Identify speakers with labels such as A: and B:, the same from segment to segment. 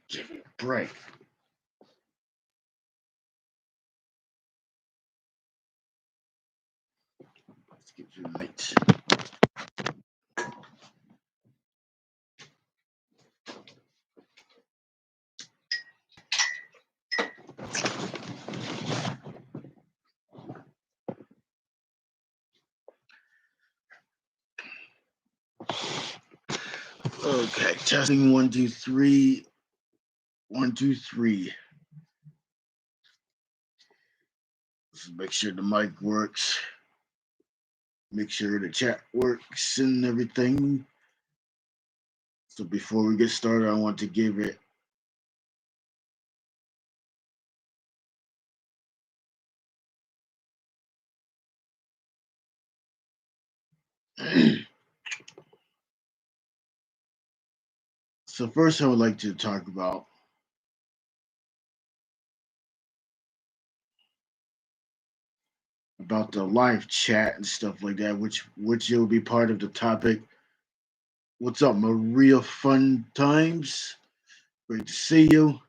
A: Give me a break. Let's get you lights. Okay, testing 1, 2, 3. 1, 2, 3. Let's make sure the mic works. Make sure the chat works and everything. So before we get started, I want to give it so first I would like to talk about the live chat and stuff like that, which will be part of the topic. What's up, Maria Fun Times? Great to see you.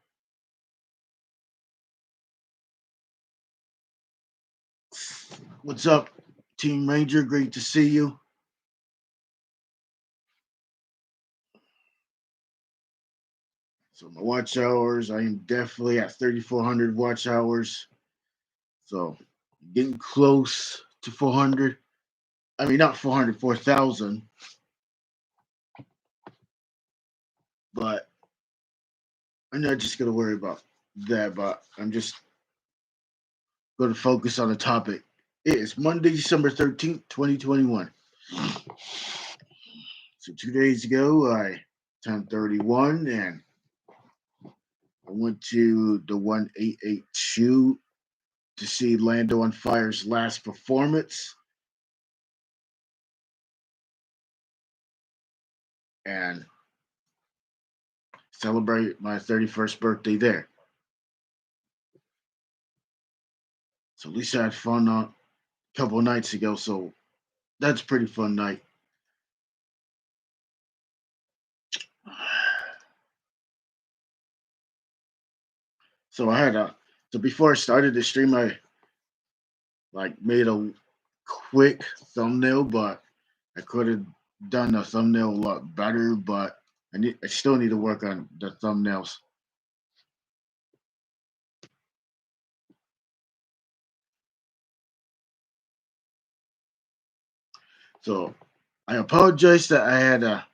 A: What's up, Team Ranger? Great to see you. So my watch hours, I am definitely at 3,400 watch hours. So getting close to 400. I mean, not 400, 4,000. But I'm not just going to worry about that, but I'm just going to focus on the topic. It is Monday, December 13th, 2021. So 2 days ago, 10:31, and I went to the 188 to see Lando on Fire's last performance. And celebrate my 31st birthday there. So at least I had fun a couple of nights ago, so that's a pretty fun night. So so before I started the stream, I made a quick thumbnail, but I could have done the thumbnail a lot better, but I still need to work on the thumbnails. So I apologize that I had to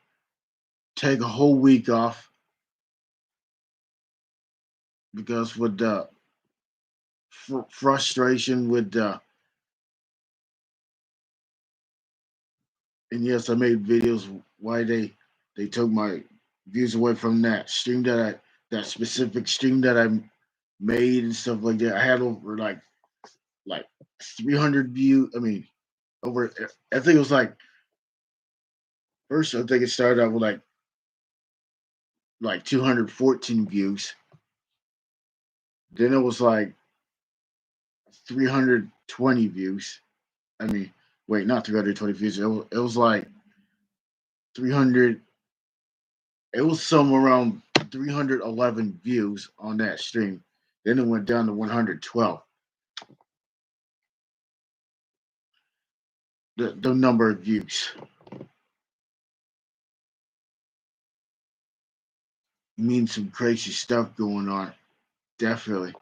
A: take a whole week off because with the frustration with the, and yes, I made videos why they took my views away from that stream that specific stream that I made and stuff like that. I had over like 300 views. I mean, over. I think it was first. I think it started out with like 214 views. Then it was like 320 views. I mean, wait, not 320 views. It was like 300. It was somewhere around 311 views on that stream. Then it went down to 112. The number of views. Means some crazy stuff going on. Definitely.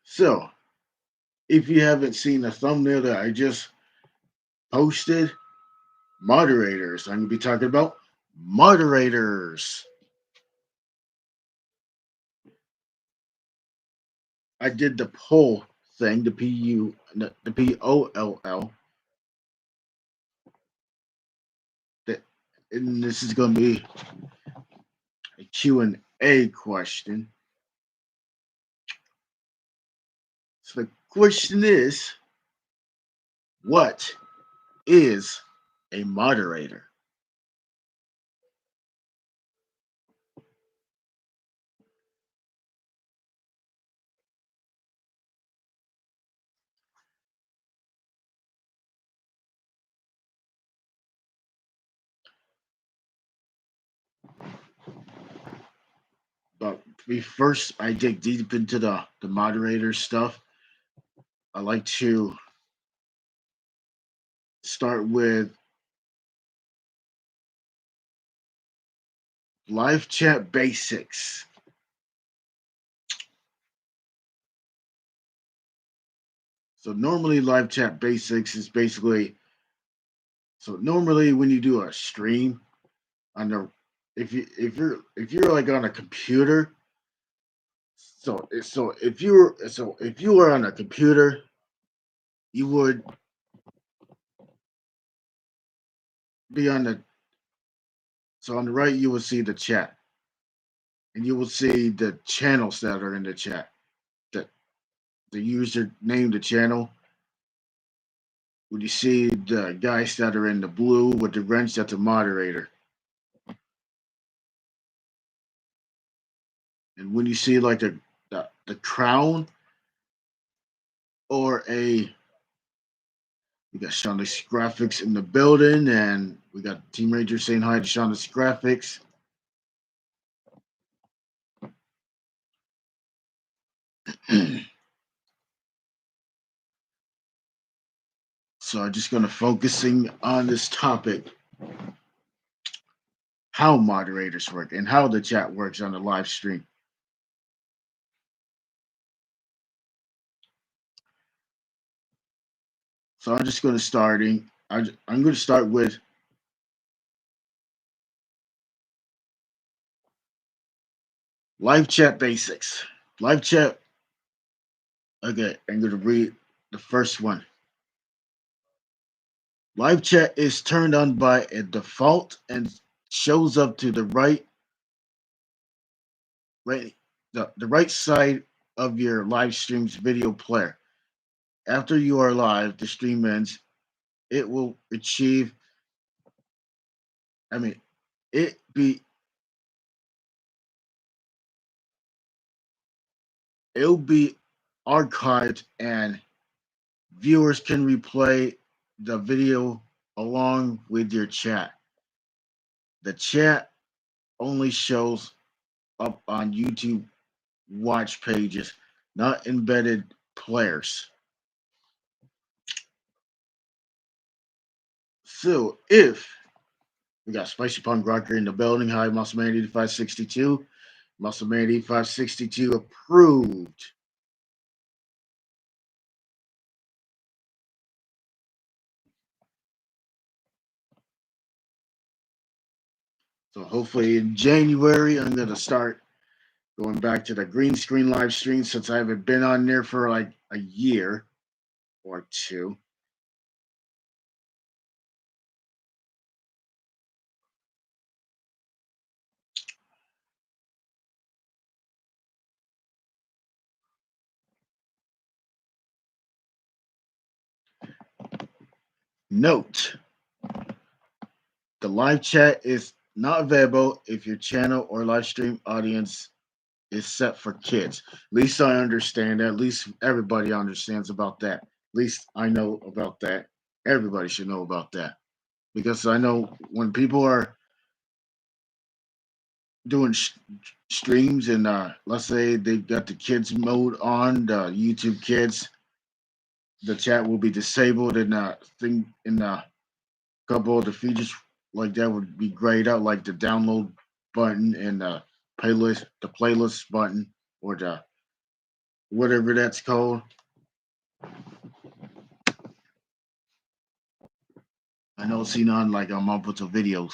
A: So, if you haven't seen the thumbnail that I just posted, moderators. I'm going to be talking about moderators. I did the poll thing, the POLL. And this is going to be a Q&A question. So the question is, what is a moderator? first I dig deep into the moderator stuff, I like to start with live chat basics. So normally live chat basics is basically, so normally when you do a stream on the, if you're like on a computer, so if you were on a computer, you would be on the, so on the right you will see the chat, and you will see the channels that are in the chat, that the user named the channel. When you see the guys that are in the blue with the wrench, that's a moderator. And when you see like the crown or we got Shonda's Graphics in the building, and we got Team Ranger saying hi to Shonda's Graphics. So I'm just going to focusing on this topic, how moderators work and how the chat works on the live stream. So I'm just going to I'm going to start with live chat basics. Live chat. Okay, I'm going to read the first one. Live chat is turned on by a default and shows up to the right, the right side of your live stream's video player. After you are live, the stream ends. It will achieve. I mean, it be. It'll be archived, and viewers can replay the video along with your chat. The chat only shows up on YouTube watch pages, not embedded players. So if we got Spicy Punk Rocker in the building, hi, Muscle Man 8562. Muscle Man 8562 approved. So hopefully in January, I'm going to start going back to the green screen live stream, since I haven't been on there for like a year or two. Note, the live chat is not available if your channel or live stream audience is set for kids. At least I understand that. At least everybody understands about that. At least I know about that. Everybody should know about that. Because I know when people are doing streams, and let's say they've got the kids mode on, the YouTube Kids, the chat will be disabled, and thing in a couple of the features like that would be grayed out, like the download button and the playlist button, or the whatever that's called. I know seen on like multiple videos,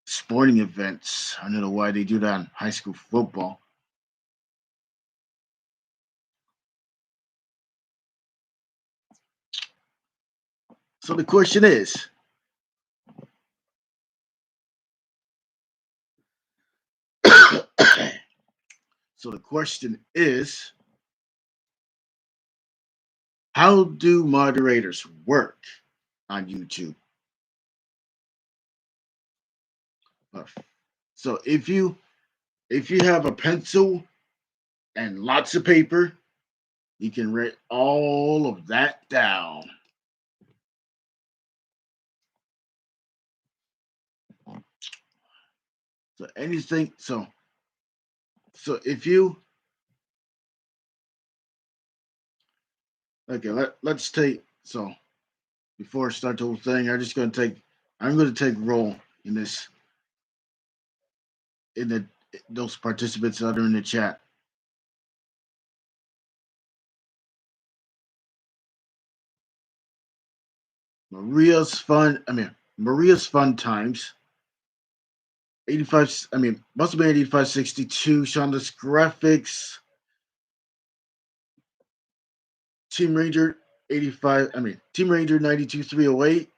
A: sporting events. I don't know why they do that on high school football. So the question is, how do moderators work on YouTube? So if you have a pencil and lots of paper, you can write all of that down. So So if you okay, let's take so before I start the whole thing, I'm gonna take role in this in the those participants that are in the chat. Maria's Fun Times. 85, must have been 8562. Shonda's Graphics. Team Ranger 85, Team Ranger 92308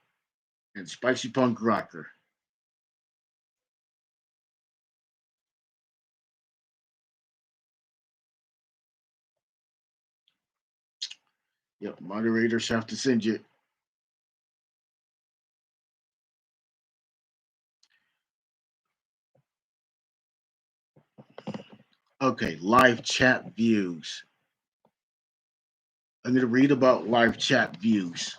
A: and Spicy Punk Rocker. Yep, moderators have to send you. Okay, live chat views. I'm going to read about live chat views.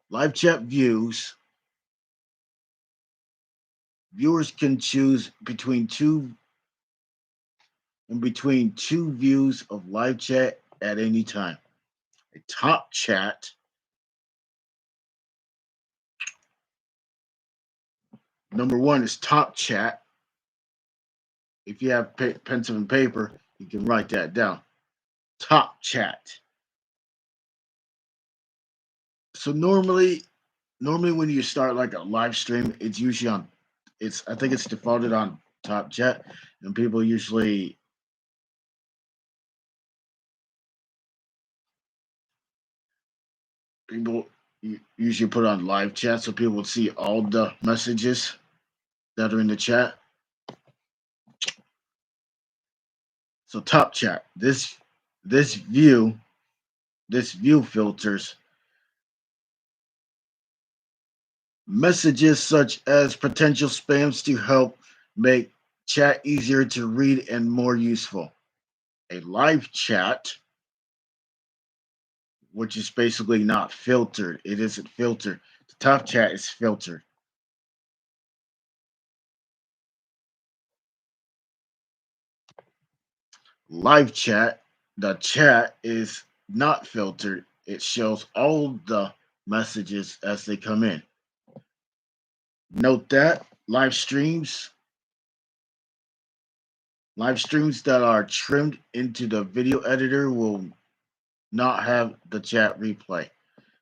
A: Live chat views. Viewers can choose between two views of live chat at any time. A top chat. Number one is top chat. If you have pencil and paper, you can write that down. Top chat. So normally when you start like a live stream, it's usually I think it's defaulted on top chat, and people usually put on live chat so people will see all the messages that are in the chat. So top chat, this view filters messages such as potential spams to help make chat easier to read and more useful. A live chat, which is basically not filtered. It isn't filtered. The top chat is filtered. Live chat, the chat is not filtered. It shows all the messages as they come in. Note that live streams that are trimmed into the video editor will not have the chat replay.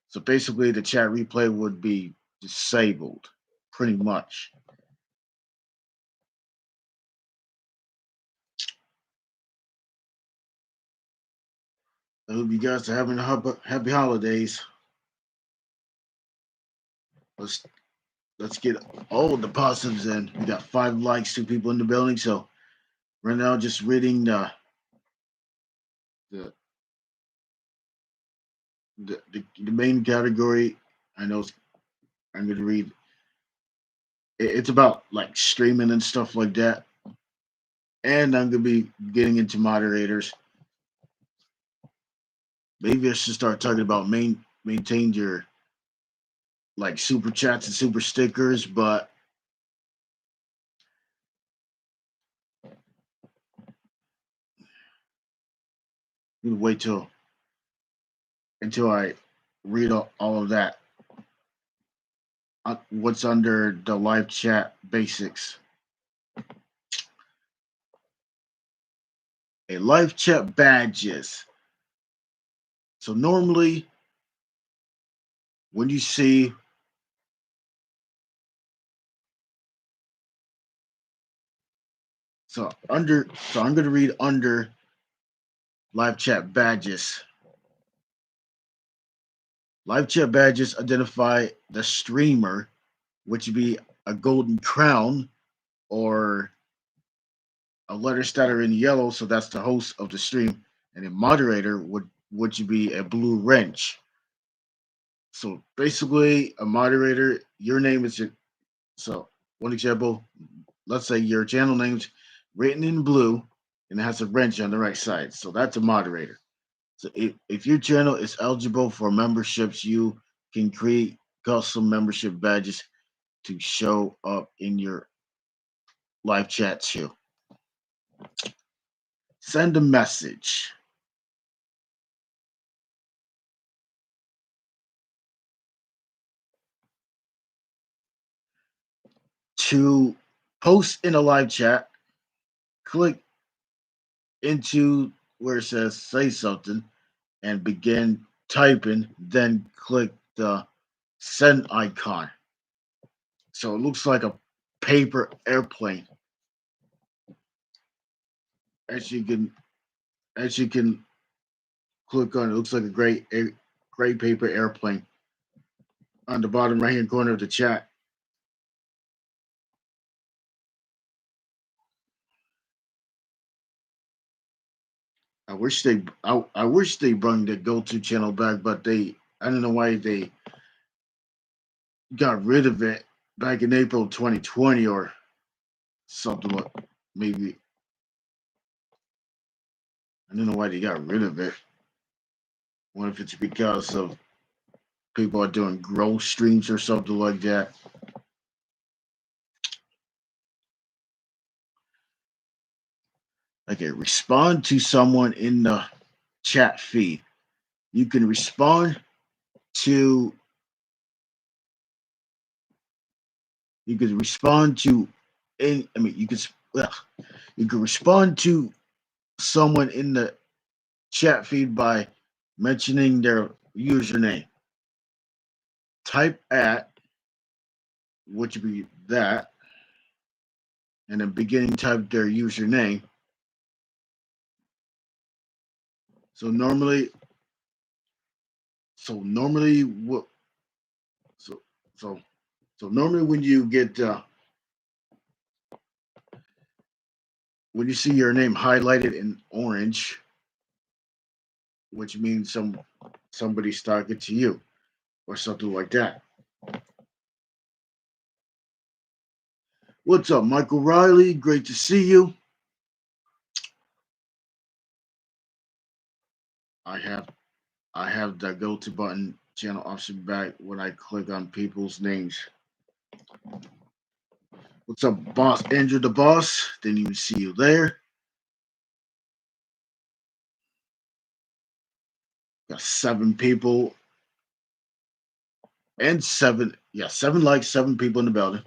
A: So basically the chat replay would be disabled pretty much. I hope you guys are having happy holidays. Let's get all the positives in. We got 5 likes, 2 people in the building. So right now, just reading the main category. I know I'm going to read. It's about like streaming and stuff like that. And I'm going to be getting into moderators. Maybe I should start talking about maintain your like super chats and super stickers, but I'm gonna wait until I read all of that. What's under the live chat basics? A live chat badges. So normally, when you see I'm going to read under live chat badges. Live chat badges identify the streamer, which would be a golden crown or a letters that are in yellow, so that's the host of the stream, and a moderator would be a blue wrench. So basically, a moderator, your name is your. So one example, let's say your channel name's written in blue, and it has a wrench on the right side. So that's a moderator. So if your channel is eligible for memberships, you can create custom membership badges to show up in your live chat too. Send a message. To post in a live chat, click into where it says say something and begin typing, then click the send icon. So it looks like a paper airplane. As you can click on it, looks like a gray paper airplane on the bottom right hand corner of the chat. I wish they brought the go-to channel back, but I don't know why they got rid of it back in April 2020 or something like maybe. I don't know why they got rid of it. I wonder if it's because of people are doing growth streams or something like that. Okay, respond to someone in the chat feed. You can respond to you can respond to you can respond to someone in the chat feed by mentioning their username. Type at, which would be that, and then beginning type their username. So normally what so normally when you get when you see your name highlighted in orange, which means somebody's talking to you or something like that. What's up, Michael Riley? Great to see you. I have the go to button channel option back when I click on people's names. What's up, boss? Andrew the boss. Didn't even see you there. Got 7 people and 7 likes, 7 people in the building.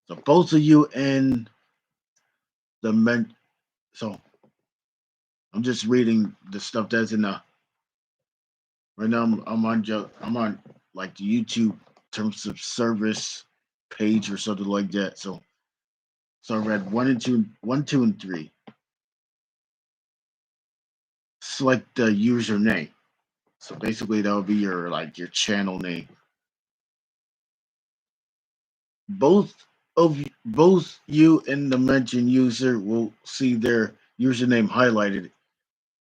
A: So both of you in the men. So I'm just reading the stuff that's in the. Right now I'm on like the YouTube terms of service page or something like that. So I read 1 and 2, 1, 2, and 3. Select the username. So basically that would be your channel name. Both you and the mentioned user will see their username highlighted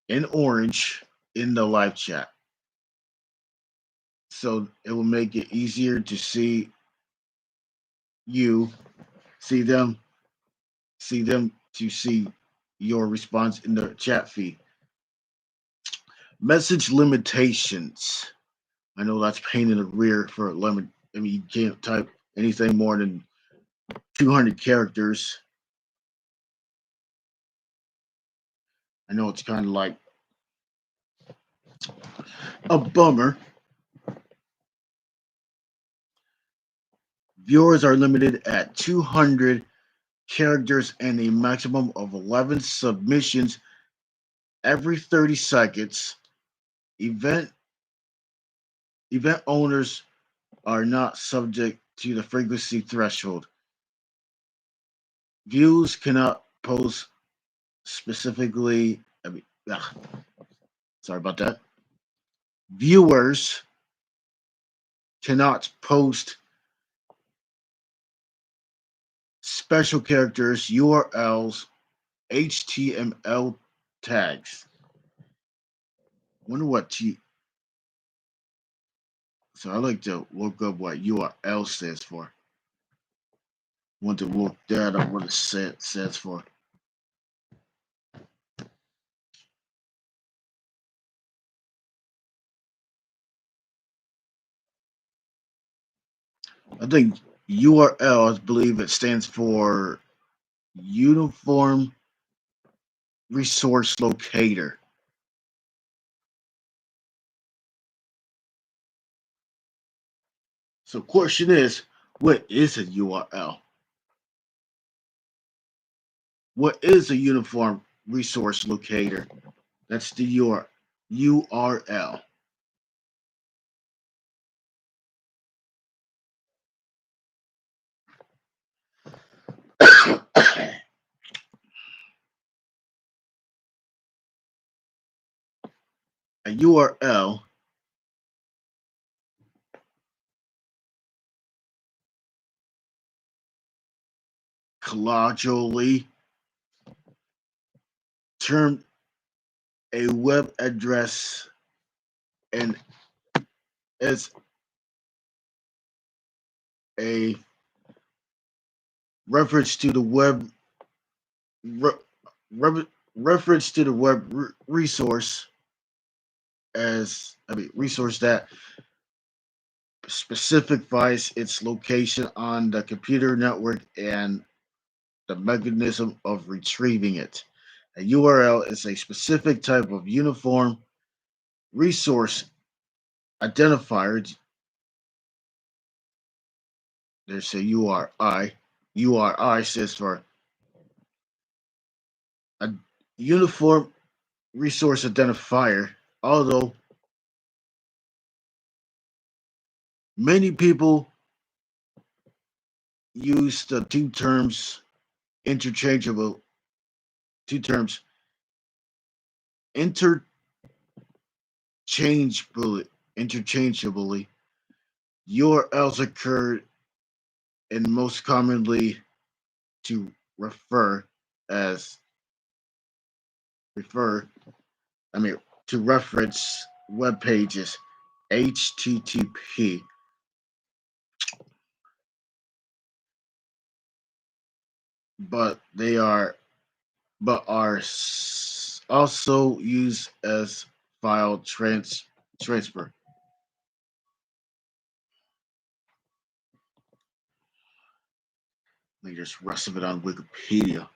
A: in orange in the live chat. So it will make it easier to see them to see your response in the chat feed. Message limitations. I know that's pain in the rear for a limit. I mean, you can't type anything more than 200 characters. I know it's kind of like a bummer. Viewers are limited at 200 characters and a maximum of 11 submissions every 30 seconds. Event owners are not subject to the frequency threshold. Views cannot post specifically. Sorry about that. Viewers cannot post special characters, URLs, HTML tags. Wonder what So I like to look up what URL stands for. Want to look that up what it stands for. I think URL, I believe it stands for Uniform Resource Locator. So, question is, what is a URL? What is a Uniform Resource Locator? That's the URL. A URL colloquially termed a web address and is a reference to the web re, reference to the web resource resource that specifies its location on the computer network and the mechanism of retrieving it. A URL is a specific type of uniform resource identifier. There's a URI. URI stands for a uniform resource identifier, although many people use the interchangeable two terms interchangeably interchangeably. URLs occur and most commonly to as refer I mean to reference web pages HTTP, but they are also used as file transfer. Let me just rest of it on Wikipedia.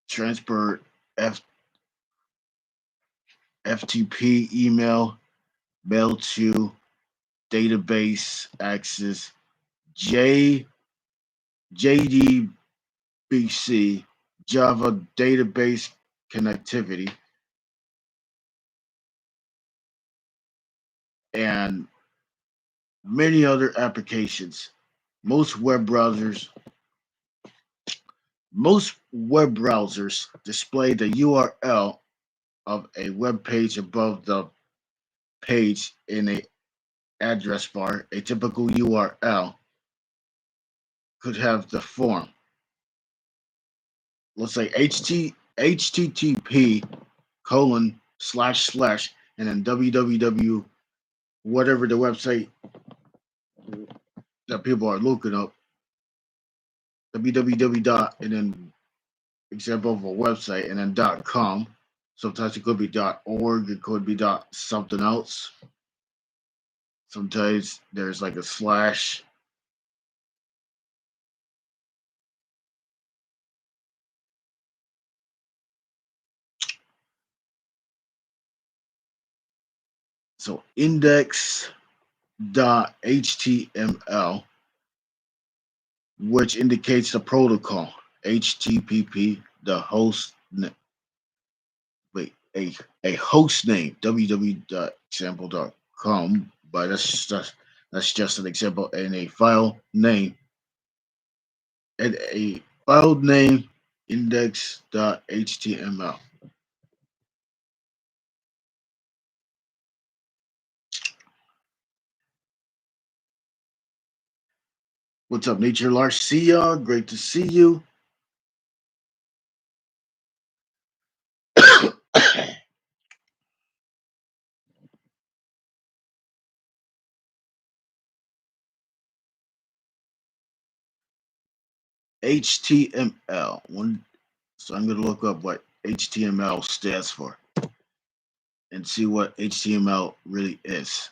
A: Transfer F, FTP email, mail to, database access, J JDBC, Java database connectivity, and many other applications. Most web browsers most web browsers display the URL of a web page above the page in a address bar. A typical URL could have the form. Let's say HTTP colon slash slash and then www whatever the website that people are looking up, www dot and then example of a website and then .com. Sometimes it could be .org, it could be something else. Sometimes there's like a slash. So index.html, which indicates the protocol. HTTP, the host a host name, www.example.com, but that's just an example, and a file name index.html. What's up, Nature Larcia? Great to see you. HTML. So I'm going to look up what HTML stands for and see what HTML really is.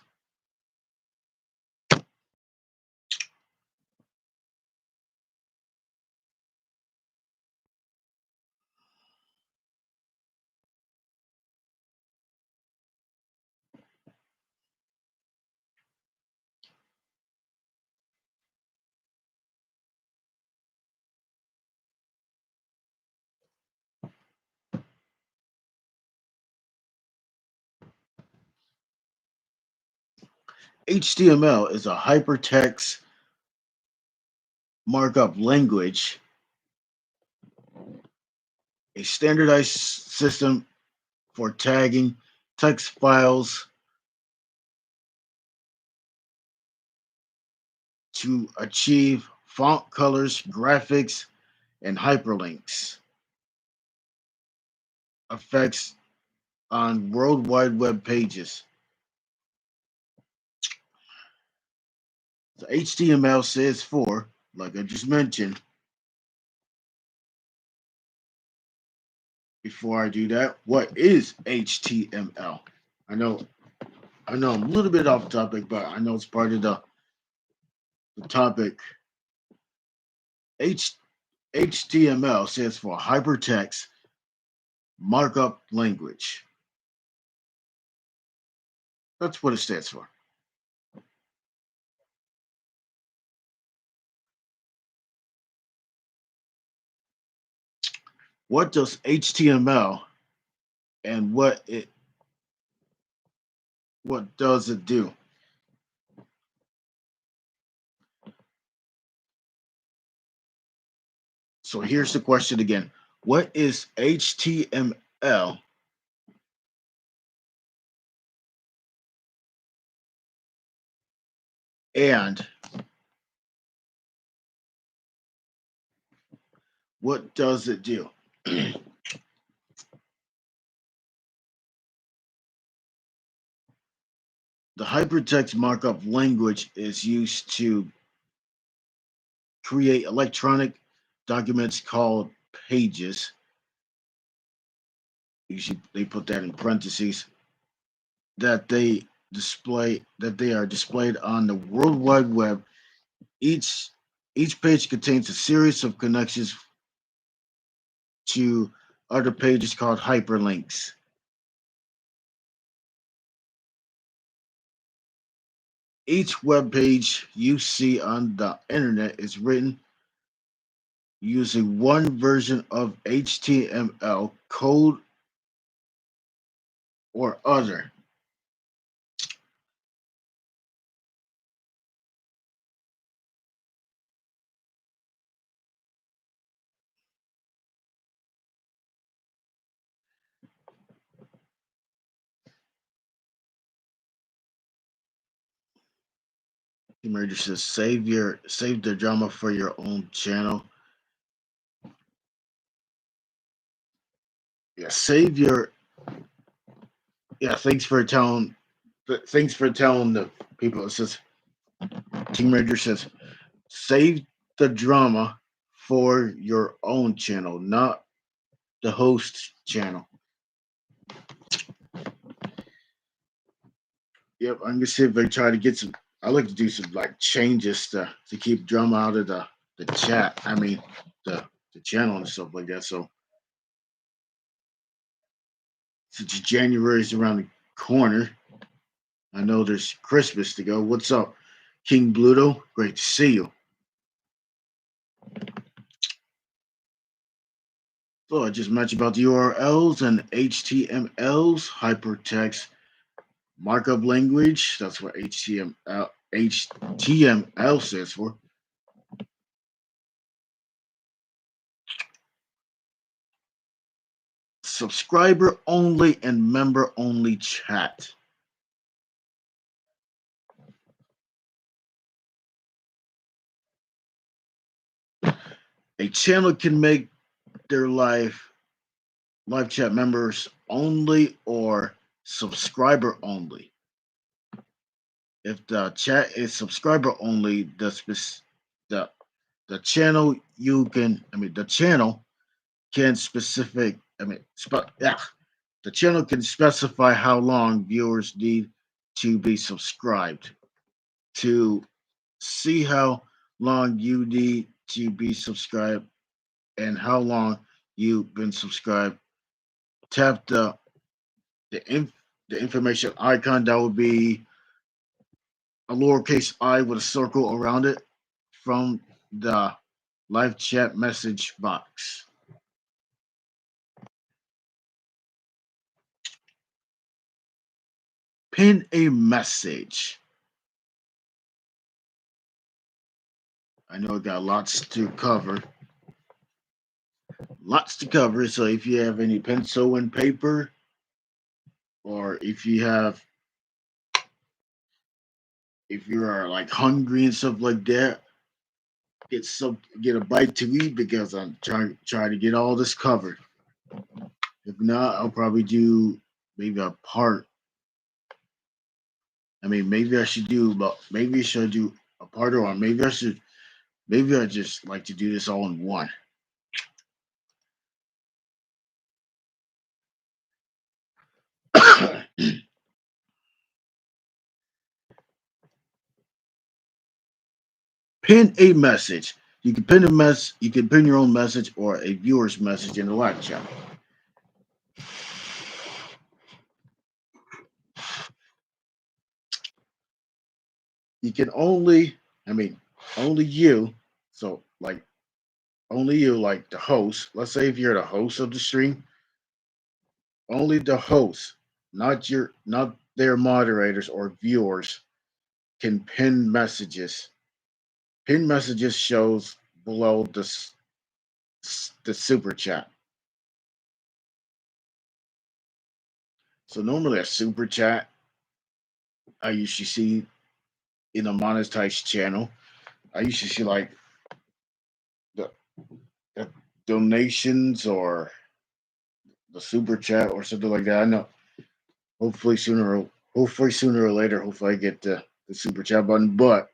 A: HTML is a hypertext markup language, a standardized system for tagging text files to achieve font colors, graphics, and hyperlinks effects on World Wide Web pages. The HTML stands for, like I just mentioned, before I do that, what is HTML? I know I'm a little bit off topic, but I know it's part of the topic. HTML stands for Hypertext Markup Language. That's what it stands for. What does HTML and what does it do? So here's the question again. What is HTML? And what does it do? The hypertext markup language is used to create electronic documents called pages. Usually they put that in parentheses, that they are displayed on the World Wide Web. Each page contains a series of connections to other pages called hyperlinks. Each web page you see on the internet is written using one version of HTML code or other. Emerger says save the drama for your own channel. Yeah, save your thanks for telling the people. It says Team Ranger says save the drama for your own channel, not the host channel. Yep, I'm gonna see if I try to get some. I like to do some like changes to keep drama out of the chat. I mean the channel and stuff like that. So since January is around the corner, I know there's Christmas to go. What's up, King Bluto? Great to see you. So I just mentioned about the URLs and HTMLs, hypertext markup language. That's what HTML stands for. Subscriber only and member only chat. A channel can make their live chat members only or subscriber only. If the chat is subscriber only, the the channel you can, the channel can specific, the channel can specify how long viewers need to be subscribed. To see how long you need to be subscribed and how long you've been subscribed, tap the, inf- the information icon. That would be a lowercase I with a circle around it from the live chat message box. Pin a message. I know I got lots to cover. Lots to cover. So if you have any pencil and paper, or if you are like hungry and stuff like that, get a bite to eat because I'm trying to get all this covered. If not, I'll probably do maybe a part. Maybe I should do, but maybe I should do a part, or maybe I just like to do this all in one. Pin a message. You can pin You can pin your own message or a viewer's message in the live chat. You can only you. So only you, like the host. Let's say if you're the host of the stream, only the host, not their moderators or viewers, can pin messages. Pin messages shows below the super chat. So normally a super chat I usually see in a monetized channel. I usually see like the, the donations or the super chat or something like that. I know. Hopefully sooner or later, hopefully I get the super chat button. But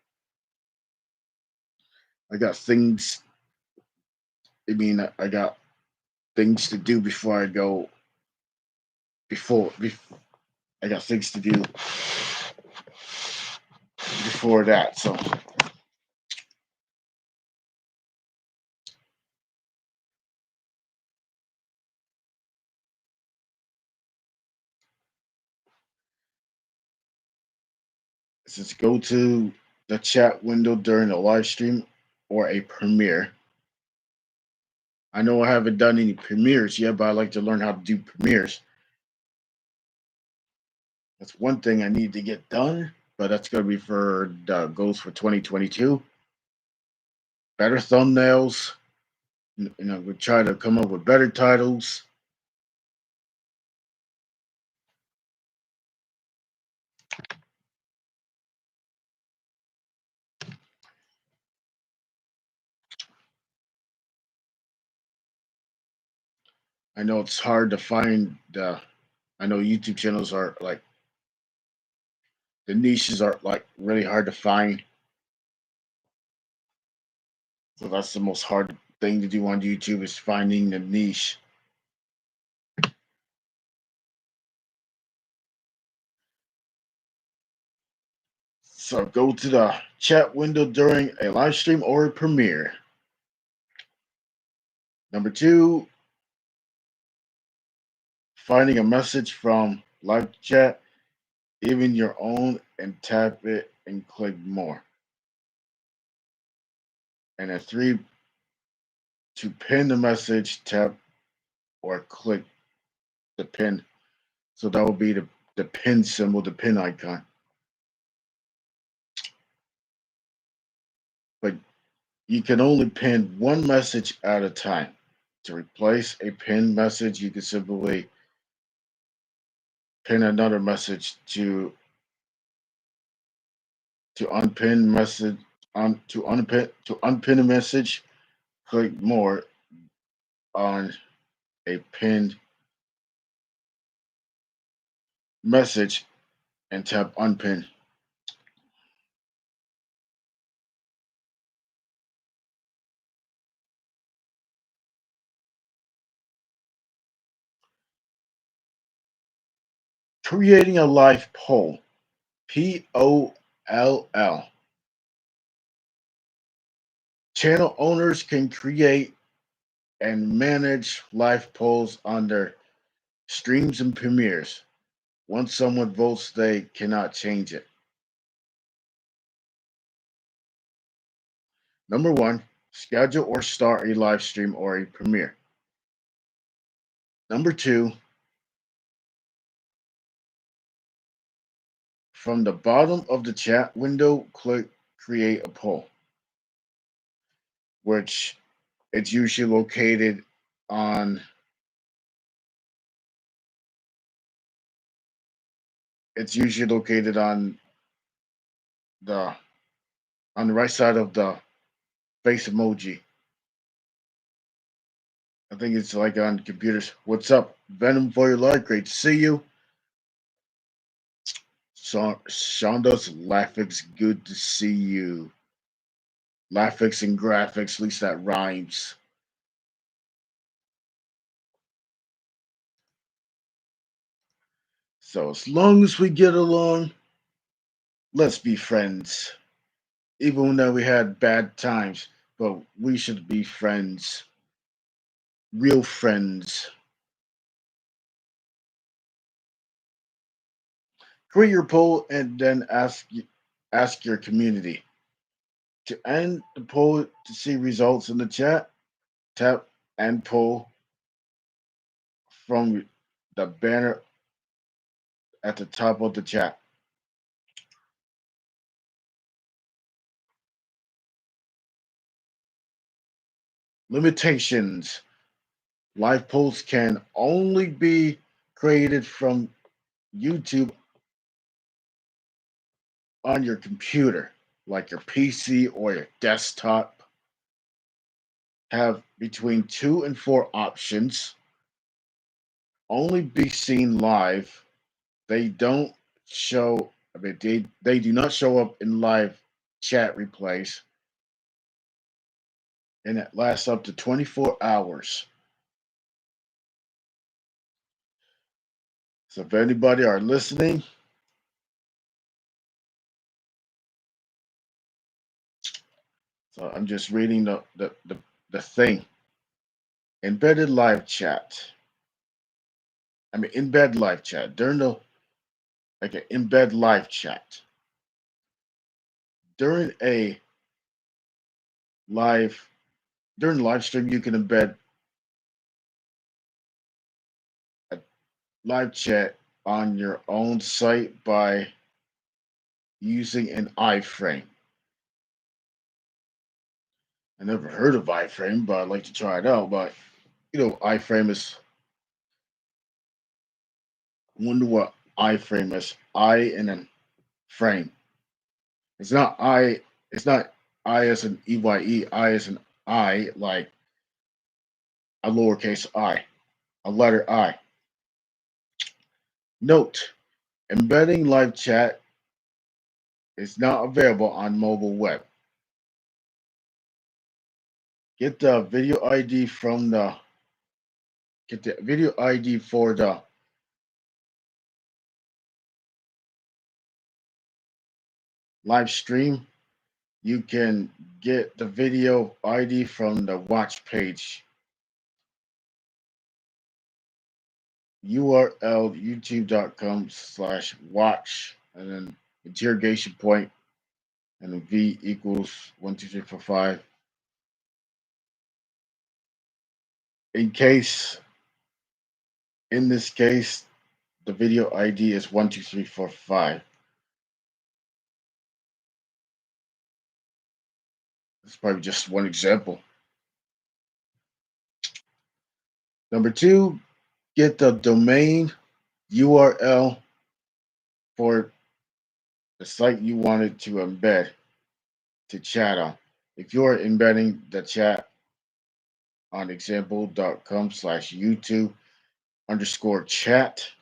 A: I got things. I got things to do before I go. Before I got things to do before that. So let's go to the chat window during a live stream or a premiere. I know I haven't done any premieres yet, but I like to learn how to do premieres. That's one thing I need to get done, but that's going to be for the goals for 2022. Better thumbnails. We try to come up with better titles. I know it's hard to find. I know YouTube channels are like the niches are like really hard to find. So that's the most hard thing to do on YouTube is finding the niche. So go to the chat window during a live stream or a premiere. Number 2, finding a message from live chat, even your own, and tap it and click more. And then 3, to pin the message, tap or click the pin. So that will be the pin symbol, the pin icon. But you can only pin one message at a time. To replace a pinned message, you can simply pin another message to unpin message to unpin a message. Click more on a pinned message and tap unpin. Creating a live poll. POLL. Channel owners can create and manage live polls on their streams and premieres. Once someone votes, they cannot change it. Number 1, schedule or start a live stream or a premiere. Number 2, from the bottom of the chat window, click create a poll, which it's usually located on the right side of the face emoji. I think it's like on computers. What's up, Venom for your life? Great to see you. Shonda's Laffix, good to see you. Laffix and graphics, at least that rhymes. So as long as we get along, let's be friends. Even though we had bad times, but we should be friends. Real friends. Create your poll and then ask your community. To end the poll to see results in the chat, tap end poll from the banner at the top of the chat. Limitations. Live polls can only be created from YouTube on your computer, like your PC or your desktop. Have between 2 and 4 options. Only be seen live. They don't show. They do not show up in live chat replays, and it lasts up to 24 hours. So if anybody are listening, so I'm just reading the thing. Embedded live chat. Embed live chat. Embed live chat. During live stream, you can embed a live chat on your own site by using an iframe. I never heard of iframe, but I'd like to try it out. But iframe is. I wonder what iframe is. I and then frame. It's not I. It's not I as an EYE. I as an I, like a lowercase I, a letter I. Note: embedding live chat is not available on mobile web. Get the video ID for the live stream. You can get the video ID from the watch page. URL youtube.com/watch and then interrogation point and then V equals 1 2 3 4 5. In this case, the video ID is 1 2 3 4 5. That's probably just one example. Number 2, get the domain URL for the site you wanted to embed to chat on. If you're embedding the chat on example.com/YouTube_chat,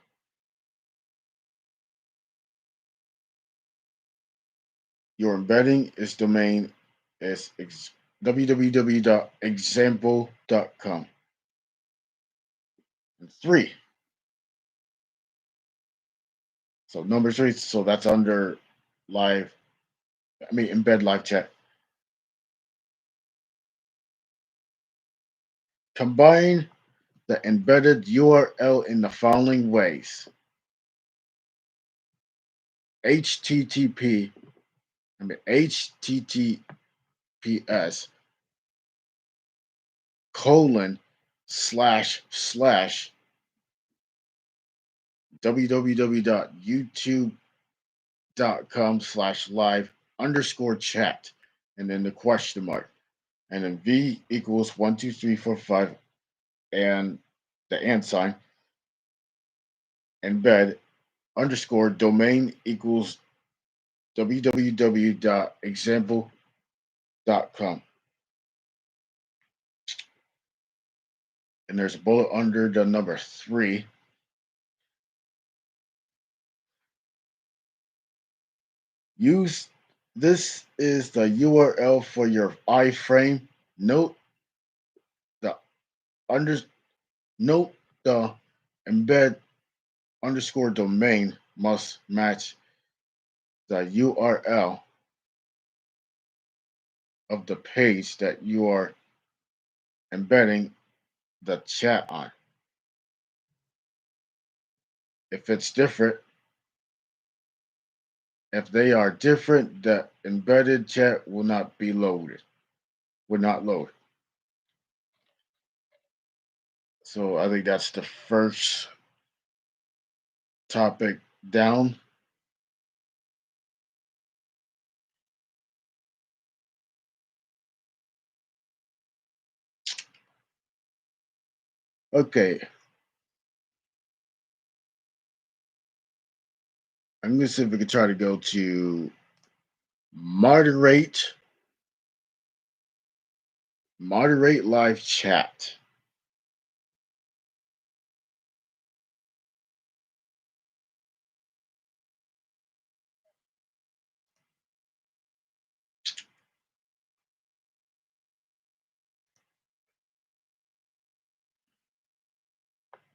A: your embedding is domain is www.example.com. And 3, So number three, so that's under live, embed live chat. Combine the embedded URL in the following ways. HTTPS colon / www.youtube.com/live_chat, and then the question mark, and then V equals 1 2 3 4 5 and the and sign, embed _domain equals www.example.com. And there's a bullet under the number 3. Use this is the URL for your iframe. Note the under note the embed _domain must match the URL of the page that you are embedding the chat on. If they are different, the embedded chat will not be loaded. Would not load. So I think that's the first topic down. Okay. I'm going to see if we can try to go to moderate live chat.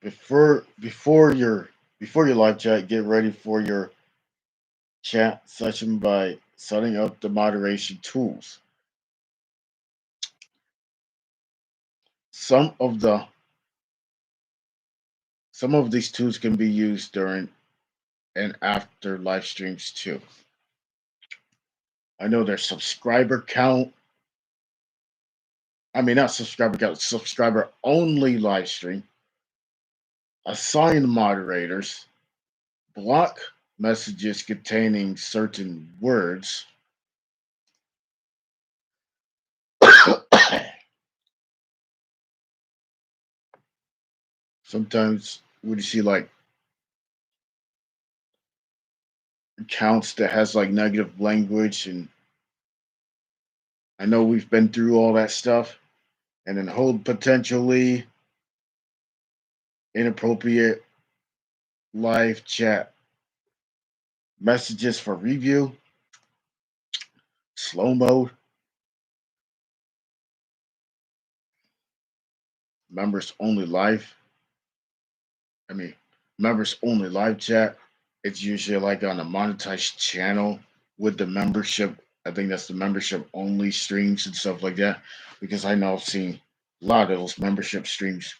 A: Before your live chat, get ready for your chat session by setting up the moderation tools. Some of these tools can be used during and after live streams too. I know there's subscriber count. Not subscriber count, subscriber only live stream. Assign moderators. Block messages containing certain words. Sometimes when you see like accounts that has like negative language, and I know we've been through all that stuff, and then hold potentially inappropriate live chat messages for review, slow mode, members only live chat. It's usually like on a monetized channel with the membership. I think that's the membership only streams and stuff like that, because I know I've seen a lot of those membership streams.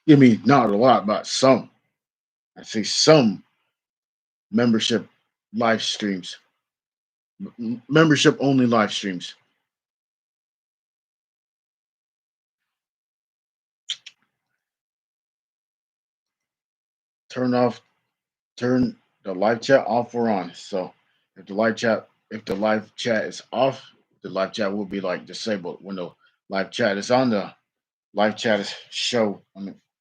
A: Not a lot, but some. I say some membership live streams, membership only live streams. Turn the live chat off or on. So if the live chat is off, the live chat will be like disabled. When the live chat is on, the live chat is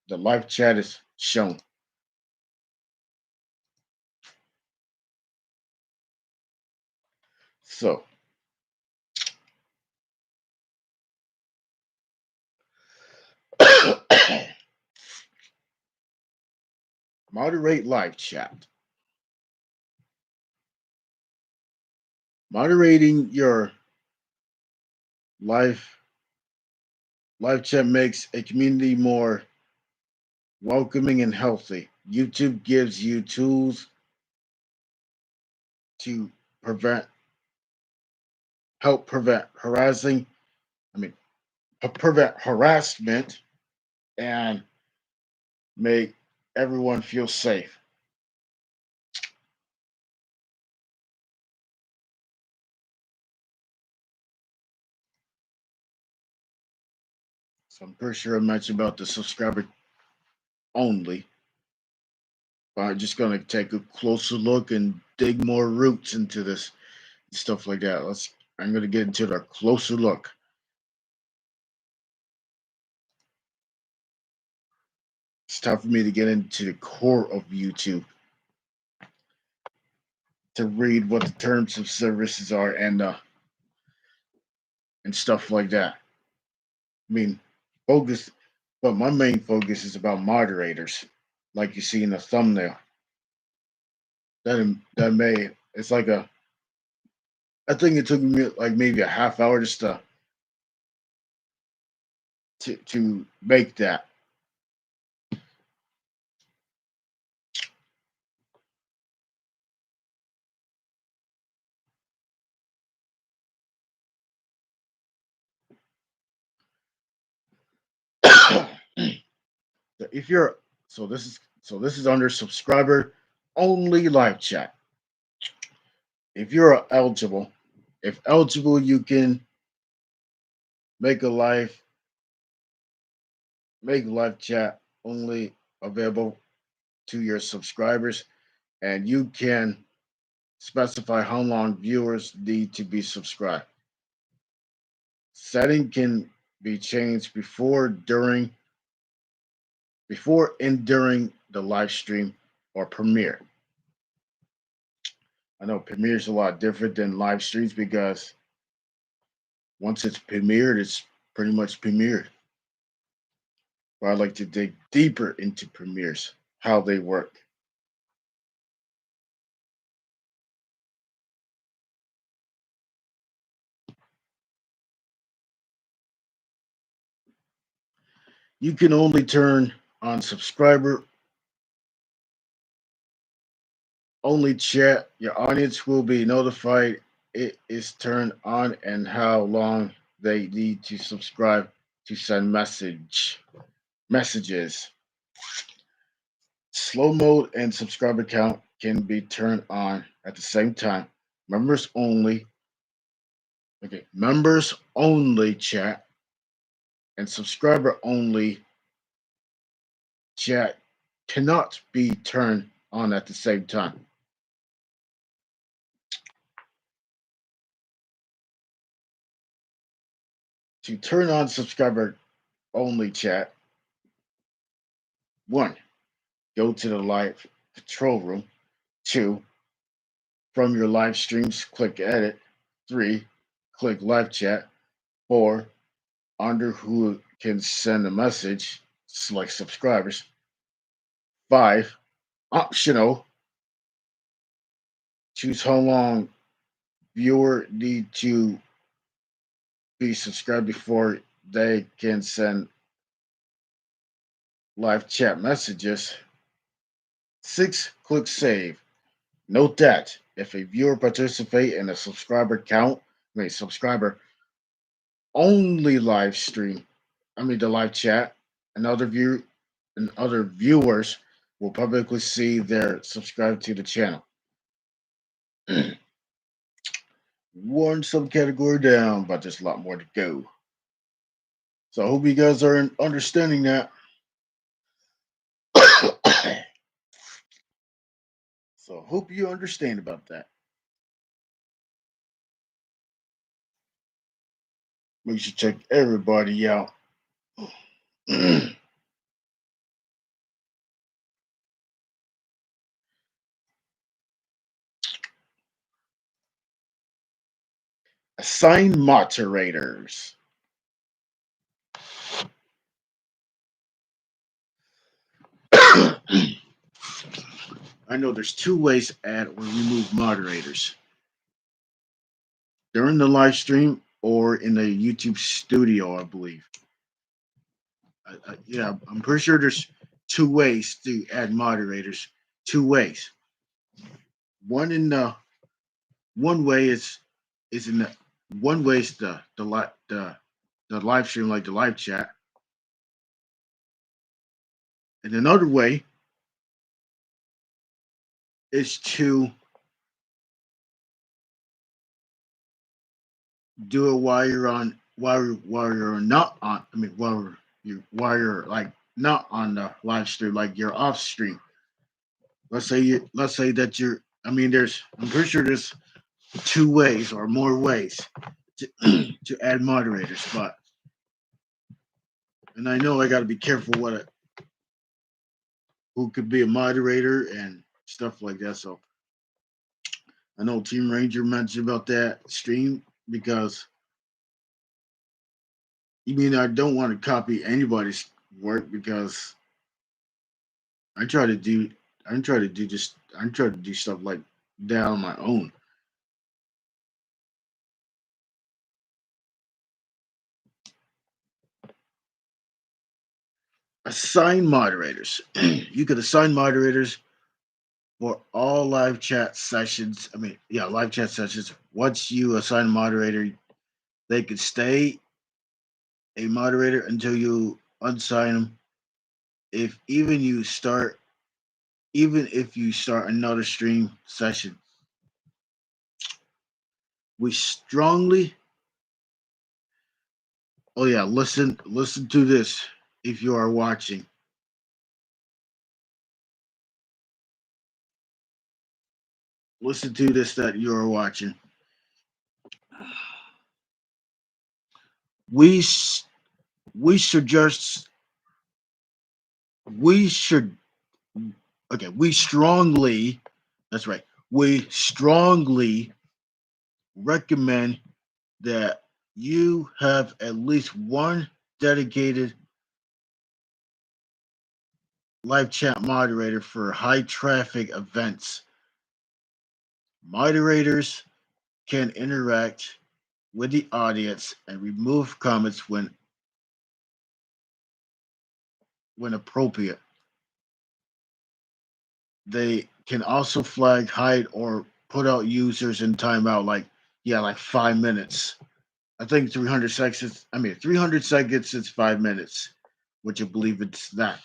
A: the live chat is shown. So moderate live chat. Moderating your live chat makes a community more welcoming and healthy. YouTube gives you tools to prevent, help prevent harassing, I mean, prevent harassment and make everyone feel safe. So I'm pretty sure I mentioned about the subscriber only. But I'm just gonna take a closer look and dig more roots into this and stuff like that. I'm gonna get into the closer look. It's time for me to get into the core of YouTube to read what the terms of services are and stuff like that. I mean, focus, but my main focus is about moderators, like you see in the thumbnail. That may it's like a. I think it took me like maybe a half hour just to make that. If you're this is under subscriber only live chat. If you're eligible, if eligible, you can make a live chat only available to your subscribers, and you can specify how long viewers need to be subscribed. Setting can be changed before and during the live stream or premiere. I know premiere is a lot different than live streams because once it's premiered, it's pretty much premiered. But I like to dig deeper into premieres, how they work. You can only turn on subscriber only chat. Your audience will be notified it is turned on and how long they need to subscribe to send messages. Slow mode and subscriber count can be turned on at the same time. Members only. Okay, members only chat and subscriber only chat cannot be turned on at the same time. To turn on subscriber only chat, 1. Go to the live control room. 2. From your live streams, click edit. 3. Click live chat. 4. Under who can send a message, select subscribers. 5. Optional. Choose how long viewer need to be subscribed before they can send live chat messages. 6. Click save. Note that if a viewer participate in a subscriber only live stream, the live chat, and other viewers will publicly see they're subscribed to the channel. One subcategory down, but there's a lot more to go. So I hope you guys are understanding that. So I hope you understand about that. Make sure to check everybody out. Assign moderators. I know there's 2 ways to add or remove moderators. During the live stream or in the YouTube studio, I believe. Yeah, I'm pretty sure there's two ways to add moderators. Two ways. One in the one way is in the one way is the live stream, like the live chat, and another way is to do it while you're on while you're not on. I mean, while you're like not on the live stream, like you're off stream. Let's say that you're. I mean, I'm pretty sure there's two ways or more ways to to add moderators, but and I know I got to be careful who could be a moderator and stuff like that. So I know Team Ranger mentioned about that stream because you mean I don't want to copy anybody's work because I try to do I try to do stuff like that on my own. Assign moderators. You could assign moderators for all live chat sessions. I mean, yeah, live chat sessions. Once you assign a moderator, they could stay a moderator until you unsign them. Even if you start another stream session, we strongly. Oh yeah, listen to this if you are watching. Listen to this that you are watching. We suggest we should okay. We strongly. That's right. We strongly recommend that you have at least one dedicated live chat moderator for high traffic events. Moderators can interact with the audience and remove comments when appropriate. They can also flag, hide, or put out users in timeout, like 5 minutes. I think 300 seconds. 300 seconds is 5 minutes, which I believe it's that.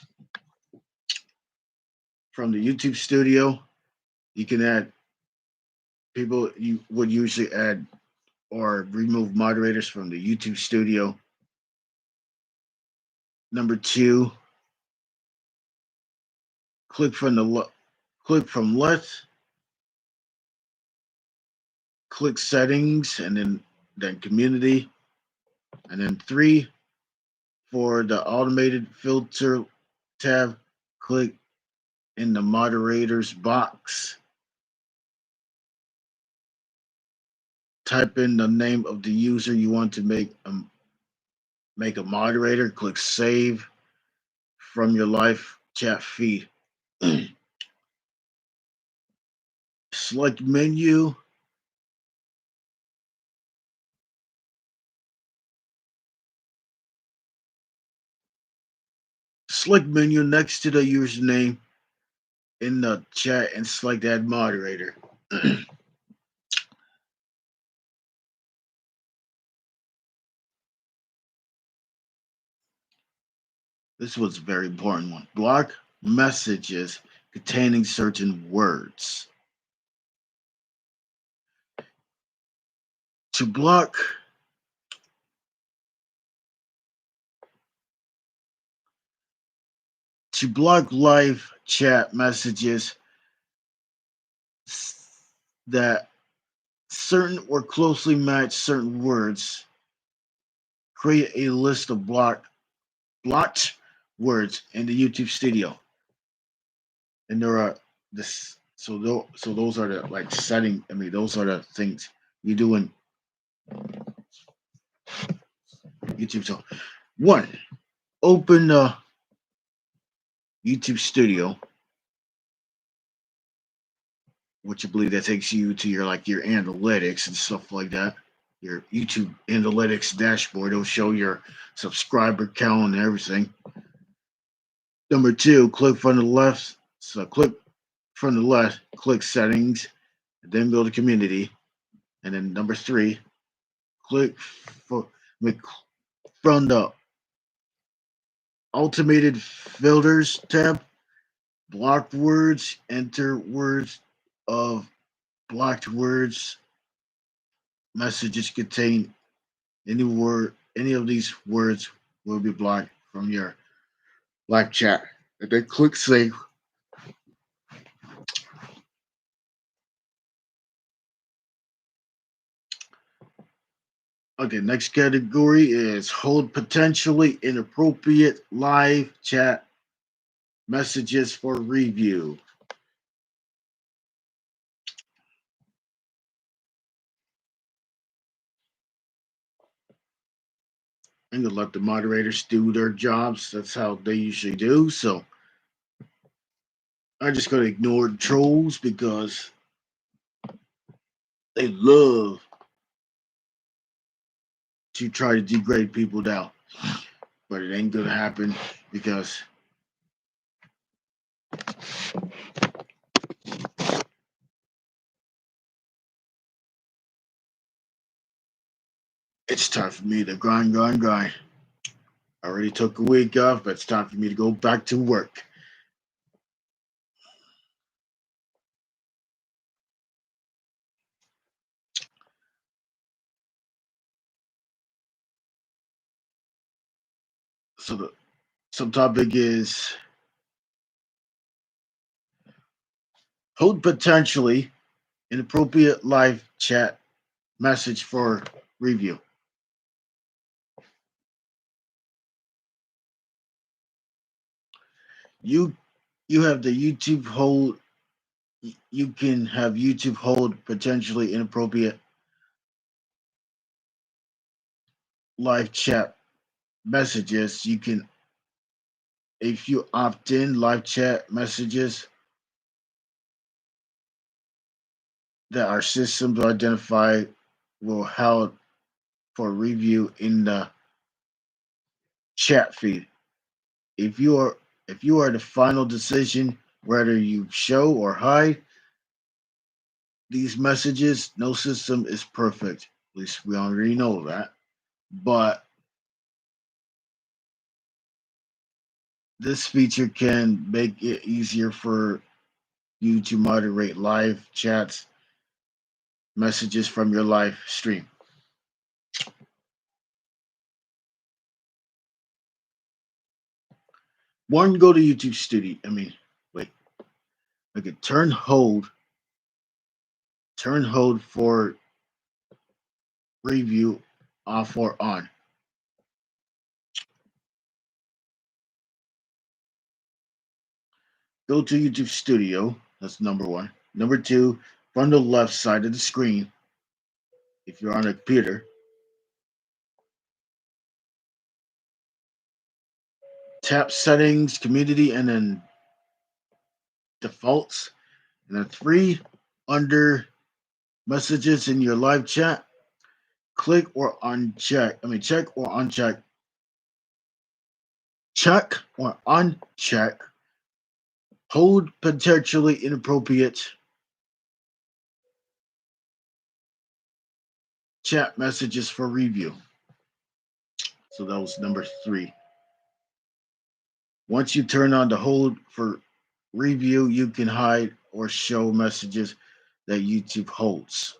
A: From the YouTube studio, you can add people you would usually add or remove moderators from the YouTube studio. Number two, click from left, click settings, and then community, and then three, for the automated filter tab, click in the moderators box. Type in the name of the user you want to make a moderator. Click save from your live chat feed. Select menu. Select menu next to the username in the chat and select add moderator. This was a very important one. Block messages containing certain words. To block live chat messages that certain or closely match certain words, create a list of blocked words in the YouTube studio. And there are this so those are the like setting. Those are the things you do in YouTube. So one, open the YouTube studio, which I believe that takes you to your analytics and stuff like that. Your YouTube analytics dashboard. It'll show your subscriber count and everything. Number two, click from the left. So click from the left, click settings, and then go to community. And then number three, click for from the automated filters tab, blocked words, enter words of blocked words. Messages contain any of these words will be blocked from your live chat. And then click save. Okay, next category is hold potentially inappropriate live chat messages for review. I'm gonna let the moderators do their jobs. That's how they usually do. So I'm just gonna ignore the trolls because they love to try to degrade people down. But it ain't gonna happen because it's time for me to grind. I already took a week off, but it's time for me to go back to work. So the subtopic is hold potentially inappropriate live chat message for review. You you have the YouTube hold. You can have YouTube hold potentially inappropriate live chat messages. You can, if you opt in live chat messages that our systems identify will held for review in the chat feed. If you are the final decision whether you show or hide these messages, no system is perfect. At least we already know that. But this feature can make it easier for you to moderate live chats, messages from your live stream. One, go to YouTube Studio. Wait. Okay, turn hold for review off or on. Go to YouTube Studio. That's number one. Number two, from the left side of the screen, if you're on a computer, tap settings, community, and then defaults. And then three, under messages in your live chat, click or uncheck. Check or uncheck. Check or uncheck. Hold potentially inappropriate chat messages for review. So that was number three. Once you turn on the hold for review, you can hide or show messages that YouTube holds.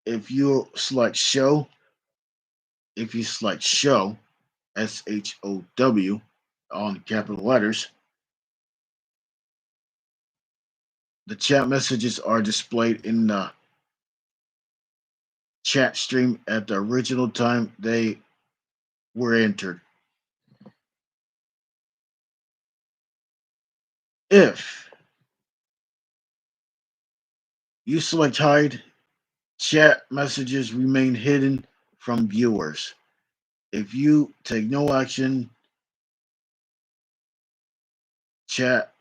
A: If you select show, SHOW, on capital letters, the chat messages are displayed in the chat stream at the original time they were entered. If you select hide, chat messages remain hidden from viewers. If you take no action, chat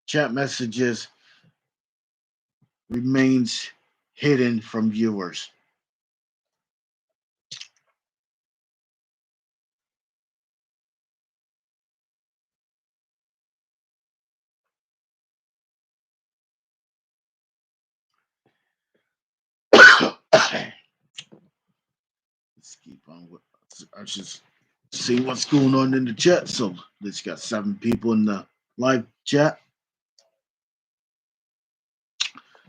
A: messages remains hidden from viewers. let's keep on with. I just see what's going on in the chat. So let's got 7 people in the live chat.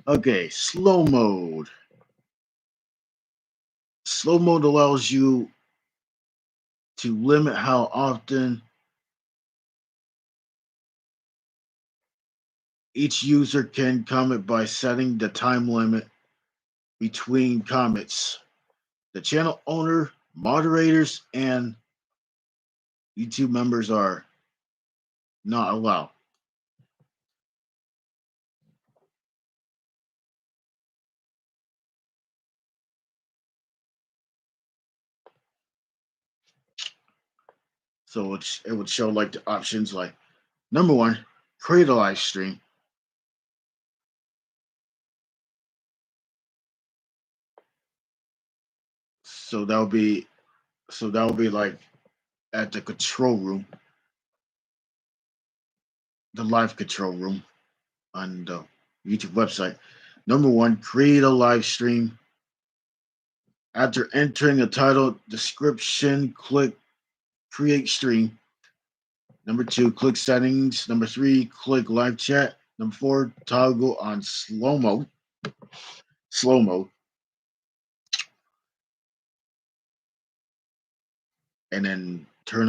A: Okay, slow mode. Slow mode allows you to limit how often each user can comment by setting the time limit between comments. The channel owner, moderators, and YouTube members are not allowed. So it would show like the options like number 1, create a live stream. So that would be like at the control room, the live control room on the YouTube website. Number 1, create a live stream. After entering a title description, click create stream. Number 2, click settings. Number 3, click live chat. Number 4, toggle on slow mode. Slow mode. And then turn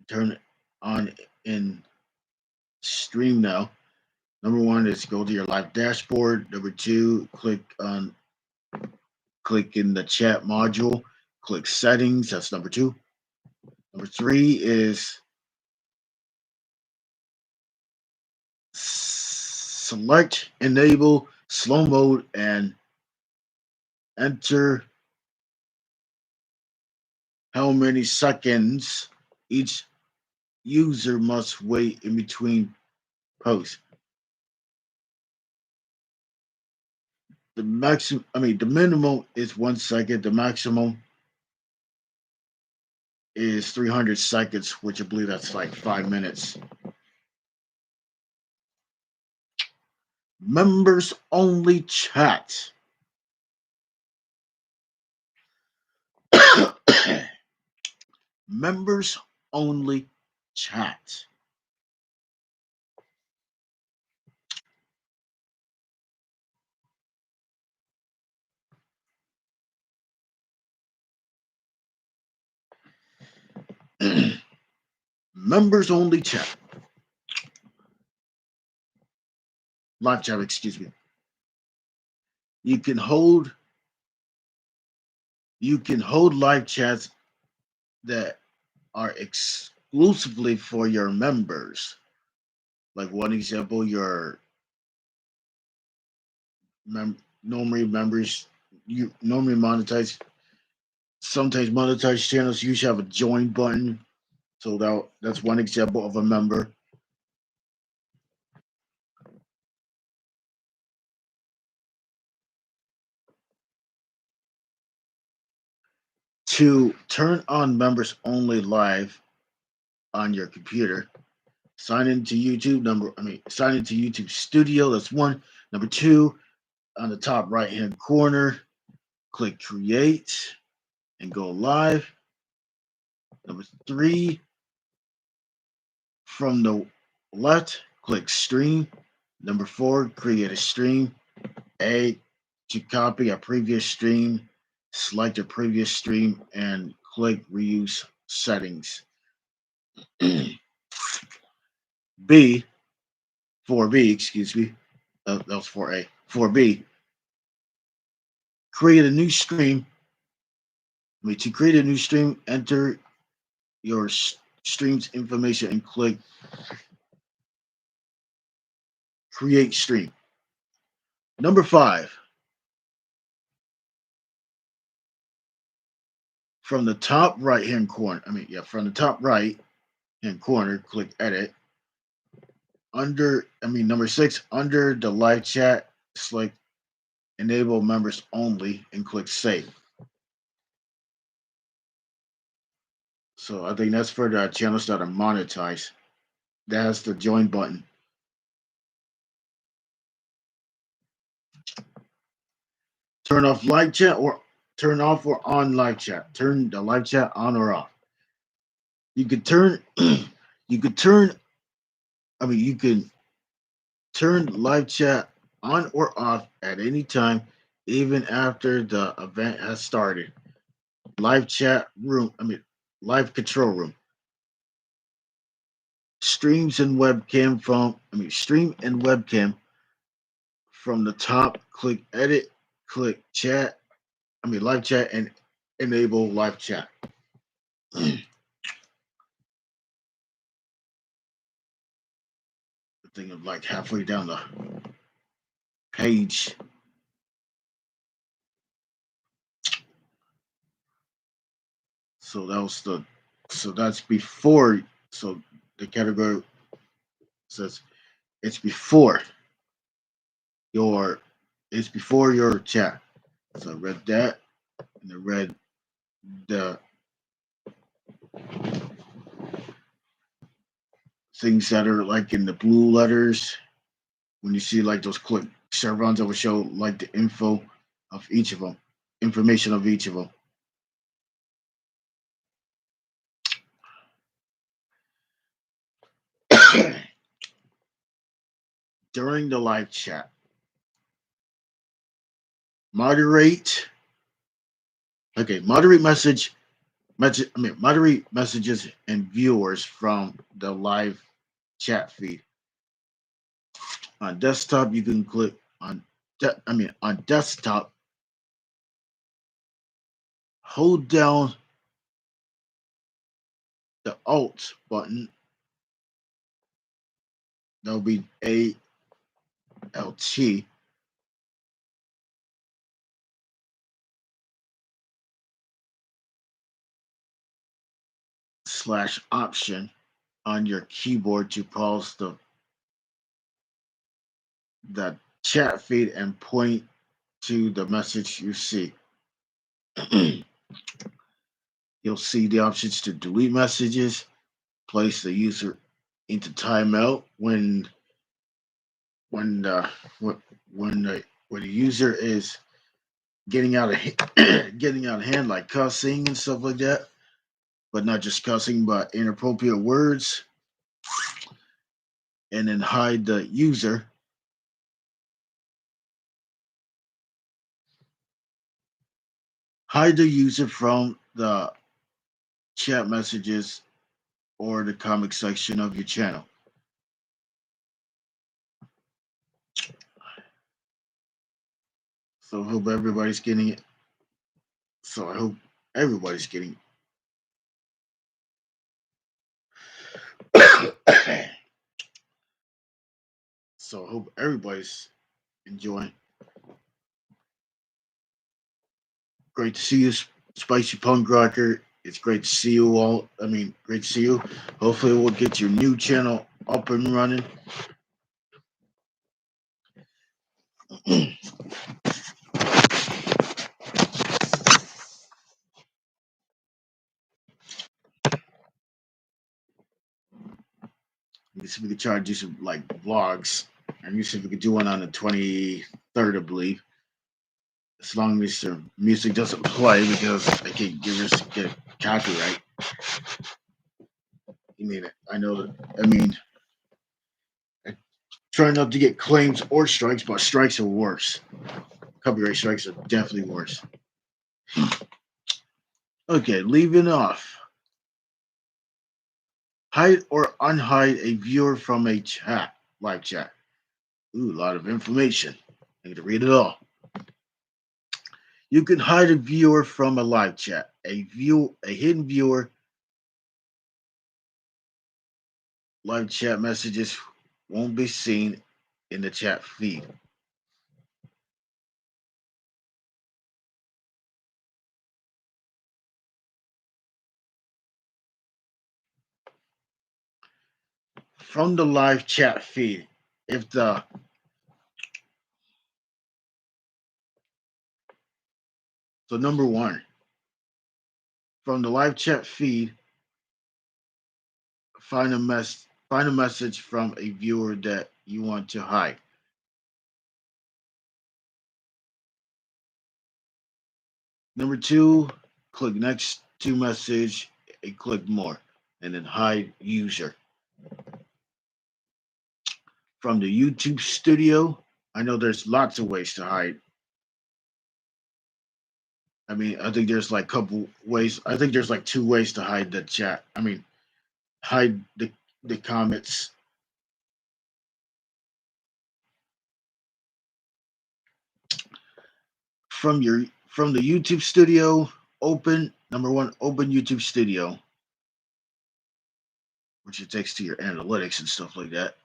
A: it on in stream now. Number 1 is go to your live dashboard. Number 2, click in the chat module. Click settings. That's number 2. Number 3 is select enable slow mode and enter how many seconds each user must wait in between posts. The minimum is 1 second. The maximum is 300 seconds, which I believe that's like 5 minutes. Members only chat. Members only chat. Members only chat. Live chat, excuse me. You can hold live chats that are exclusively for your members. Like one example, your normally members, you normally monetize. Sometimes monetized channels usually have a join button. So that's one example of a member. To turn on members only live on your computer, sign into YouTube sign into YouTube Studio. That's 1. Number 2, on the top right hand corner, click create and go live. Number 3, from the left, click stream. Number 4, create a stream. A, to copy a previous stream, select a previous stream and click reuse settings. B, 4B, excuse me. That was 4A. 4B, create a new stream. To create a new stream, enter your stream's information and click create stream. Number 5, from the top right hand corner, from the top right hand corner, click edit. Number 6, under the live chat, select enable members only and click save. So I think that's for the channels that are monetized. That's the join button. Turn off live chat or turn off or on live chat. Turn the live chat on or off. You could turn you could turn you can turn live chat on or off at any time, even after the event has started. Live chat room, live control room. Stream and webcam from the top. Click edit, click chat, live chat, and enable live chat. The thing of like halfway down the page. So that's before. So the category says it's before your chat. So I read that, and I read the things that are like in the blue letters. When you see like those quick chevrons, that will show like the info of each of them, information of each of them. During the live chat, moderate moderate messages and viewers from the live chat feed. On desktop, you can click on desktop, hold down the Alt button. That'll be ALT. /option on your keyboard to pause the chat feed and point to the message you see. You'll see the options to delete messages, place the user into timeout when the user is getting out of hand, like cussing and stuff like that, but not just cussing, but inappropriate words, and then hide the user. Hide the user from the chat messages or the comment section of your channel. So I hope everybody's getting it. So I hope everybody's getting it. So I hope everybody's enjoying. Great to see you, Spicy Punk Rocker. It's great to see you all. Great to see you. Hopefully we'll get your new channel up and running. Let me see if we can try to do some like vlogs. And we see if we could do one on the 23rd, I believe. As long as the music doesn't play, because I can't get copyright. I know that. I try not to get claims or strikes, but strikes are worse. Copyright strikes are definitely worse. Okay, leaving off. Hide or unhide a viewer from a live chat. Ooh, a lot of information. I need to read it all. You can hide a viewer from a live chat. A hidden viewer. Live chat messages won't be seen in the chat feed. From the live chat feed, so number one, from the live chat feed, find a message from a viewer that you want to hide. Number 2, click next to message and click more, and then hide user. From the YouTube studio, I know there's lots of ways to hide. I mean, I think there's like a couple ways. I think there's like 2 ways to hide the chat. I mean, hide the comments. From the YouTube studio, open number 1, open YouTube studio, which it takes to your analytics and stuff like that.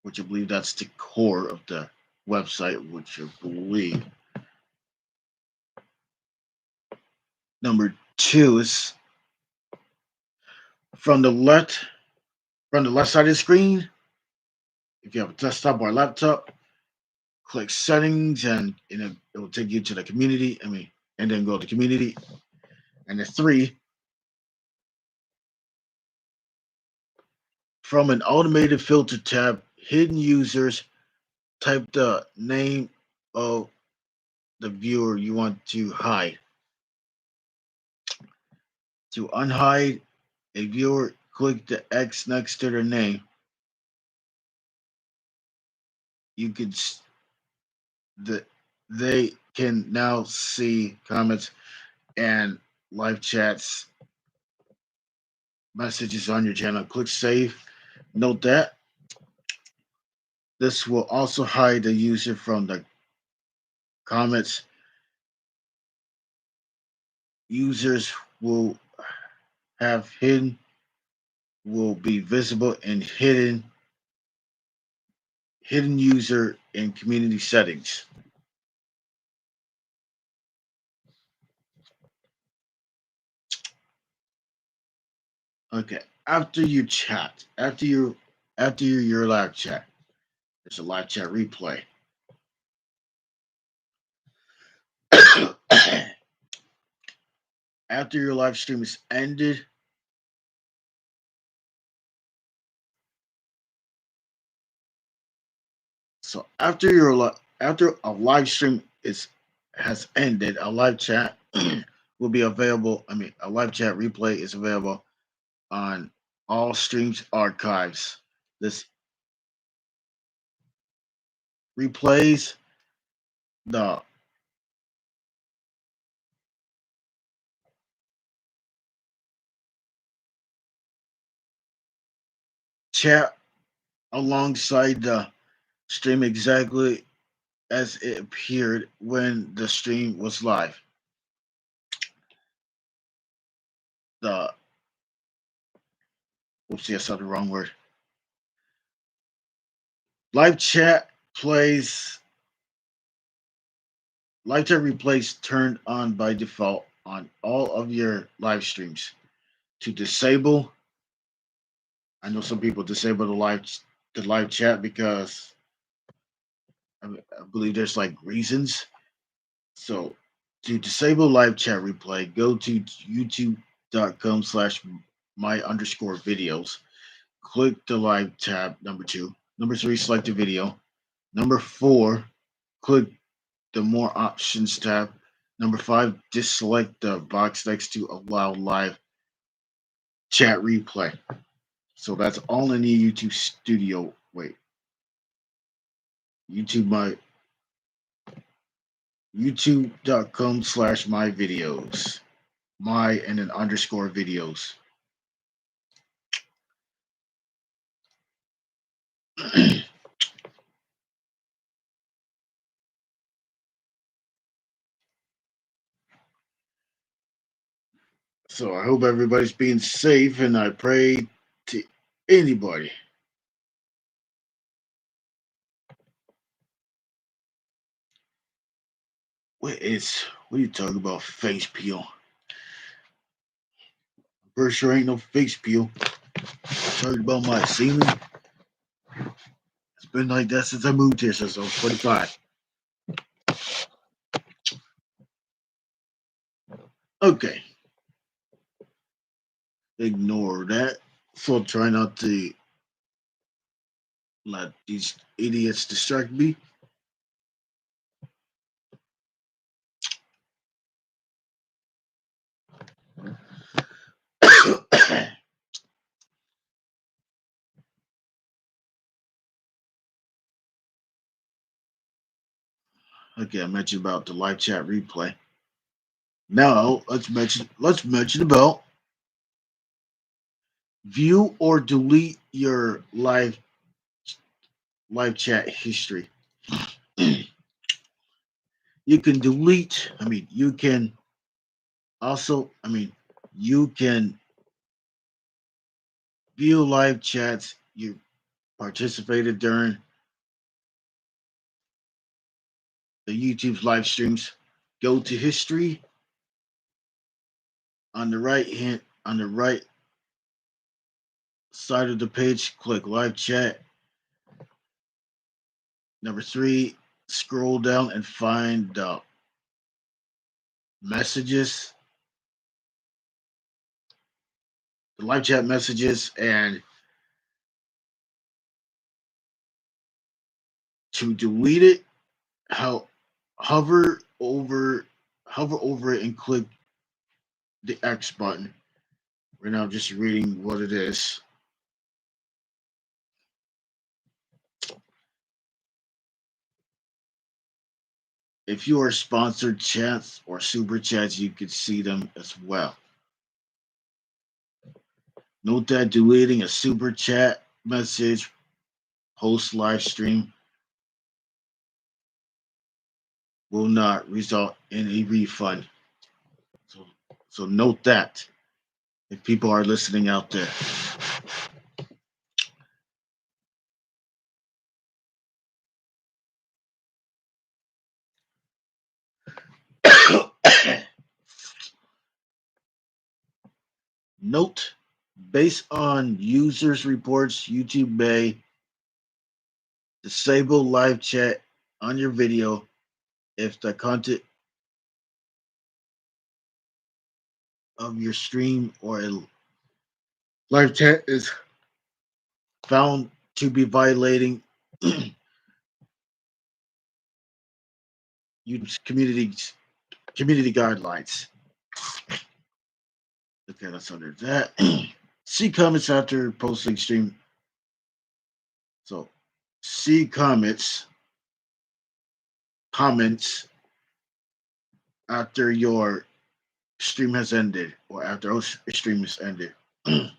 A: Which I believe that's the core of the website, which I believe. Number 2 is from the left side of the screen. If you have a desktop or a laptop, click settings and it will take you to the community. And then go to community. And the 3, from an automated filter tab, hidden users, type the name of the viewer you want to hide. To unhide a viewer, click the X next to their name. You can they can now see comments and live chats, messages on your channel. Click save. Note that this will also hide the user from the comments. Users will be visible in hidden user in community settings. Okay, after you chat, after your live chat, there's a live chat replay. After your live stream is ended, so after a live stream has ended, a live chat will be available. A live chat replay is available on all streams archives. This replays the chat alongside the stream exactly as it appeared when the stream was live. Whoopsie, I said the wrong word. Live chat replays turned on by default on all of your live streams. To disable, I know some people disable the live chat because I believe there's like reasons. So to disable live chat replay, go to youtube.com/my_videos. Click the live tab, number 2. Number 3, select the video. Number 4, click the more options tab. Number 5, just select the box next to allow live chat replay. So that's all in the YouTube studio. Wait. youtube.com/my videos. My and then underscore videos. So I hope everybody's being safe, and I pray to anybody. What are you talking about? Face peel. For sure ain't no face peel. Talking about my semen. It's been like that since I moved here, since I was 25. Okay. Ignore that. So try not to let these idiots distract me. Okay, I mentioned about the live chat replay. Now let's mention about view or delete your live chat history. You can delete. You can also. You can view live chats you participated during the YouTube's live streams. Go to history on the right side of the page. Click live chat. Number 3, scroll down and find messages, the live chat messages, and to delete it, how hover over it and click the X button. Right now, I'm just reading what it is. If you are sponsored chats or super chats, you could see them as well. Note that deleting a super chat message post live stream will not result in a refund. So note that if people are listening out there. Note, based on users' reports, YouTube may disable live chat on your video if the content of your stream or a live chat is found to be violating YouTube's community guidelines. Okay, that's under that. See comments after posting stream. So, see comments after your stream has ended or after our stream is ended. The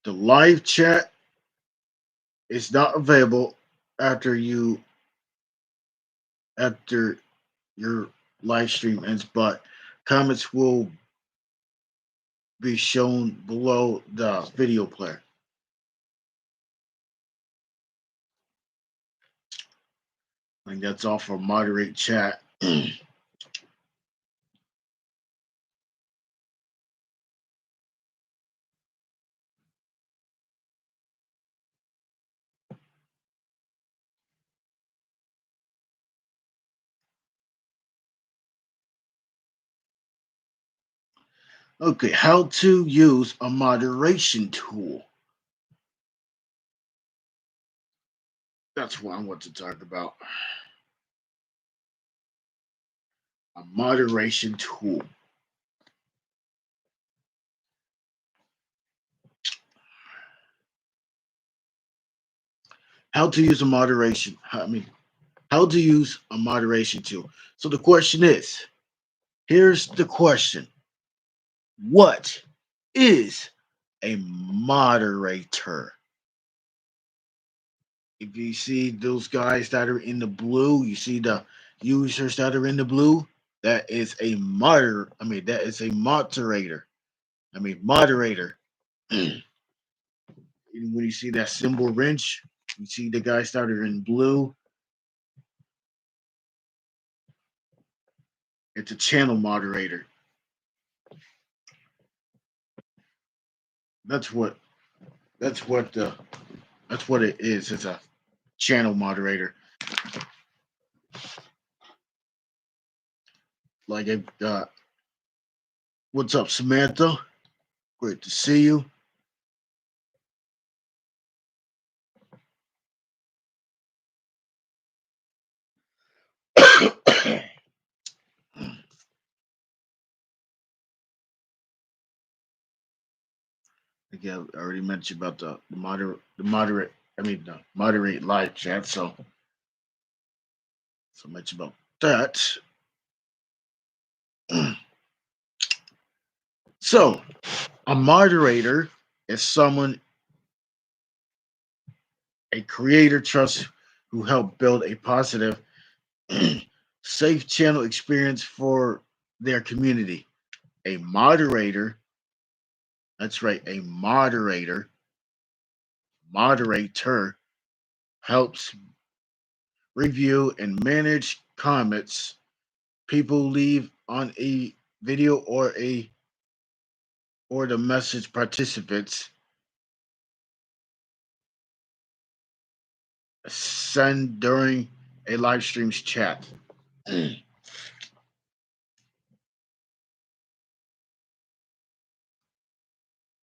A: live chat is not available after your live stream ends, but comments will be shown below the video player. I think that's all for moderate chat. Okay, how to use a moderation tool. That's what I want to talk about. A moderation tool. How to use a moderation. How to use a moderation tool. So the question is, here's the question. What is a moderator? If you see those guys that are in the blue, you see the users that are in the blue, that is a that is a moderator. Moderator. When you see that symbol wrench, you see the guys that are in blue. It's a channel moderator. That's what it is. It's a channel moderator. Like what's up, Samantha? Great to see you. Again, I already mentioned about the moderate moderate live chat. So much about that. So a moderator is someone a creator trusts who help build a positive, safe channel experience for their community. A moderator, that's right, a moderator helps review and manage comments people leave on a video or the message participants send during a live stream's chat.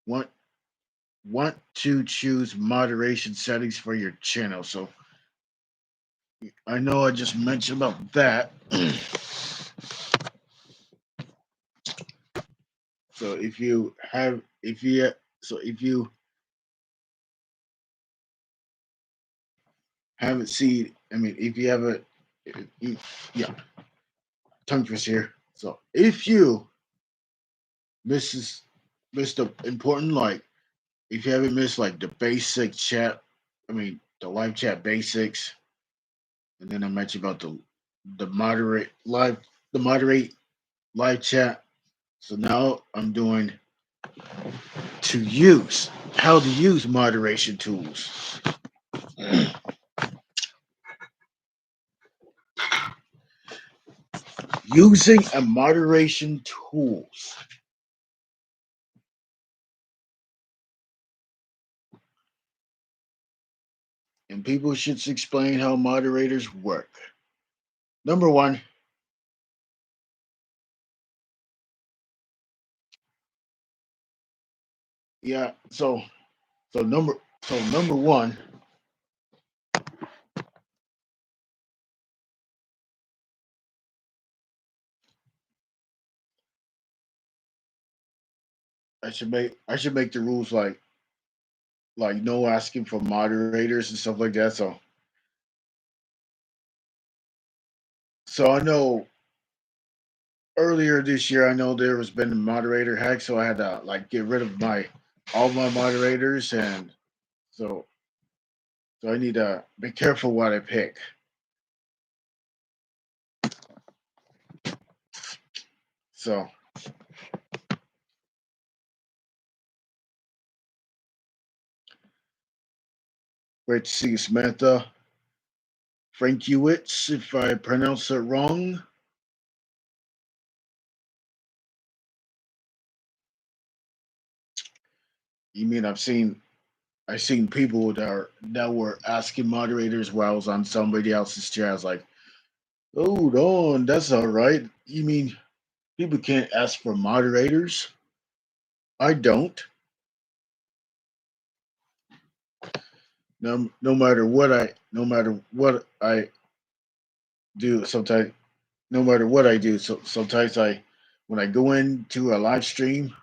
A: want want to choose moderation settings for your channel. So I know I just mentioned about that. So if you haven't seen, if you haven't, yeah, tongue twist here. So if you miss the important, like if you haven't missed like the basic chat, the live chat basics, and then I mentioned about the moderate live the moderate live chat. So now I'm doing how to use moderation tools. Using a moderation tools. And people should explain how moderators work. Number one, yeah. Number one, I should make the rules like no asking for moderators and stuff like that. So I know earlier this year I know there was been a moderator hack, so I had to like get rid of all my moderators, and so I need to be careful what I pick. So great to see you, Samantha. Frankiewicz, if I pronounce it wrong. You mean I've seen people that were asking moderators while I was on somebody else's chair. I was like, hold on, that's all right. You mean people can't ask for moderators? I don't. No matter what I do, sometimes no matter what I do, so sometimes when I go into a live stream,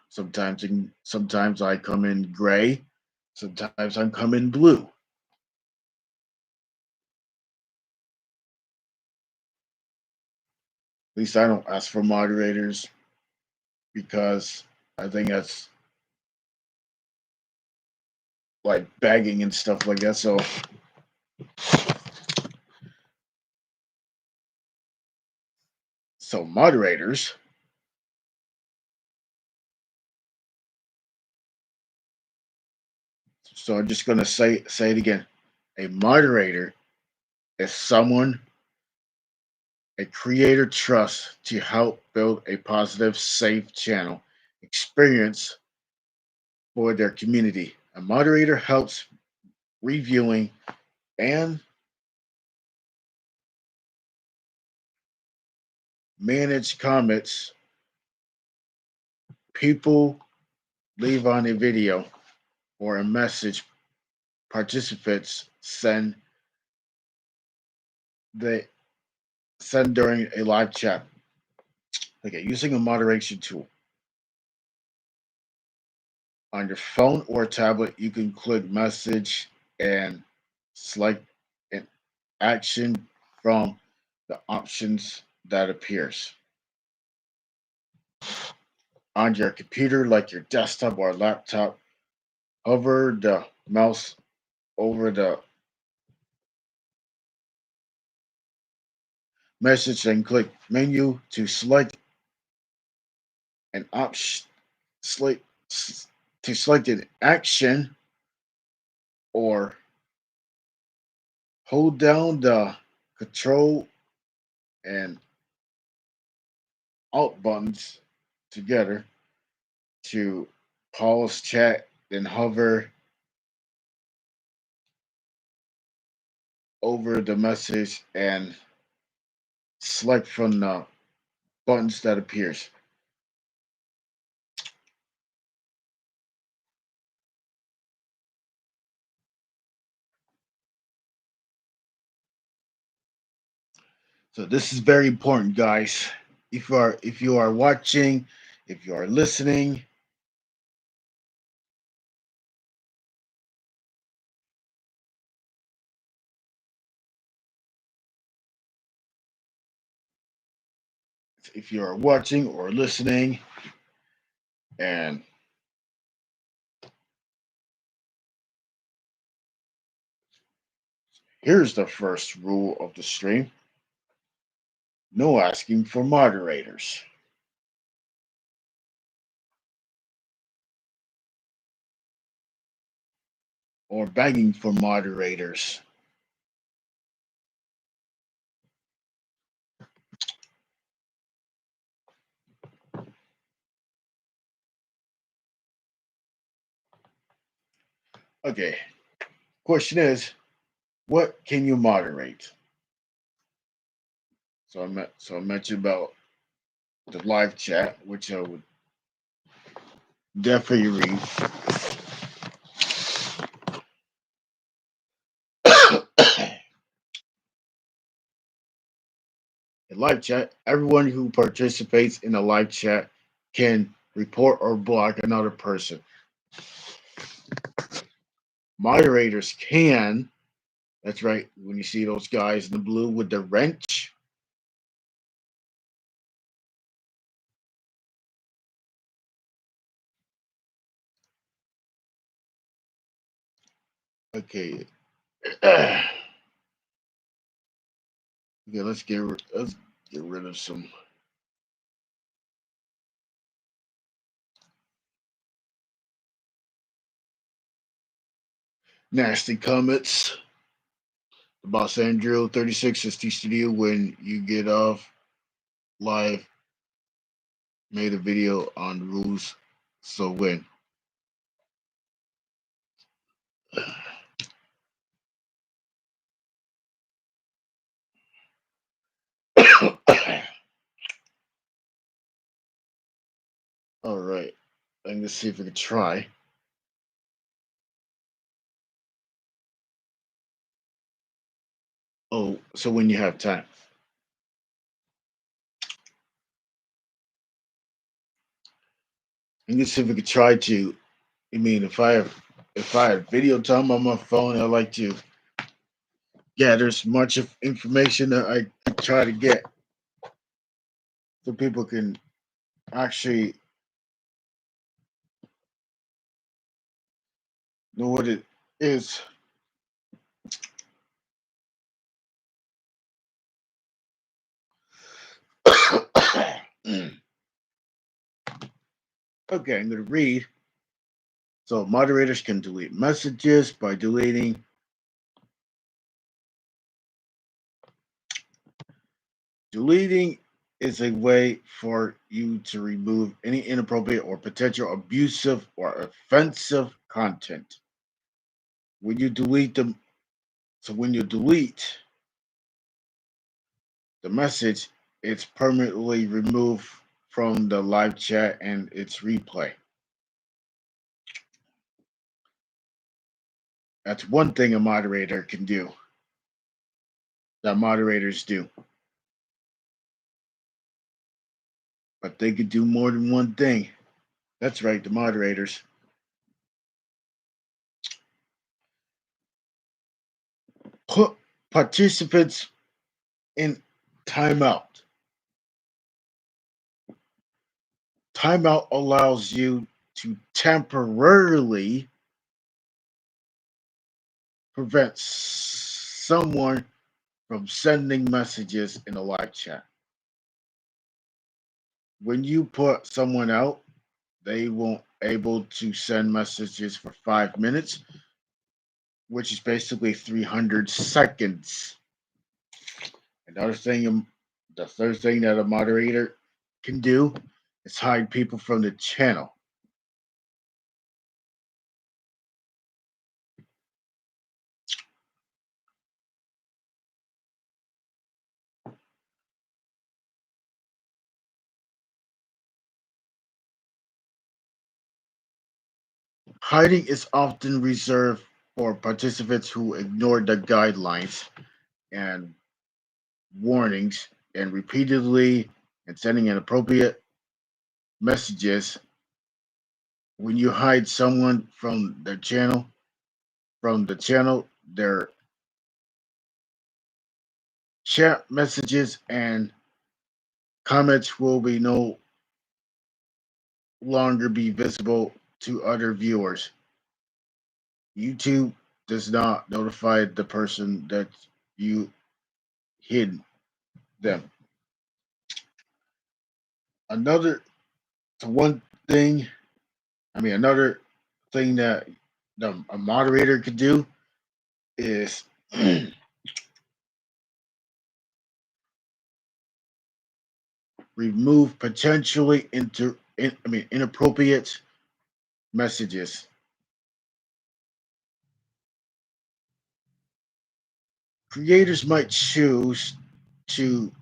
A: sometimes I come in gray, sometimes I come in blue. At least I don't ask for moderators because I think that's like bagging and stuff like that. So moderators. So I'm just gonna say it again. A moderator is someone a creator trusts to help build a positive, safe channel experience for their community. A moderator helps reviewing and manage comments people leave on a video or a message participants they send during a live chat. Okay, using a moderation tool. On your phone or tablet, you can click message and select an action from the options that appears on your computer, like your desktop or laptop. Hover the mouse over the message and click menu to select an option. Select to select an action, or hold down the Control and Alt buttons together to pause chat, then hover over the message and select from the buttons that appears. So this is very important, guys. If you are watching, if you are listening, if you are watching or listening, and here's the first rule of the stream: no asking for moderators or begging for moderators. Okay, question is, what can you moderate? So I mentioned about the live chat, which I would definitely read. In live chat, everyone who participates in a live chat can report or block another person. Moderators can, that's right, when you see those guys in the blue with the wrench, okay. Okay, let's get rid of some nasty comments about Sandro 36 is the studio when you get off live. Made a video on rules, so when all right, I'm gonna see if we can try. Oh, so when you have time. I'm gonna see if we could try to. I mean, if I had video time on my phone, I like to gather as much of information that I could try to get, so people can actually know what it is. Okay, I'm gonna read. So moderators can delete messages by deleting. Deleting is a way for you to remove any inappropriate or potential abusive or offensive content. When you delete them, so when you delete the message, it's permanently removed from the live chat and its replay. That's one thing a moderator can do, that moderators do. But they could do more than one thing. That's right, the moderators. put participants in timeout. Timeout allows you to temporarily prevent someone from sending messages in a live chat. When you put someone out, they won't able to send messages for 5 minutes, which is basically 300 seconds. Another thing, the third thing that a moderator can do is hide people from the channel. Hiding is often reserved for participants who ignore the guidelines and warnings and repeatedly and sending inappropriate messages. When you hide someone from the channel, their chat messages and comments will be no longer be visible to other viewers. YouTube does not notify the person that you hid them. Another one thing, another thing that a moderator could do is remove potentially inappropriate messages. Creators might choose to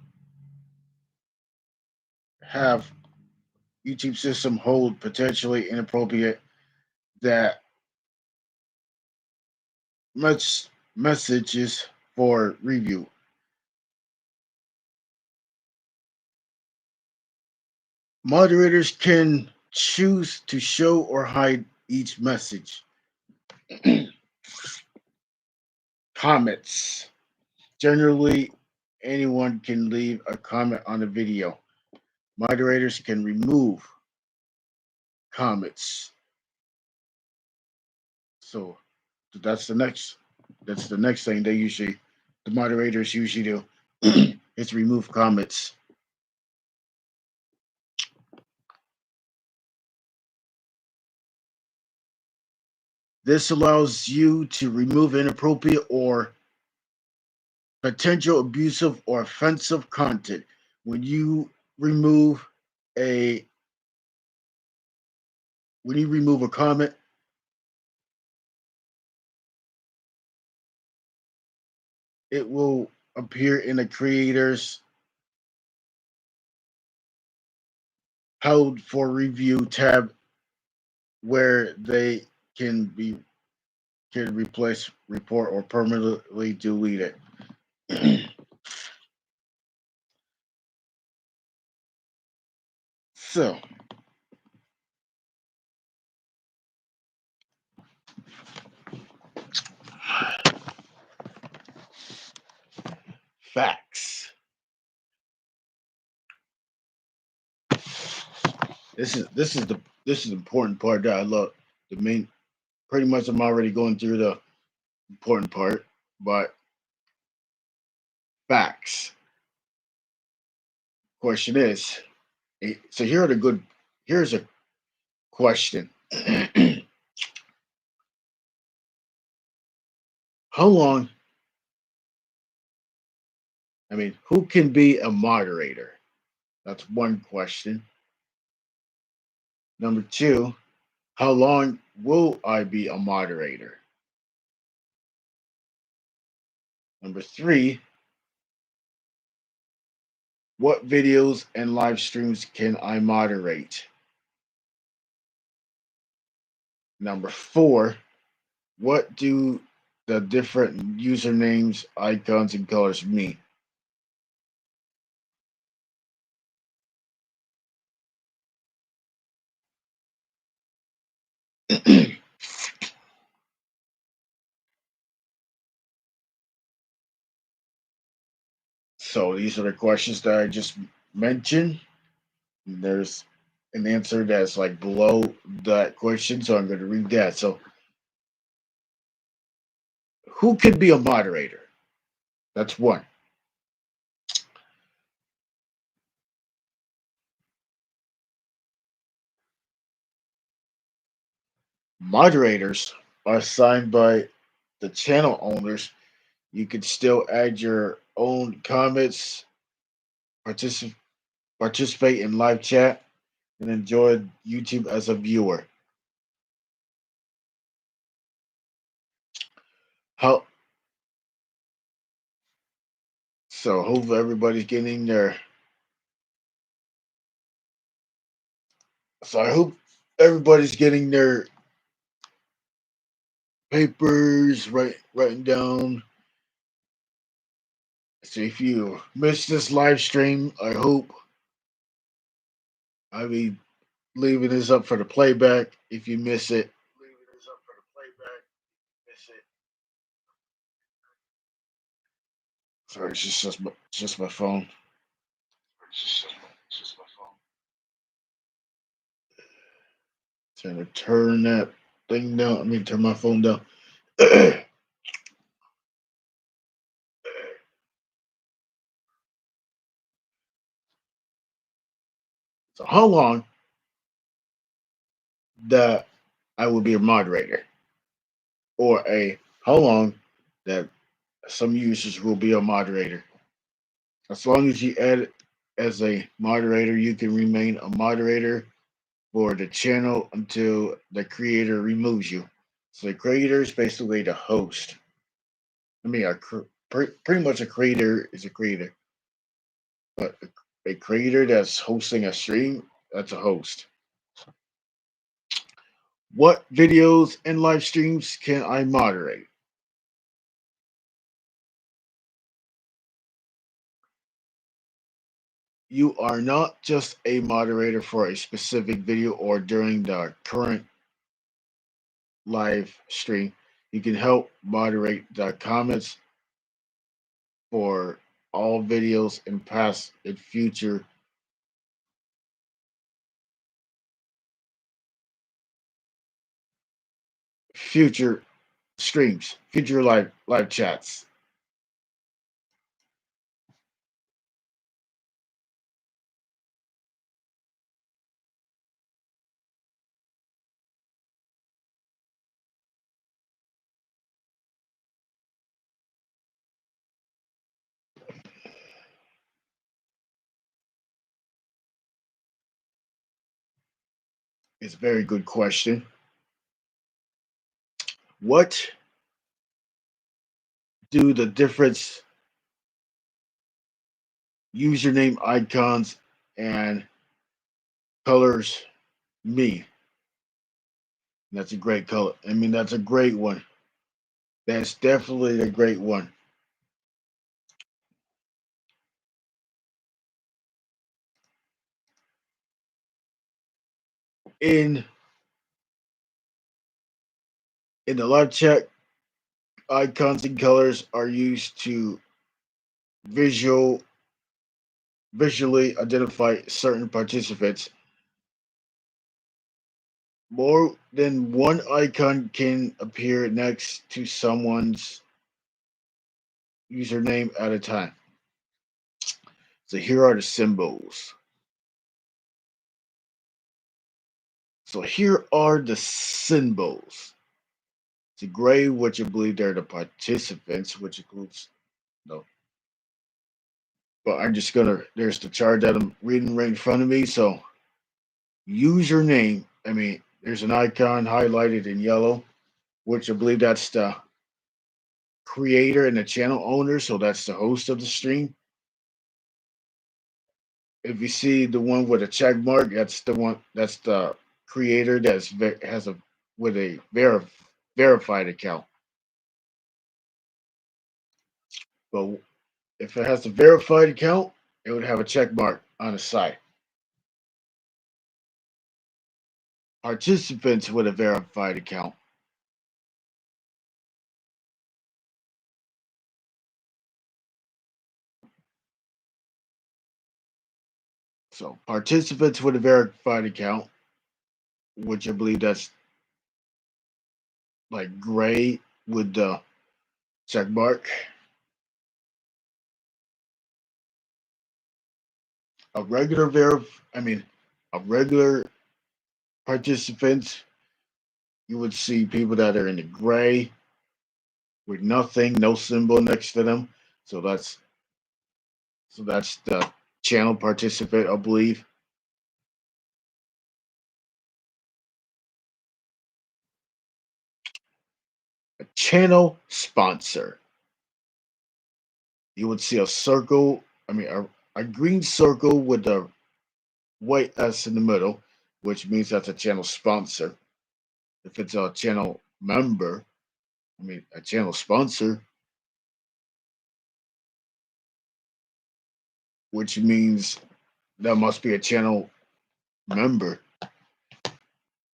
A: have YouTube system hold potentially inappropriate that much messages for review. Moderators can choose to show or hide each message. Comments. Generally, anyone can leave a comment on a video. Moderators can remove comments. So that's the next thing the moderators usually do is remove comments. This allows you to remove inappropriate or potential abusive or offensive content. When you remove a comment, it will appear in the creator's held for review tab where they can replace, report, or permanently delete it. So, facts. This is the important part that I love. Pretty much I'm already going through the important part, but facts. Question is, so here's a question. How long, who can be a moderator? That's one question. Number two, how long will I be a moderator? Number three, what videos and live streams can I moderate? Number four, what do the different usernames, icons, and colors mean? So these are the questions that I just mentioned. There's an answer that's like below that question, so I'm going to read that. So, who could be a moderator? That's one. Moderators are assigned by the channel owners. You can still add your own comments, participate in live chat, and enjoy YouTube as a viewer. How so? Hope everybody's getting their. So I hope everybody's getting their papers, writing down. So if you missed this live stream, I hope I'll be leaving this up for the playback. If you miss it, sorry, it's just my phone. Trying to turn that thing down. I mean, turn my phone down. So how long that I will be a moderator, or how long that some users will be a moderator. As long as you add it as a moderator, you can remain a moderator for the channel until the creator removes you. So the creator is basically the host. I mean, pretty much a creator is a creator, but a creator that's hosting a stream, that's a host. What videos and live streams can I moderate? You are not just a moderator for a specific video or during the current live stream. You can help moderate the comments for all videos and past and future future streams, future live chats. It's a very good question. What do the difference username icons and colors mean? That's a great color. I mean, that's a great one. That's definitely a great one. In the live chat, icons and colors are used to visually identify certain participants. More than one icon can appear next to someone's username at a time. So here are the symbols. So here are the symbols. The gray, which I believe they're the participants, which includes no. But I'm just gonna. There's the chart that I'm reading right in front of me. So username. I mean, there's an icon highlighted in yellow, which I believe that's the creator and the channel owner. So that's the host of the stream. If you see the one with a check mark, that's the one. That's the creator has a with a verified account. But if it has a verified account, it would have a check mark on the side. Participants with a verified account. So participants with a verified account, which I believe that's like gray with the check mark. A regular a regular participants, you would see people that are in the gray with nothing, no symbol next to them. So that's the channel participant, I believe. A channel sponsor. You would see a circle, a green circle with a white S in the middle, which means that's a channel sponsor. If it's a channel member, a channel sponsor, which means that must be a channel member.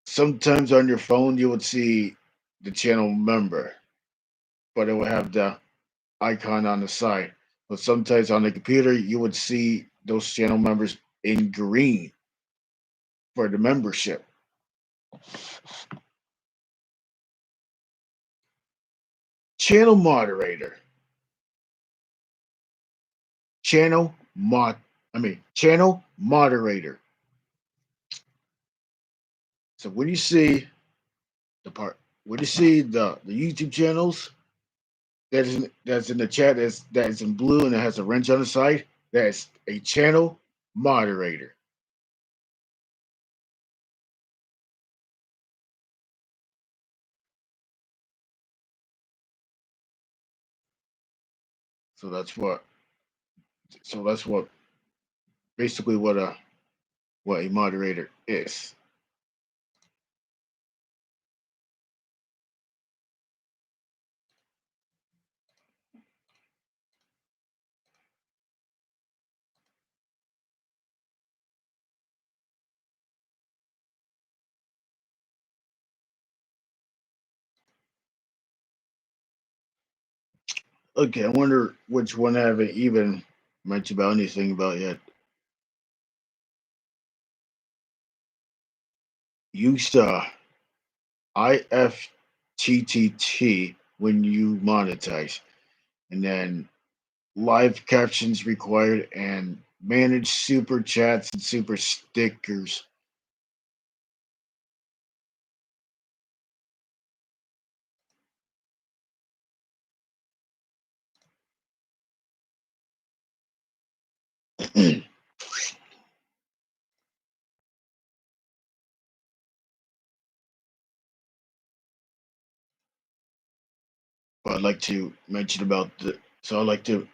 A: Sometimes on your phone, you would see the channel member, but it would have the icon on the side. But sometimes on the computer, you would see those channel members in green for the membership. Channel moderator. Channel moderator. So when you see the YouTube channels that's in the chat that's in blue and it has a wrench on the side, that's a channel moderator. So that's what basically what a moderator is. Okay, I wonder which one I haven't even mentioned about anything about yet. Use the Ifttt when you monetize, and then live captions required, and manage super chats and super stickers. But I'd like to mention about the so I'd like to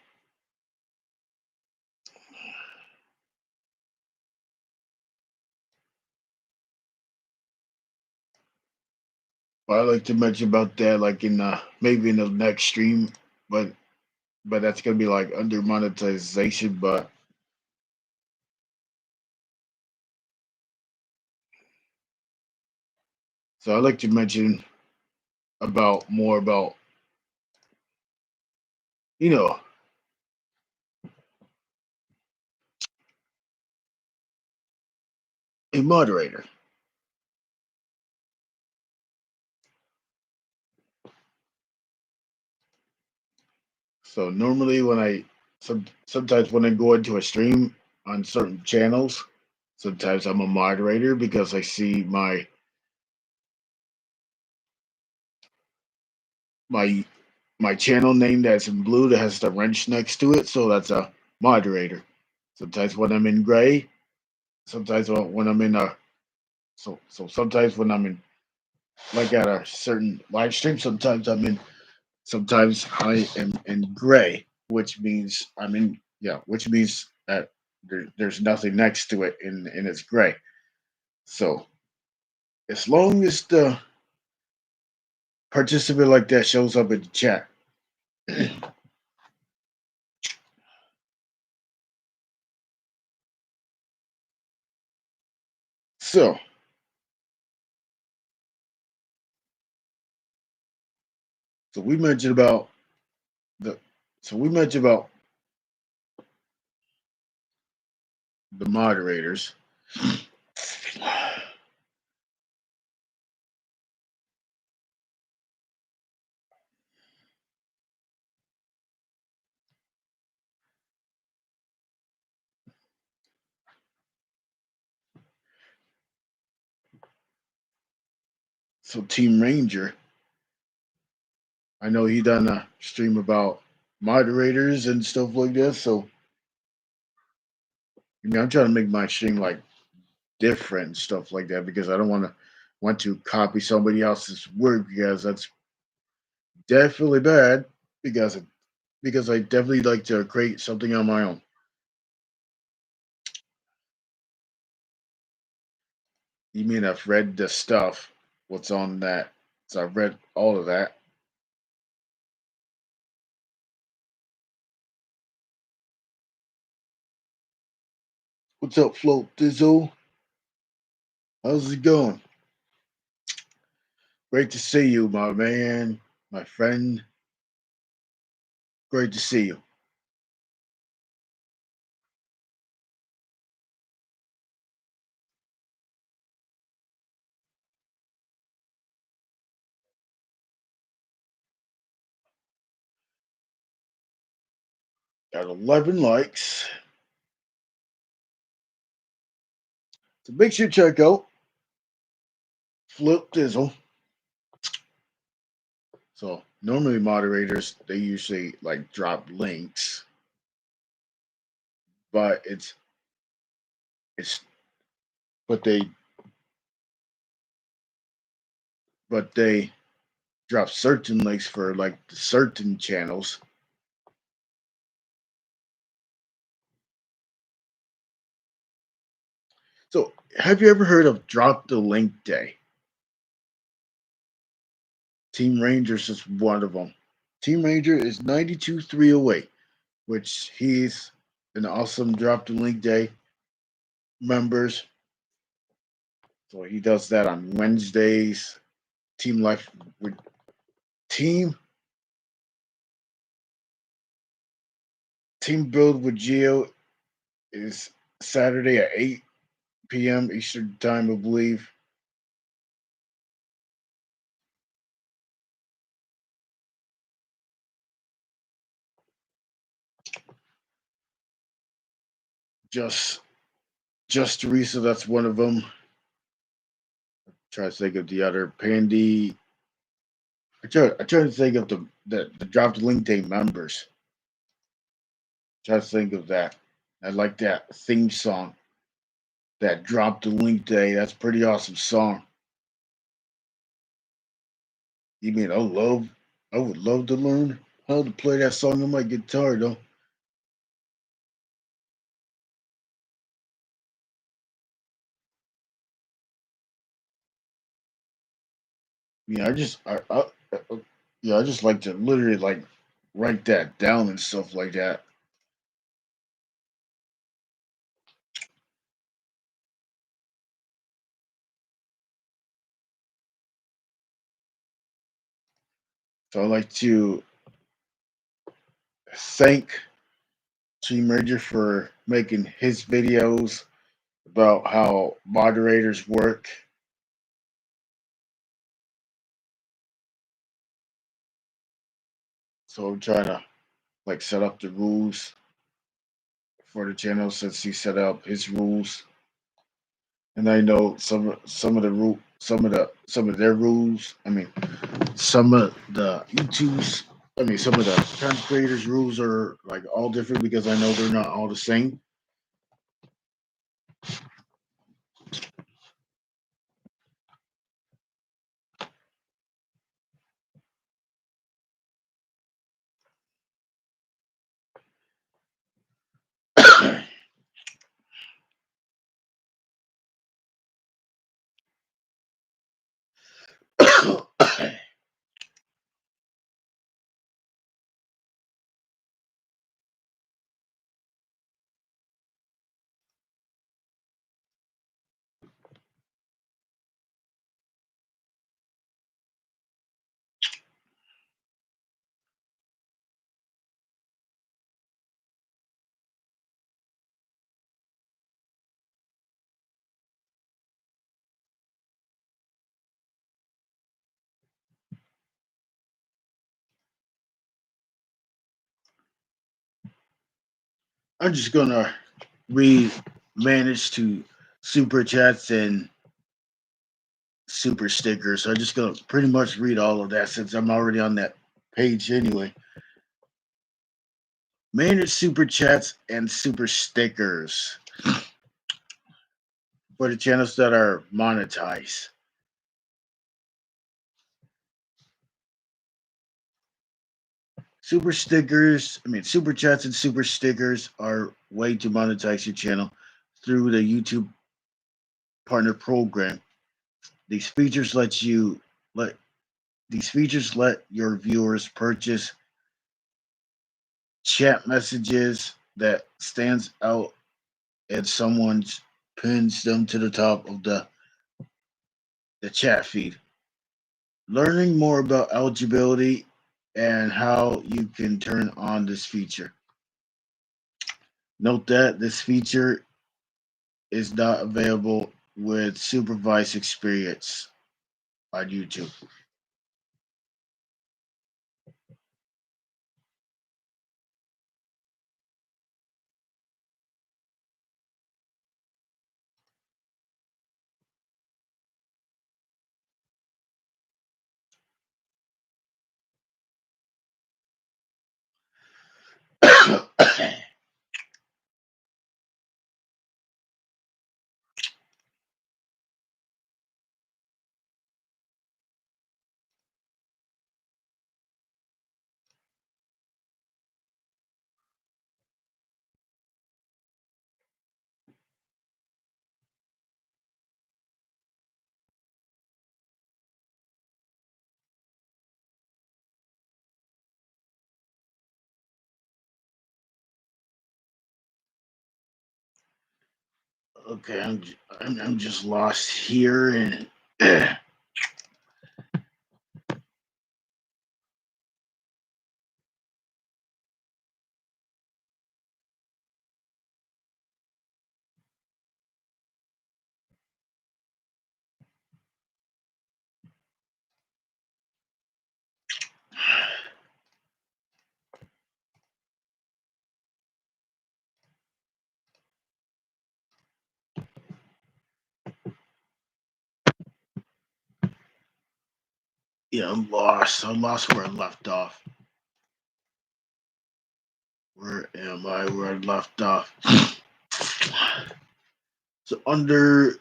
A: I'd like to mention about that like in maybe in the next stream, but that's gonna be like under monetization. But so I'd like to mention about more about you know a moderator. So normally when sometimes when I go into a stream on certain channels, sometimes I'm a moderator because I see my my channel name that's in blue that has the wrench next to it, so that's a moderator. Sometimes when I'm in gray, sometimes when I'm in a sometimes when I'm in like at a certain live stream, sometimes I am in gray, which means which means that there's nothing next to it and it's gray. So as long as the participant like that shows up in the chat. So we mentioned about the so we mentioned about the moderators. So Team Ranger, I know he done a stream about moderators and stuff like that. So I'm trying to make my stream like different and stuff like that because I don't want to copy somebody else's work because that's definitely bad because I definitely like to create something on my own. You mean I've read the stuff? What's on that? So I've read all of that. What's up, Float Dizzle? How's it going? Great to see you, my man, my friend. Great to see you. Got 11 likes. So make sure you check out Flip Dizzle. So normally moderators they usually like drop links, but it's but they drop certain links for like certain channels. So have you ever heard of Drop the Link Day? Team Rangers is one of them. Team Ranger is 92,308, which he's an awesome Drop the Link Day members. So he does that on Wednesdays. Team Life with Team Team Build with Geo is Saturday at 8 p.m. Eastern Time, I believe. Just Teresa, that's one of them. Try to think of the other Pandy. I try to think of the Drop the Link Day members. Try to think of that. I like that theme song. That Drop the Link Day. That's a pretty awesome song. You mean I would love to learn how to play that song on my guitar though. Yeah, I just like to literally like write that down and stuff like that. So I like to thank Team Ranger for making his videos about how moderators work. So I'm trying to like set up the rules for the channel since he set up his rules, and I know some of the rule some of their rules. I mean, some of the YouTube's. I mean, some of the content creators' rules are like all different because I know they're not all the same. I'm just gonna read manage to super chats and super stickers. So I'm just gonna pretty much read all of that since I'm already on that page anyway. Manage super chats and super stickers for the channels that are monetized. Super stickers, super chats and super stickers are way to monetize your channel through the YouTube Partner Program. These features let you let these features let your viewers purchase chat messages that stands out and someone pins them to the top of the chat feed. Learning more about eligibility and how you can turn on this feature. Note that this feature is not available with supervised experience on YouTube. Okay, I'm just lost here and yeah, I'm lost. I'm lost where I left off. Where am I? Where I left off. So under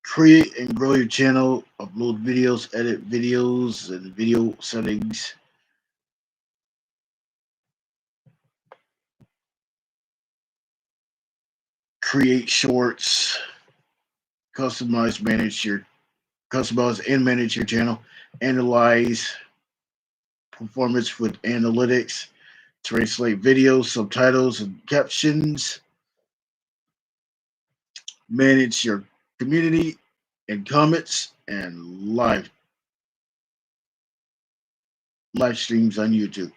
A: create and grow your channel, upload videos, edit videos, and video settings. Create shorts, customize and manage your channel, analyze performance with analytics, translate videos, subtitles, and captions, manage your community and comments, and live streams on YouTube.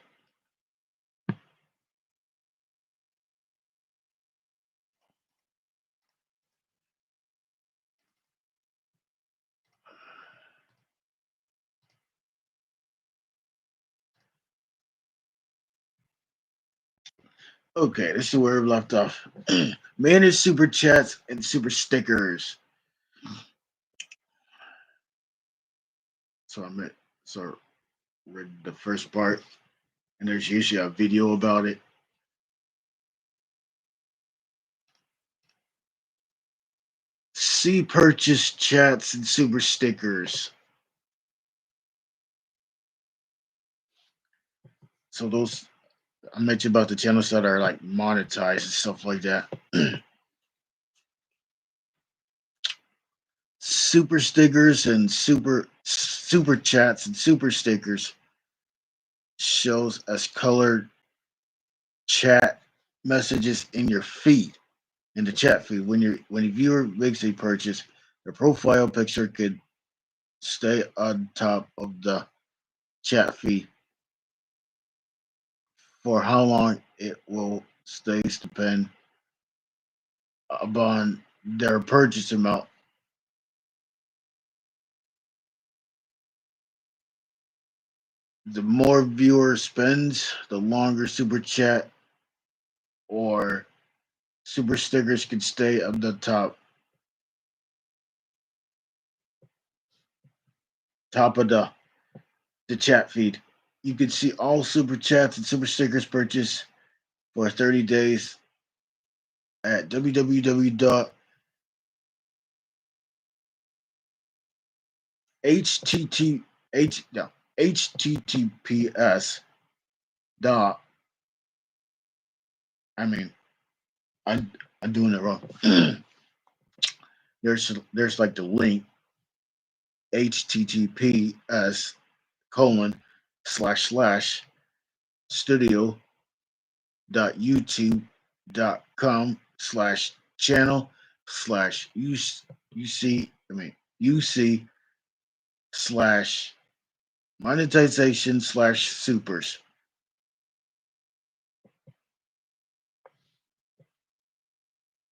A: Okay, this is where we left off. Manage super chats and super stickers. So read the first part, and there's usually a video about it. See purchase chats and super stickers. So those I mentioned about the channels that are like monetized and stuff like that. Super stickers and super chats and super stickers shows as colored chat messages in your feed, in the chat feed. When a viewer makes a purchase, the profile picture could stay on top of the chat feed. For how long it will stays depend upon their purchase amount. the more viewer spends, the longer super chat or super stickers can stay up the top of the chat feed. You can see all super chats and super stickers purchased for 30 days at https dot I mean I'm doing it wrong. there's like the link https colon / studio dot youtube dot com /channel uc / monetization /supers.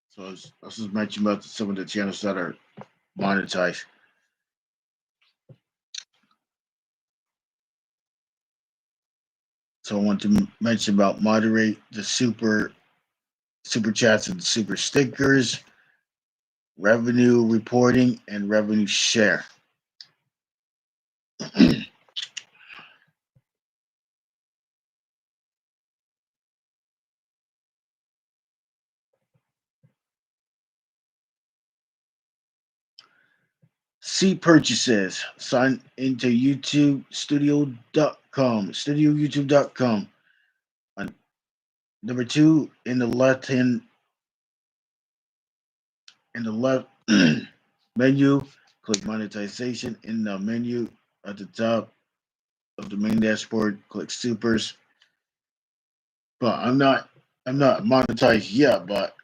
A: So I was just mentioning about some of the channels that are monetized. So I want to mention about moderate the super chats and super stickers, revenue reporting, and revenue share. See purchases. Sign into YouTube studio.com. StudioYouTube.com. Number 2 in the left hand menu, click monetization. In the menu at the top of the main dashboard, click supers. But I'm not monetized yet, but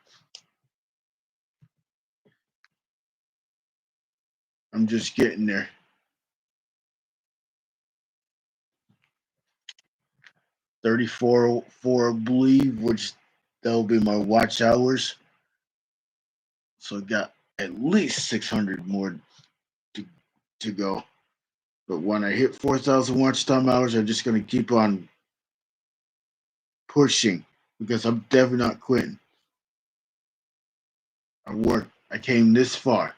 A: I'm just getting there. 34 for I believe, which that'll be my watch hours. So I got at least 600 more to go. But when I hit 4,000 watch time hours, I'm just gonna keep on pushing because I'm definitely not quitting. I came this far.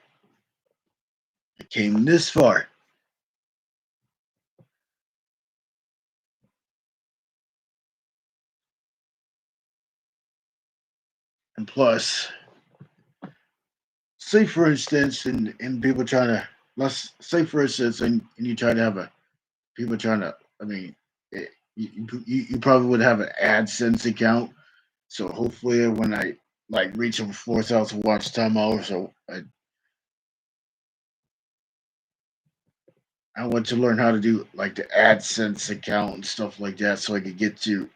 A: And plus, say for instance, and people trying to, let's say for instance, and you try to have people trying to, you probably would have an AdSense account. So hopefully when I like reach over 4,000 watch time hours, so I want to learn how to do like the AdSense account and stuff like that so I could get to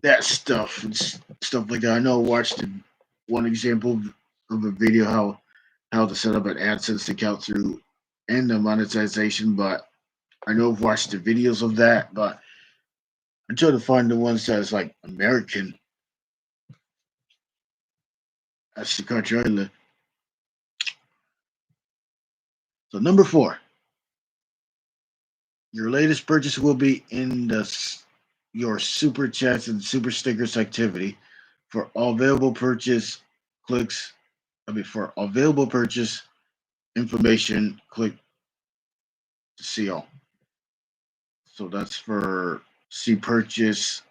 A: that stuff and stuff like that. I know I watched one example of a video how to set up an AdSense account through and the monetization, but I know I've watched the videos of that, but I'm trying to find the ones that's like American. That's the country I live. So number 4, your latest purchase will be in your super chats and super stickers activity. For available purchase clicks, for available purchase information, click to see all. So that's for see purchase,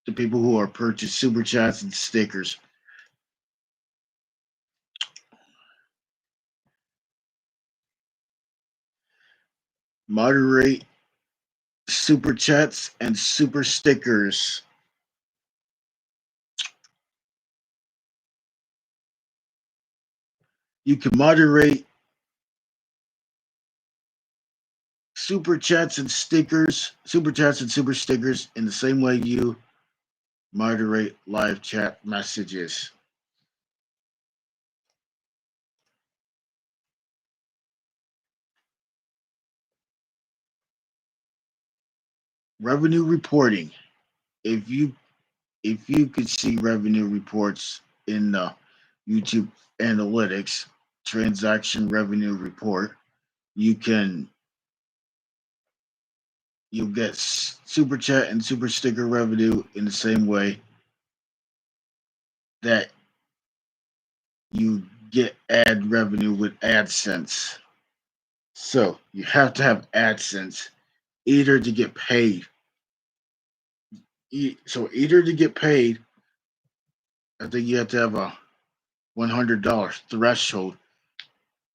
A: the people who are purchased super chats and stickers. Moderate super chats and super stickers. You can moderate super chats and super stickers in the same way you moderate live chat messages. Revenue reporting. If you could see revenue reports in the YouTube analytics, transaction revenue report. You'll get super chat and super sticker revenue in the same way that you get ad revenue with AdSense. So you have to have AdSense either to get paid. So either to get paid, I think you have to have a $100 threshold.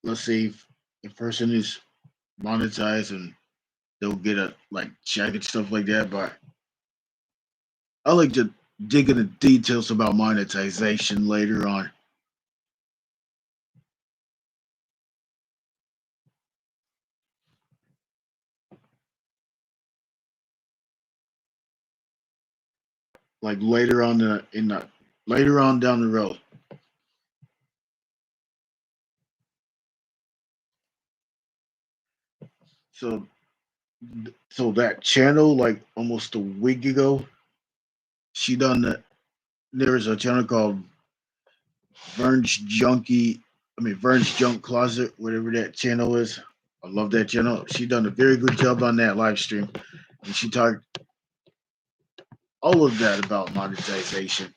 A: Let's say if a person is monetized and they'll get a like check and stuff like that. But I like to dig into details about monetization later on. Like later on later on down the road. So so that channel, like almost a week ago, she done that. There's a channel called Vern's Junk Closet, whatever that channel is. I love that channel. She done a very good job on that live stream, and she talked all of that about monetization.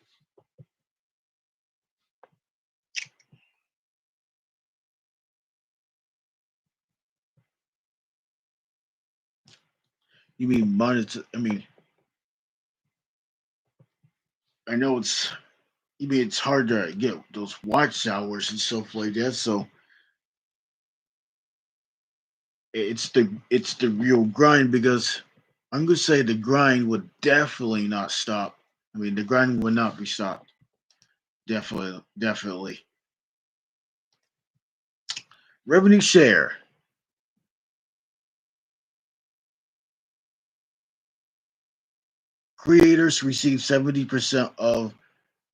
A: You mean monetize? I mean, I know it's hard to get those watch hours and stuff like that. So it's the real grind because I'm gonna say the grind would definitely not stop. I mean, the grind would not be stopped. Definitely. Revenue share. Creators receive 70% of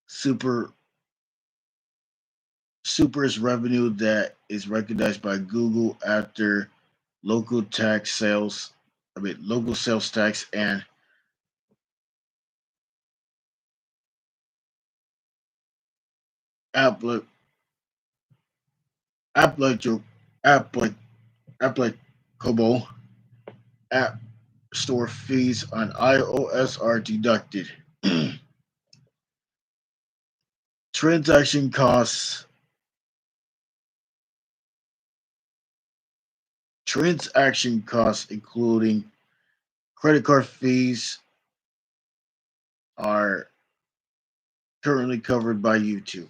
A: super super's revenue that is recognized by Google after local tax sales. Local sales tax and Applet, Applet, Applet, Applicable App Store fees on iOS are deducted. Transaction costs. Transaction costs, including credit card fees, are currently covered by YouTube.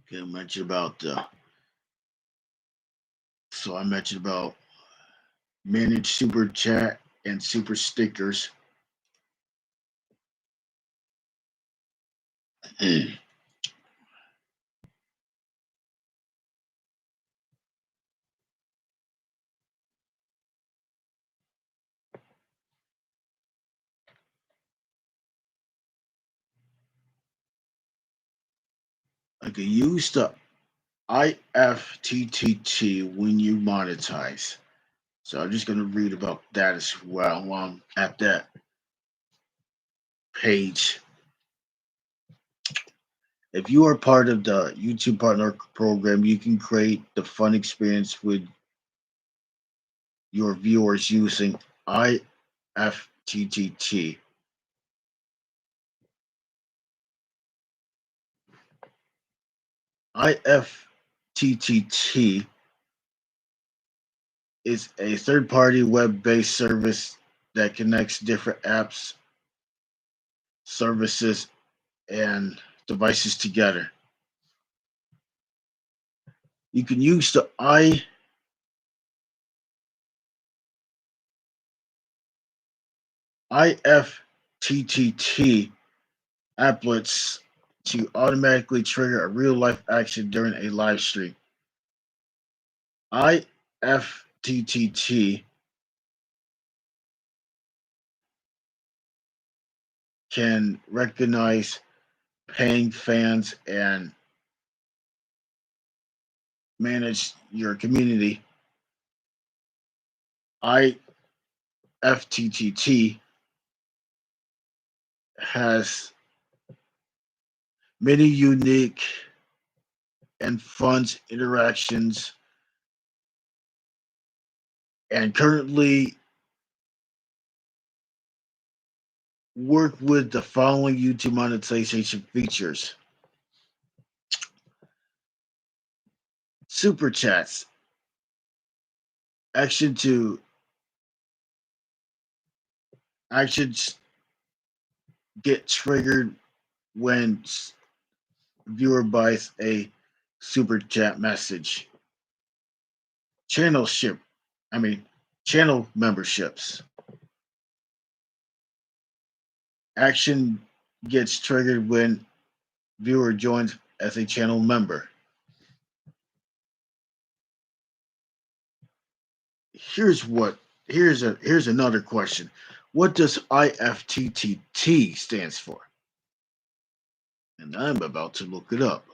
A: Okay, I mentioned about managed super chat and super stickers. I can use the Ifttt when you monetize. So I'm just going to read about that as well while I'm at that page. If you are part of the YouTube Partner Program, you can create the fun experience with your viewers using Ifttt. Ifttt is a third-party web-based service that connects different apps, services, and devices together. You can use the Ifttt Applets to automatically trigger a real-life action during a live stream. Ifttt can recognize paying fans and manage your community. Ifttt has many unique and fun interactions and currently work with the following YouTube monetization features: super chats, action to actions get triggered when viewer buys a super chat message. Channel ship, I mean channel memberships. Action gets triggered when viewer joins as a channel member. Here's another question. What does Ifttt stands for? And I'm about to look it up.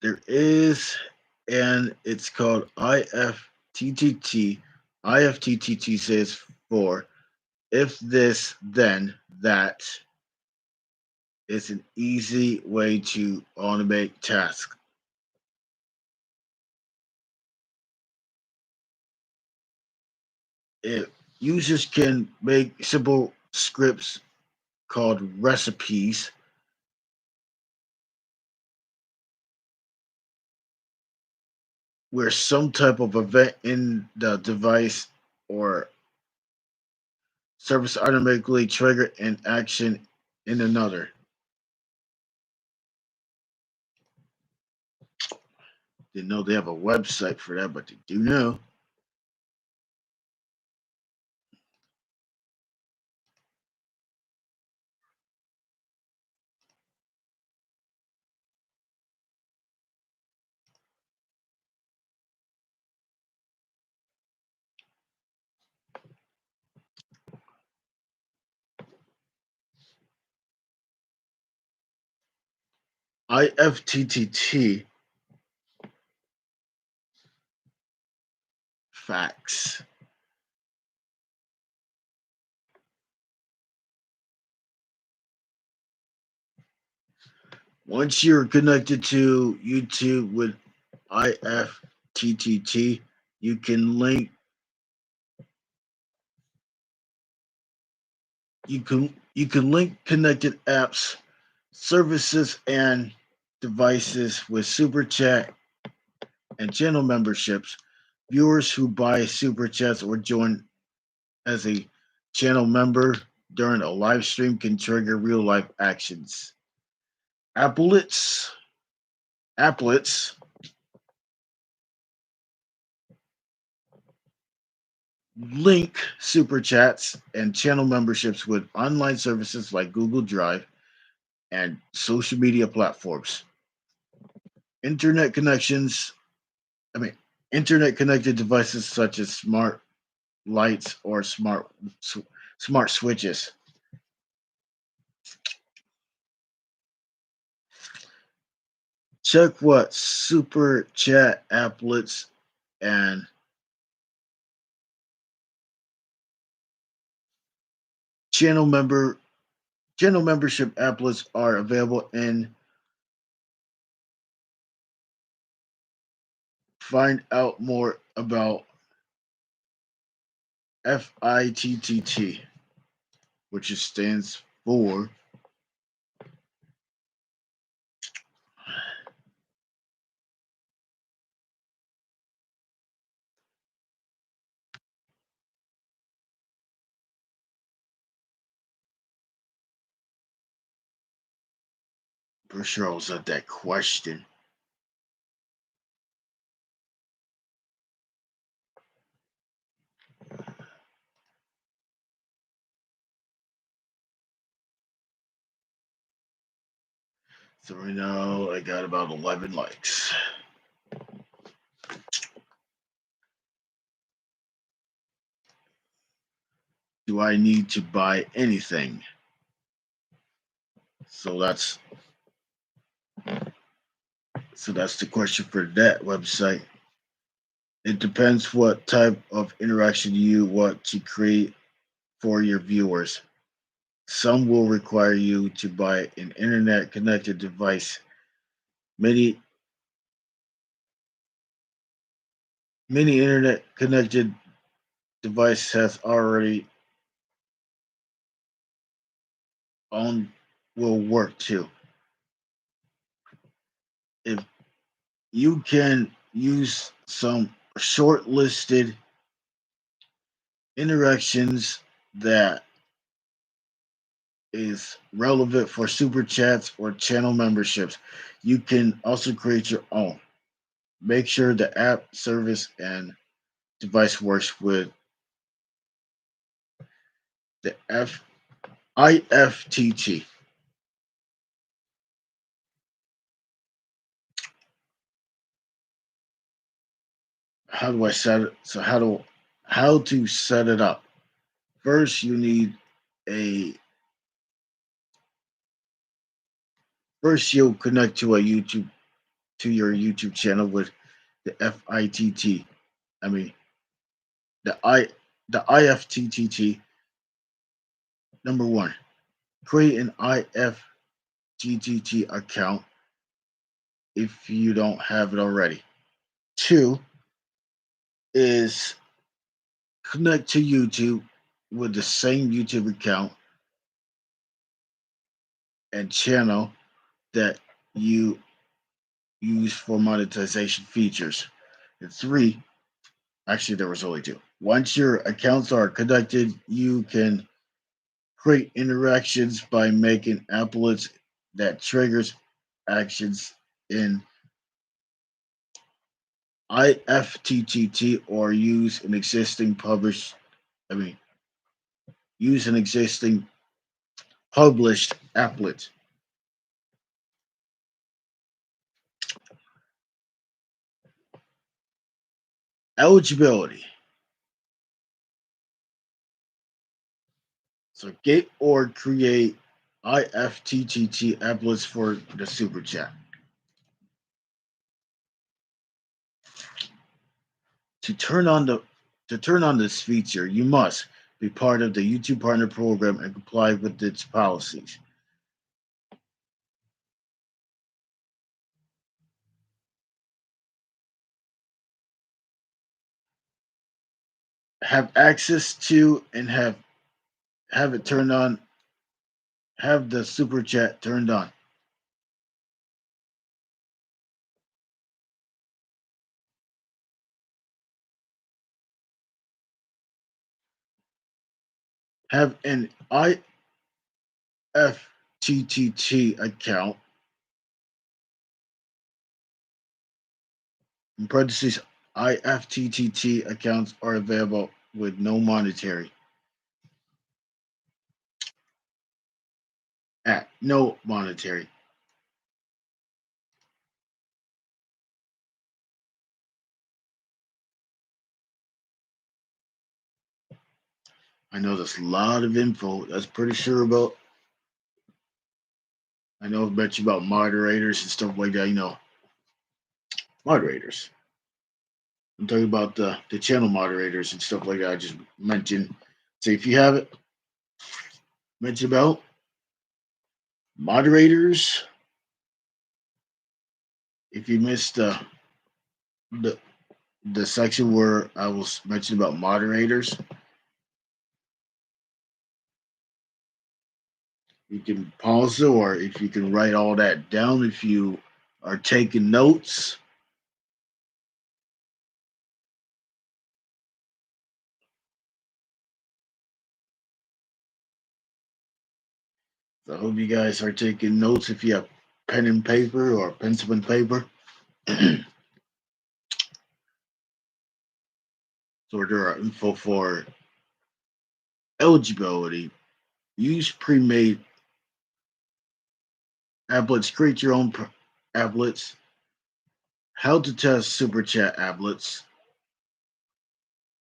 A: There is, and it's called Ifttt. Ifttt says for if this, then that. It's an easy way to automate tasks. If users can make simple scripts called recipes where some type of event in the device or service automatically trigger an action in another. Didn't know they have a website for that, but they do know. Ifttt facts. Once you're connected to YouTube with Ifttt, you can link connected apps, services, and devices with super chat and channel memberships. Viewers who buy super chats or join as a channel member during a live stream can trigger real life actions. Applets link super chats and channel memberships with online services like Google Drive and social media platforms. Internet connections, I mean, internet connected devices such as smart lights or smart switches. Check what super chat applets and channel membership applets are available and find out more about Ifttt, which stands for For sure I was at that question. So right now I got about 11 likes. Do I need to buy anything? So that's the question for that website. It depends what type of interaction you want to create for your viewers. Some will require you to buy an internet connected device. Many internet connected device has already on will work too. If you can use some shortlisted interactions that is relevant for super chats or channel memberships, you can also create your own. Make sure the app, service, and device works with the Ifttt. How do I set it? So how to set it up? First, you need a first you'll connect to your YouTube channel with the FITT. I mean the the IFTTT. Number one, create an IFTTT account if you don't have it already. Two is connect to YouTube with the same YouTube account and channel that you use for monetization features. And three, actually, there was only two. Once your accounts are connected, you can create interactions by making applets that triggers actions in IFTTT or I mean, use an existing published applet. Eligibility. So get or create IFTTT applets for the super chat. To turn on this feature, you must be part of the YouTube Partner Program and comply with its policies. Have access to and have it turned on. Have the super chat turned on. Have an IFTTT account. In parentheses, IFTTT accounts are available with no monetary. At no monetary. I know there's a lot of info. That's pretty sure about. I know a bunch about moderators and stuff like that. Moderators. I'm talking about the channel moderators and stuff like that. I just mentioned. So if you have it, mention about moderators. If you missed the the section where I was mentioning about moderators, you can pause it, or if you can write all that down, if you are taking notes. So I hope you guys are taking notes. If you have pen and paper or pencil and paper. So there are info for eligibility. Use pre-made applets. Create your own applets. How to test super chat applets.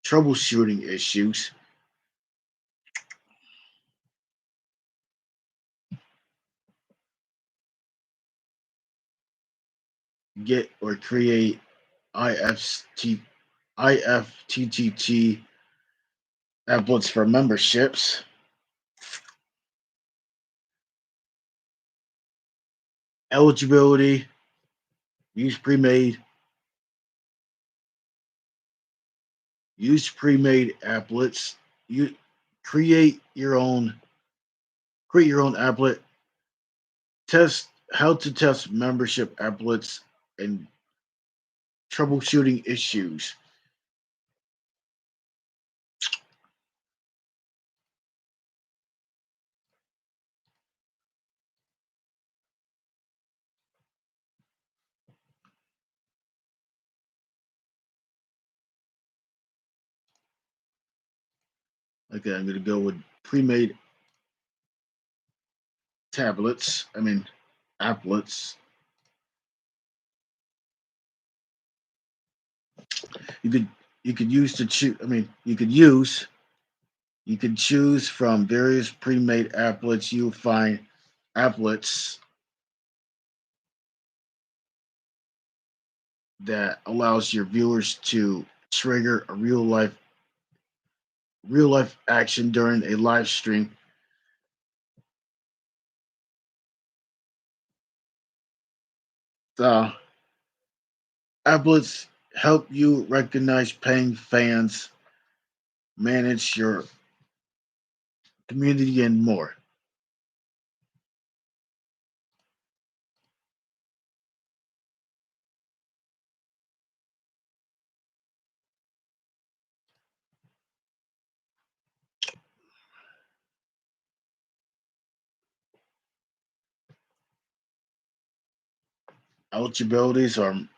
A: Troubleshooting issues. Get or create IFT, IFTTT applets for memberships. Eligibility. Use pre-made. Use pre-made applets. You create your own. Create your own applet. Test how to test membership applets and troubleshooting issues. Okay, I'm gonna go with pre-made tablets. I mean, applets. You could you could use to choose. I mean, you could choose from various pre-made applets. You'll find applets that allows your viewers to trigger a real life action during a live stream. The applets help you recognize paying fans, manage your community, and more. Eligibilities are, I'm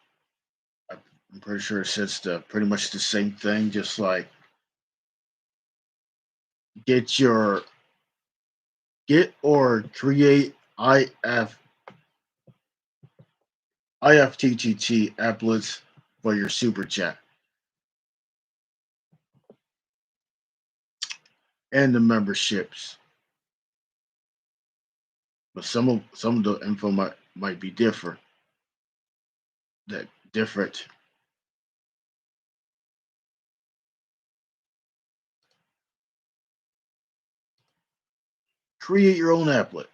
A: pretty sure it says pretty much the same thing, just like get your get or create IFTTT applets for your super chat and the memberships. But some of the info might be different. That different. Create your own applet.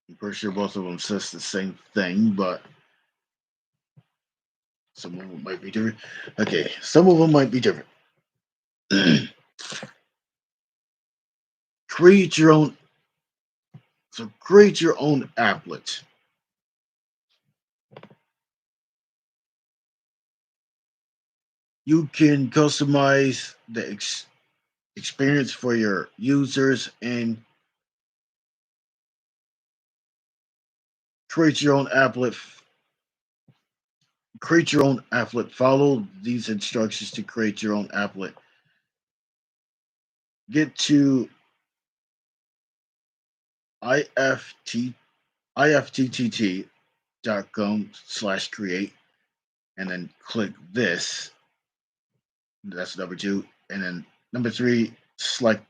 A: I'm pretty sure both of them says the same thing, but some of them might be different. Okay, some of them might be different. create your own. So create your own applet. You can customize the experience for your users and create your own applet. Create your own applet. Follow these instructions to create your own applet. Get to ift ifttt.com/create and then click this. That's number two. And then number three, select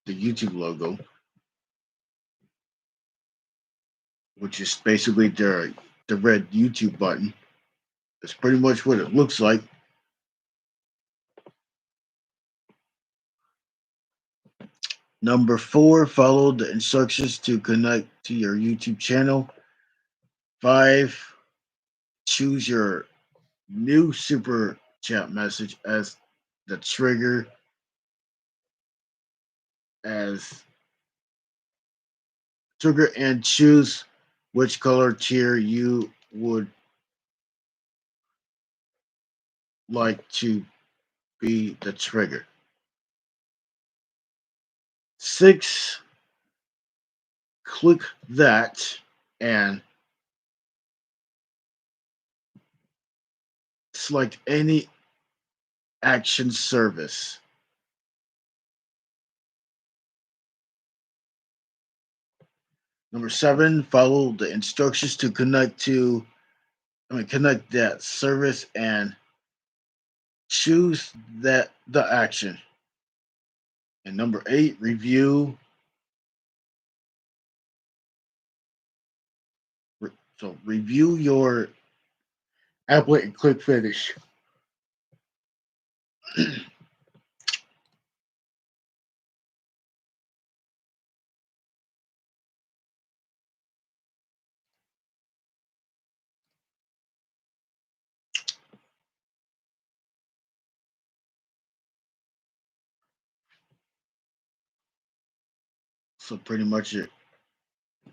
A: the YouTube logo, which is basically the red YouTube button. That's pretty much what it looks like. Number four, follow the instructions to connect to your YouTube channel. 5, choose your new super chat message as the trigger as trigger and choose which color tier you would like to be the trigger. 6, click that and select any action service. Number 7, follow the instructions to connect that service and choose the action. And number 8, review your applet and click finish. So pretty much it.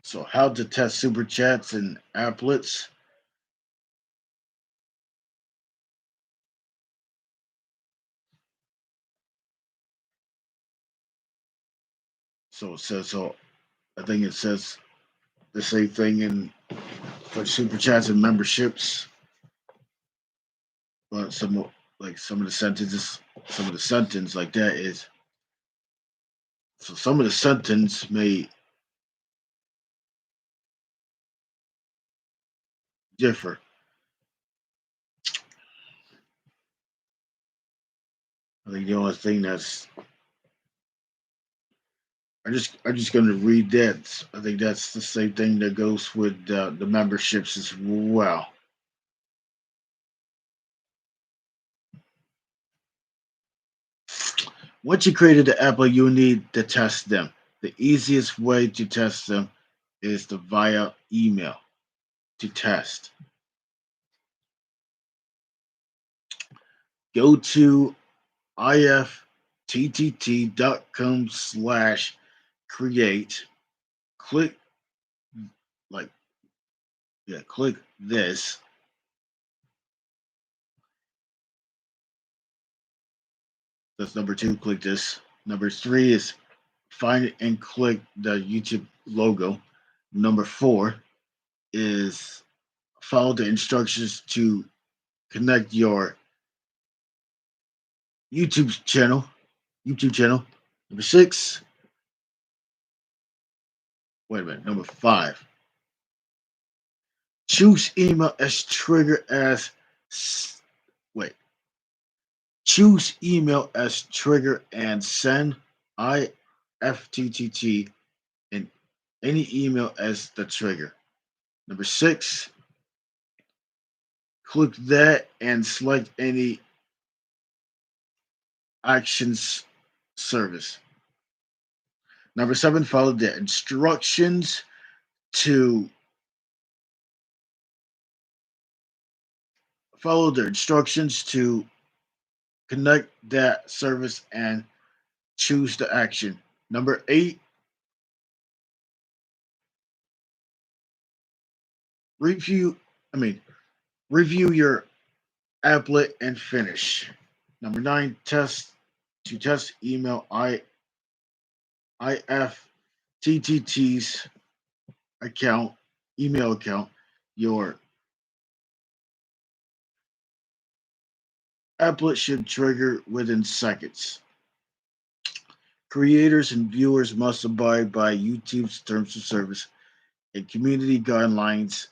A: So how to test super chats and applets. So I think it says the same thing in for super chats and memberships. But some of the sentence like that is so some of the sentence may differ. I think the only thing that's I'm just going to read that. I think that's the same thing that goes with the memberships as well. Once you created the applet, you need to test them. The easiest way to test them is via email to test. Go to ifttt.com/create. Click click this. That's number 2. Click this. Number 3 is find it and click the YouTube logo. Number 4 is follow the instructions to connect your YouTube channel. Number 6. Wait a minute. Number 5. Choose email as trigger as wait. Choose email as trigger and send ifttt in any email as the trigger. Number 6. Click that and select any actions service. Number 7, follow the instructions to connect that service and choose the action. Number 8, review your applet and finish. Number 9, test email ifttt's email account. Your applet should trigger within seconds. Creators and viewers must abide by YouTube's terms of service and community guidelines.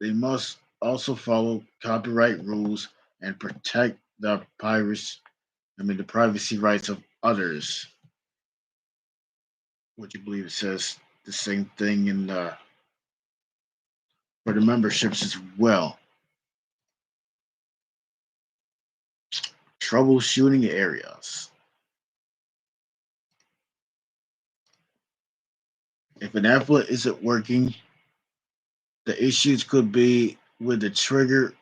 A: They must also follow copyright rules and protect the privacy rights of others. Would you believe it says the same thing for the memberships as well? Troubleshooting areas. If an applet isn't working, the issues could be with the trigger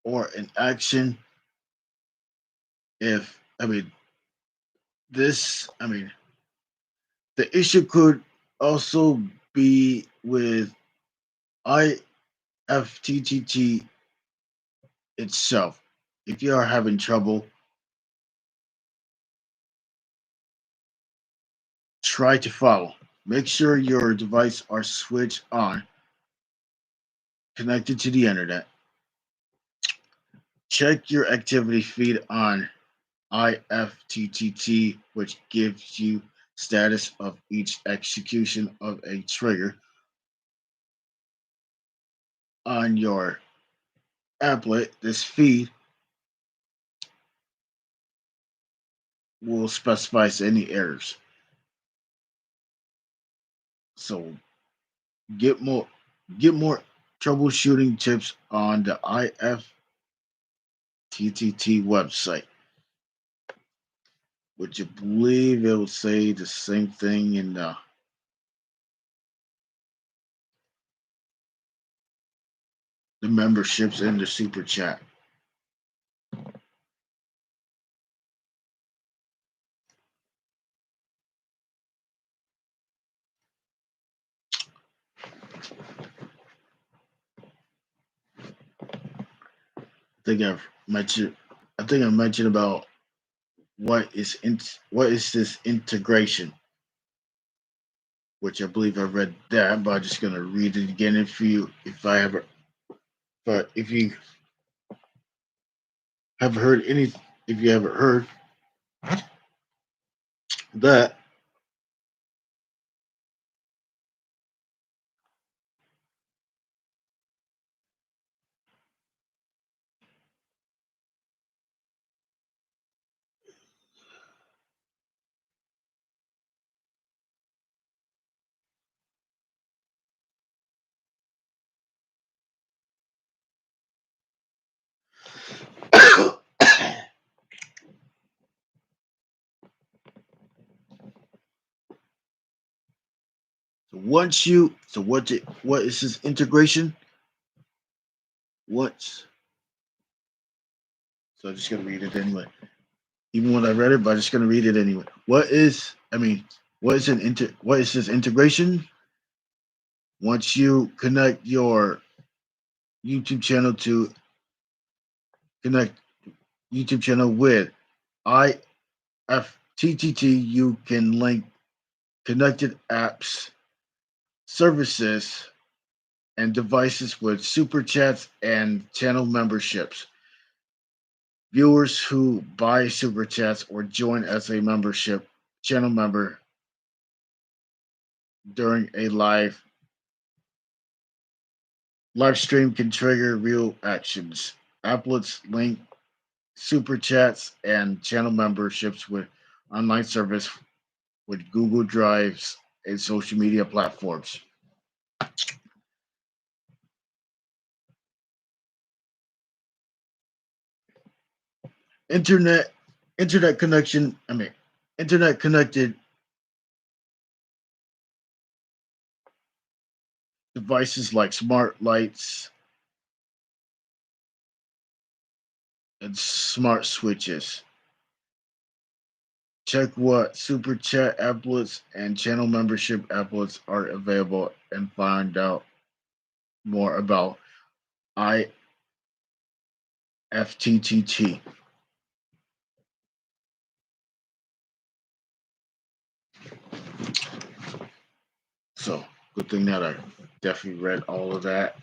A: or an action. If this, the issue could also be with ifttt itself. If you are having trouble try to follow. Make sure your device are switched on, connected to the internet. Check your activity feed on Ifttt, which gives you status of each execution of a trigger on your applet. This feed will specify any errors. So get more get more troubleshooting tips on the Ifttt website, which I believe it will say the same thing in the memberships and the super chat. I think I mentioned about what is this integration, which I believe I read that, but I'm just gonna read it again if you have heard any if you haven't heard that. So what is this integration? What So I'm just gonna read it anyway. Even when I read it, but I'm just gonna read it anyway. What is this integration? Once you connect your YouTube channel to connect YouTube channel with Ifttt, you can link connected apps, services, and devices with super chats and channel memberships. Viewers who buy super chats or join as a membership channel member during a live stream can trigger real actions. Applets link super chats and channel memberships with online service with Google Drives and social media platforms. Internet internet connection, I mean internet connected devices like smart lights and smart switches. Check what super chat applets and channel membership applets are available and find out more about Ifttt. So good thing that I definitely read all of that.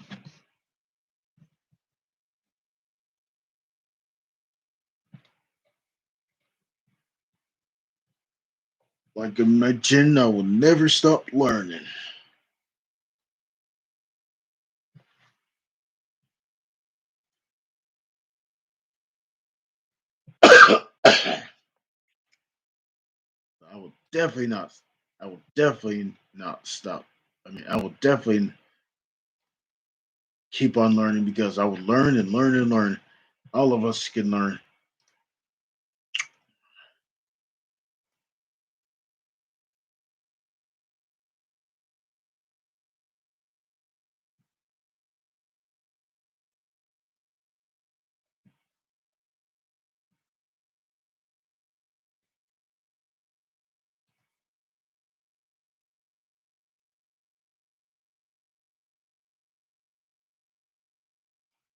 A: Like I mentioned, I will never stop learning. I will definitely not. I will definitely not stop. I will definitely keep on learning because I will learn and learn and learn. All of us can learn.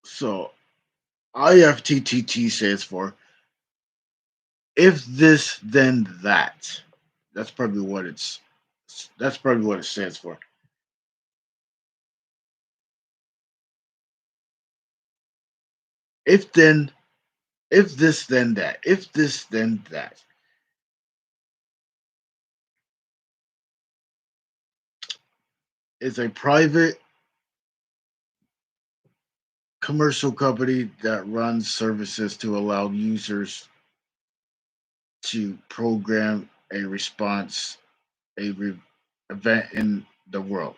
A: So IFTTT stands for if this then that. That's probably what it's That's probably what it stands for. If then, if this then that, if this then that. It's a private commercial company that runs services to allow users to program a response, event in the world.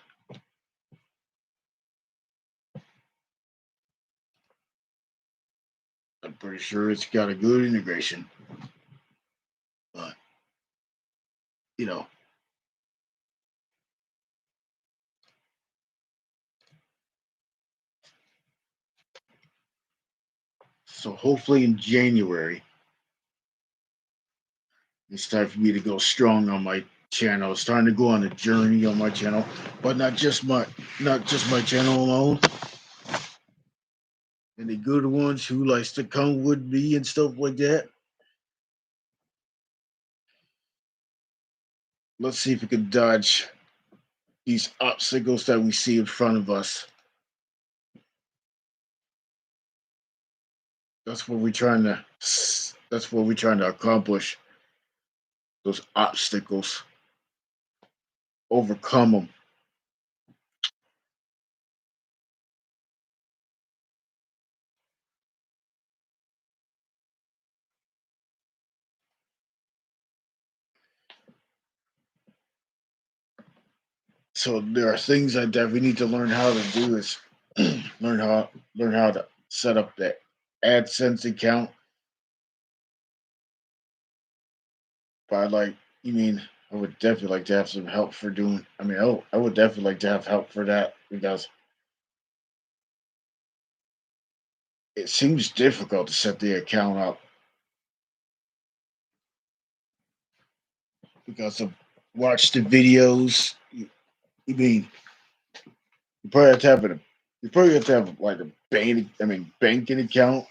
A: I'm pretty sure it's got a good integration, but you know, so hopefully in January, it's time for me to go strong on my channel. It's time to go on a journey on my channel, but not just my channel alone. And the good ones who likes to come with me and stuff like that. Let's see if we can dodge these obstacles that we see in front of us. That's what we're trying to. That's what we're trying to accomplish. Those obstacles, overcome them. So there are things that we need to learn how to do. Is learn how to set up that AdSense account. But you mean I would definitely like to have some help for doing. I mean, I would definitely like to have help for that because it seems difficult to set the account up because of watch the videos. You mean you probably have to have you probably have to have like a banking account.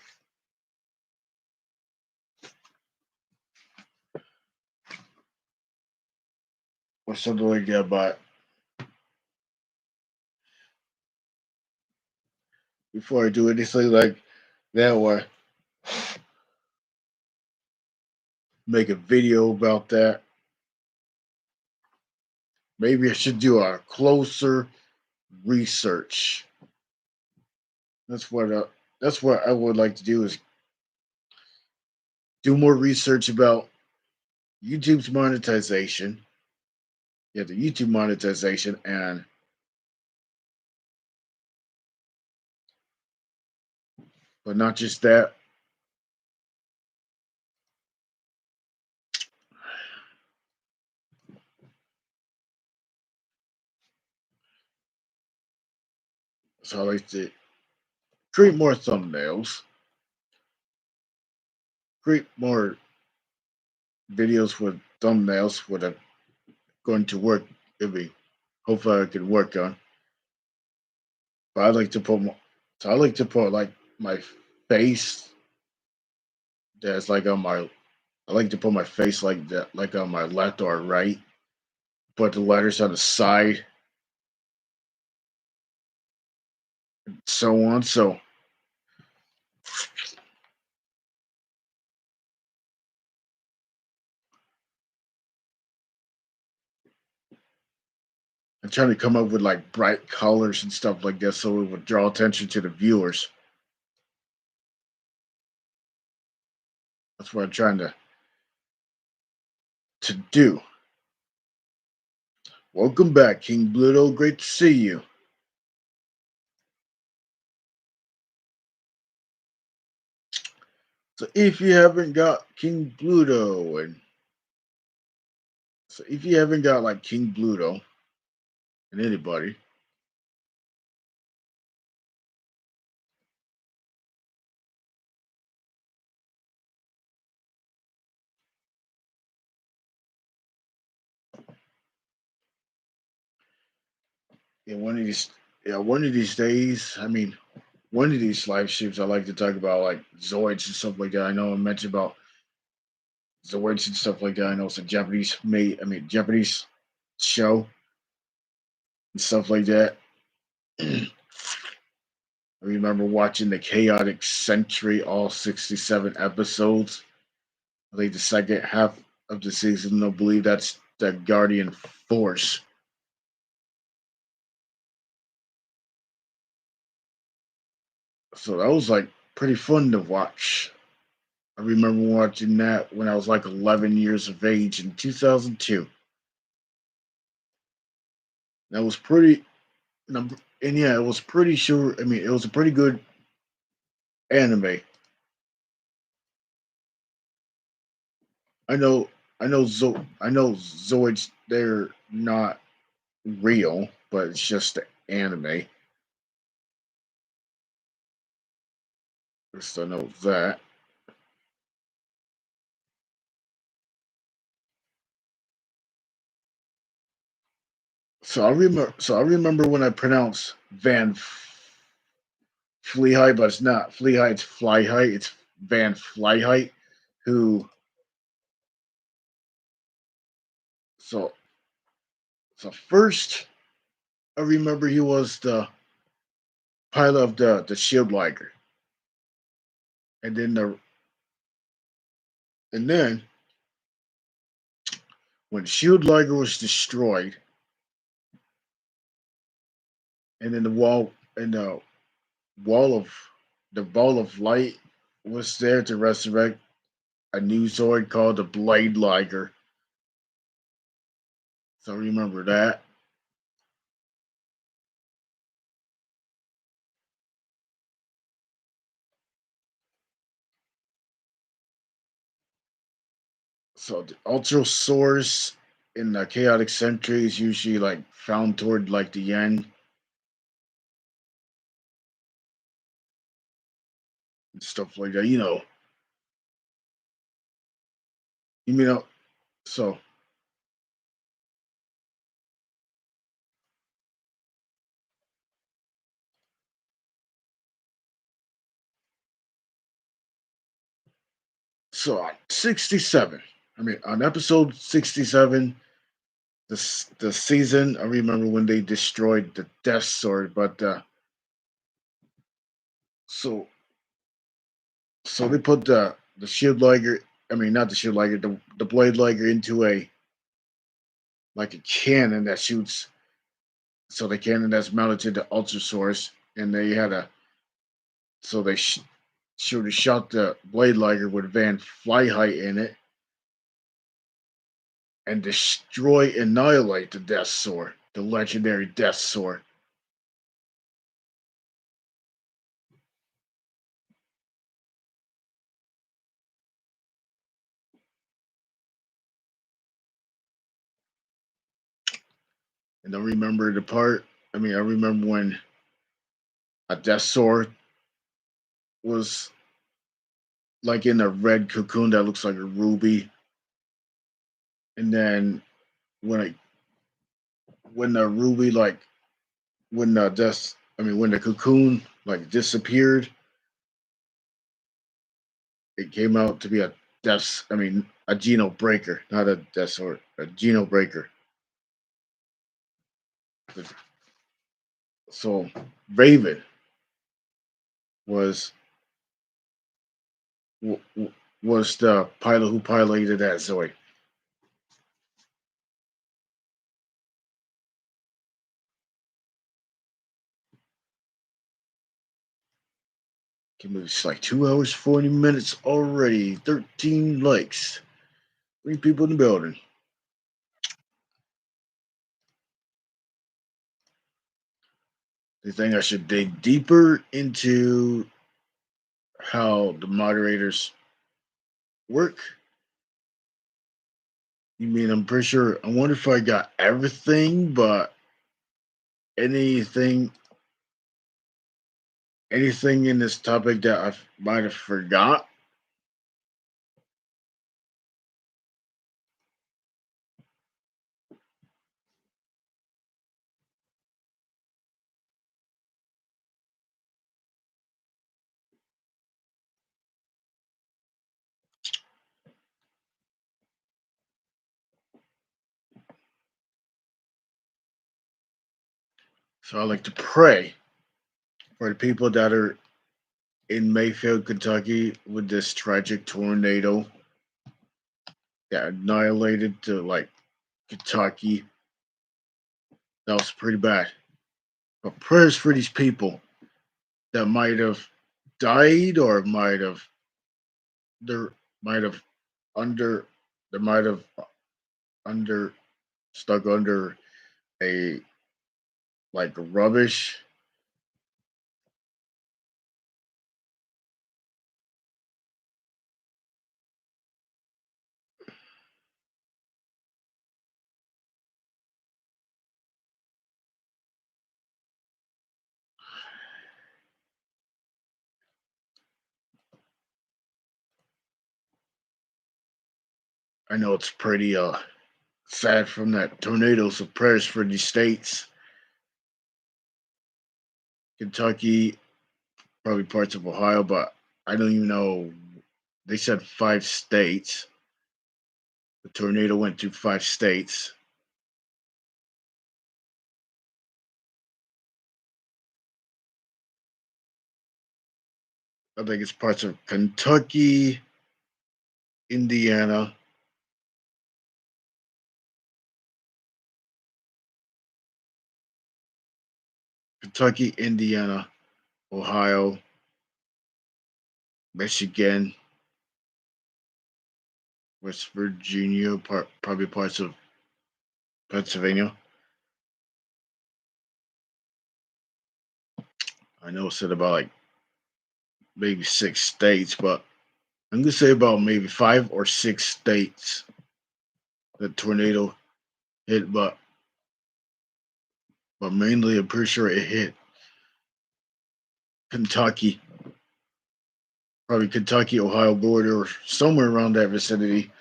A: Or something like that, but before I do anything like that or make a video about that, maybe I should do a closer research. That's what I would like to do is do more research about YouTube's monetization. Yeah, the YouTube monetization, and but not just that. So I like to create more thumbnails, create more videos with thumbnails with a going to work. It'll be hopefully I can work on. But I like to put so I like to put like my face that's like on my I like to put my face like that like on my left or right. Put the letters on the side, so on. So I'm trying to come up with like bright colors and stuff like that so it would draw attention to the viewers. That's what I'm trying to do. Welcome back, King Bluto. Great to see you. So if you haven't got King Bluto if you haven't got like King Bluto and anybody, yeah, one of these days, I mean, one of these live streams, I like to talk about like Zoids and stuff like that. I know I mentioned about Zoids and stuff like that. I know it's a Japanese made, I mean, Japanese show and stuff like that. I remember watching the Chaotic Century, all 67 episodes. I think the second half of the season, I believe that's the Guardian Force. So that was like pretty fun to watch. I remember watching that when I was like 11 years of age in 2002. That was pretty, and yeah, it was pretty sure. I mean, it was a pretty good anime. I know, I know Zoids. They're not real, but it's just the anime. Just I know that. So I remember when I pronounced Van Fleehigh, but it's not Fleehigh. It's Flyhigh. It's Van Flyhigh. Who? So so first, I remember he was the pilot of the Shield Liger, and then and then when Shield Liger was destroyed, and then wall of the ball of light was there to resurrect a new Zord called the Blade Liger. So remember that. So the Ultra Source in the Chaotic Century is usually like found toward like the end and stuff like that. You mean so so on 67. I mean on episode 67, the season. I remember when they destroyed the Death Sword, but so so they put the Shield Liger. I mean not the Shield Liger, the Blade Liger into a like a cannon that shoots. So the cannon that's mounted to the Ultra Source, and they had a so they should have shot the Blade Liger with Van Flyheight in it and annihilate the Death Sword, the legendary Death Sword. And I remember the part. I mean, I remember when a Death Sword was like in a red cocoon that looks like a ruby, and then when I when the ruby like when the death, I mean when the cocoon like disappeared, it came out to be a death. I mean a geno breaker, not a Death Sword, a geno breaker. So Raven was was the pilot who piloted that Zoe. It's like 2 hours 40 minutes already. 13 likes. 3 people in the building. They think I should dig deeper into how the moderators work. You mean I'm pretty sure? I wonder if I got everything, but anything, anything in this topic that I might have forgot. So I like to pray for the people that are in Mayfield, Kentucky, with this tragic tornado that annihilated to like Kentucky. That was pretty bad. But prayers for these people that might have died or there might have under they might have under stuck under a like rubbish. I know it's pretty sad from that tornado, so prayers for these states. Kentucky, probably parts of Ohio, but I don't even know. They said 5 states. The tornado went through 5 states. I think it's parts of Kentucky, Indiana, Kentucky, Indiana, Ohio, Michigan, West Virginia, probably parts of Pennsylvania. I know it said about like maybe 6 states, but I'm gonna say about maybe 5 or 6 states the tornado hit, but mainly I'm pretty sure it hit Kentucky, probably Kentucky, Ohio border, or somewhere around that vicinity.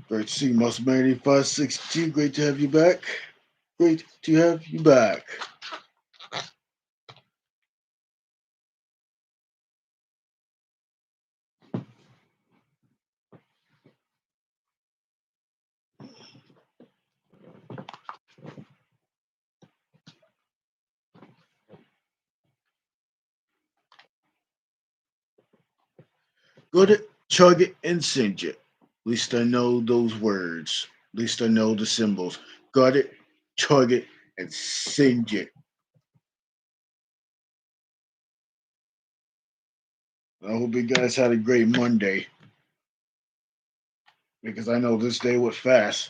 A: Great to see you, Muscle 562. Great to have you back. Great to have you back. Go to chug it and singe it. At least I know those words. At least I know the symbols. Got it, chug it, and singe it. I hope you guys had a great Monday because I know this day was fast.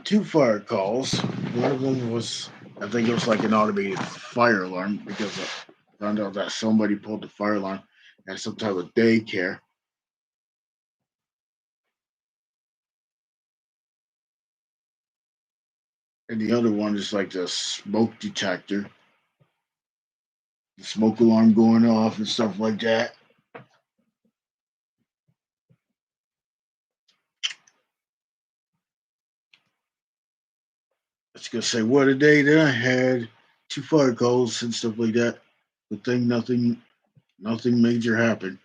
A: Two fire calls. One of them was, I think it was like an automated fire alarm because I found out that somebody pulled the fire alarm at some type of daycare. And the other one is like the smoke detector, the smoke alarm going off and stuff like that. I was gonna say what a day that I had. Two fire calls and stuff like that. Good thing nothing major happened.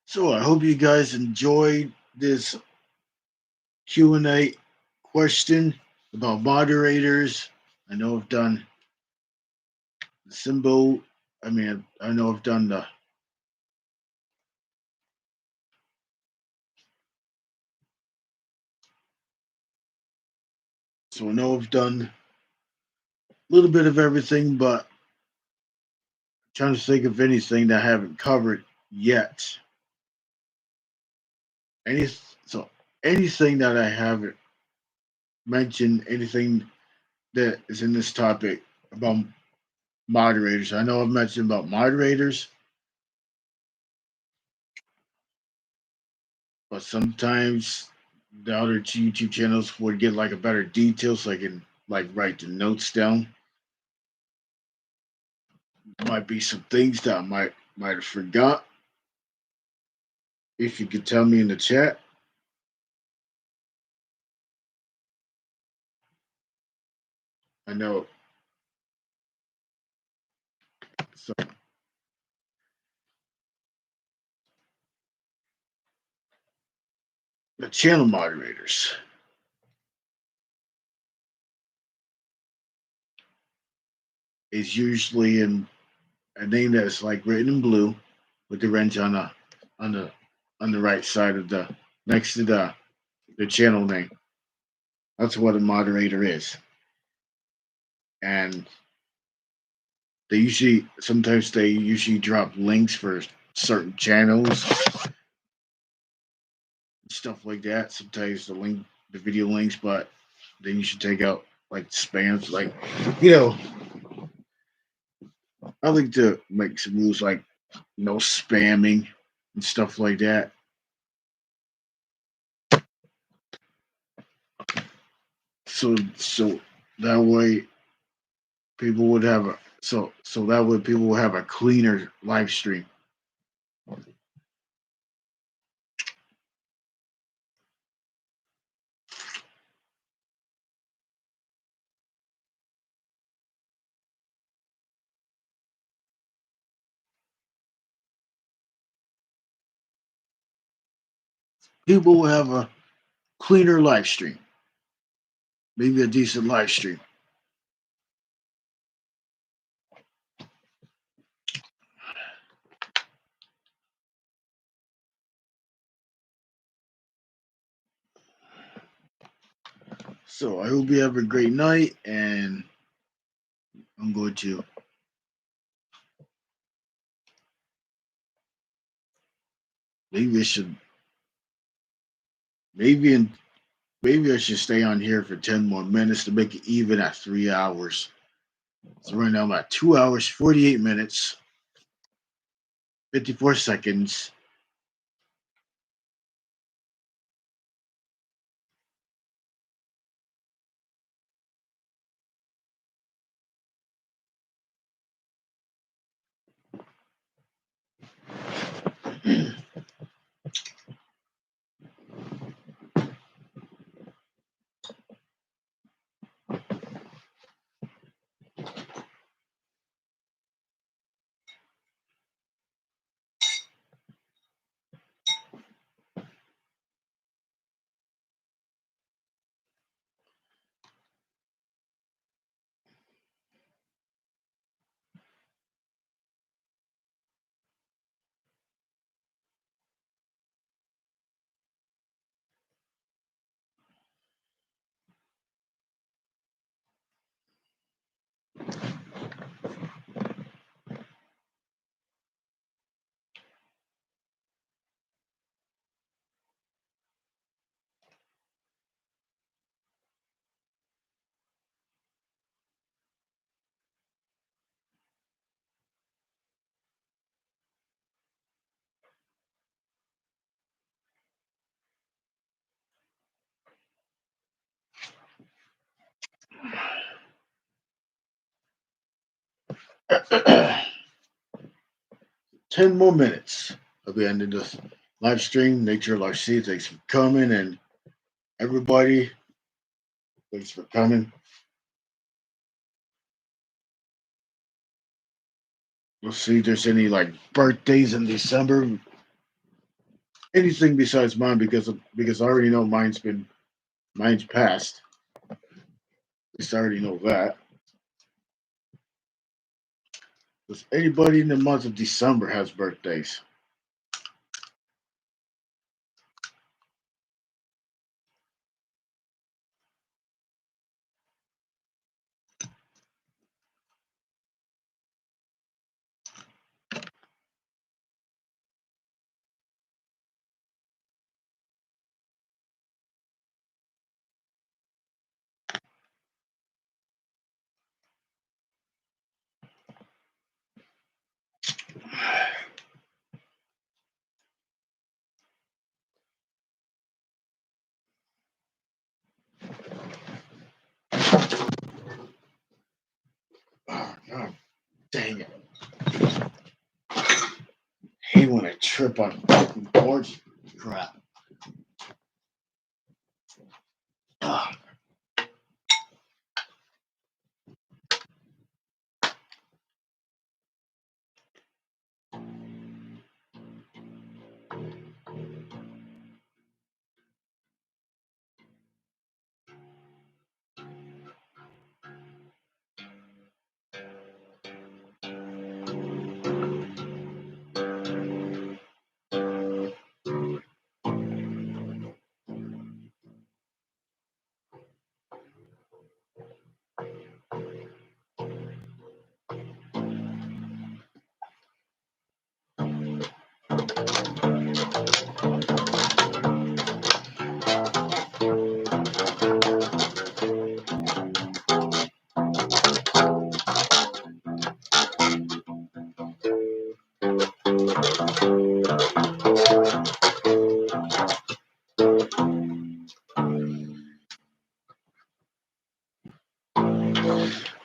A: So I hope you guys enjoyed this Q&A question about moderators. I know I've done the symbol. I know I've done the so I know I've done little bit of everything, but trying to think of anything that I haven't covered yet. Any so anything that I haven't mentioned, anything that is in this topic about moderators. I know I've mentioned about moderators, but sometimes the other YouTube channels would get like a better detail, so I can like write the notes down. Might be some things that I might have forgot. If you could tell me in the chat. I know. So the channel moderators is usually in a name that's like written in blue with the wrench on the on the right side of the next to the channel name. That's what a moderator is. And sometimes they usually drop links for certain channels, stuff like that. Sometimes the video links, but then you should take out like spams. Like, you know, I like to make some rules like no spamming and stuff like that. So that way people would have a so that way people will have a cleaner live stream. People will have a cleaner live stream. Maybe a decent live stream. So I hope you have a great night, and I'm going to maybe I should maybe in maybe I should stay on here for 10 more minutes to make it even at 3 hours. So right now I'm at 2 hours, 48 minutes, 54 seconds. Ten more minutes. I'll be ending this live stream. Nature LRC, thanks for coming, and everybody, thanks for coming. We'll see if there's any like birthdays in December. Anything besides mine because I already know mine's passed. At least I already know that. Does anybody in the month of December has birthdays? God dang it. I hate when I trip on fucking boards. Crap. Ah.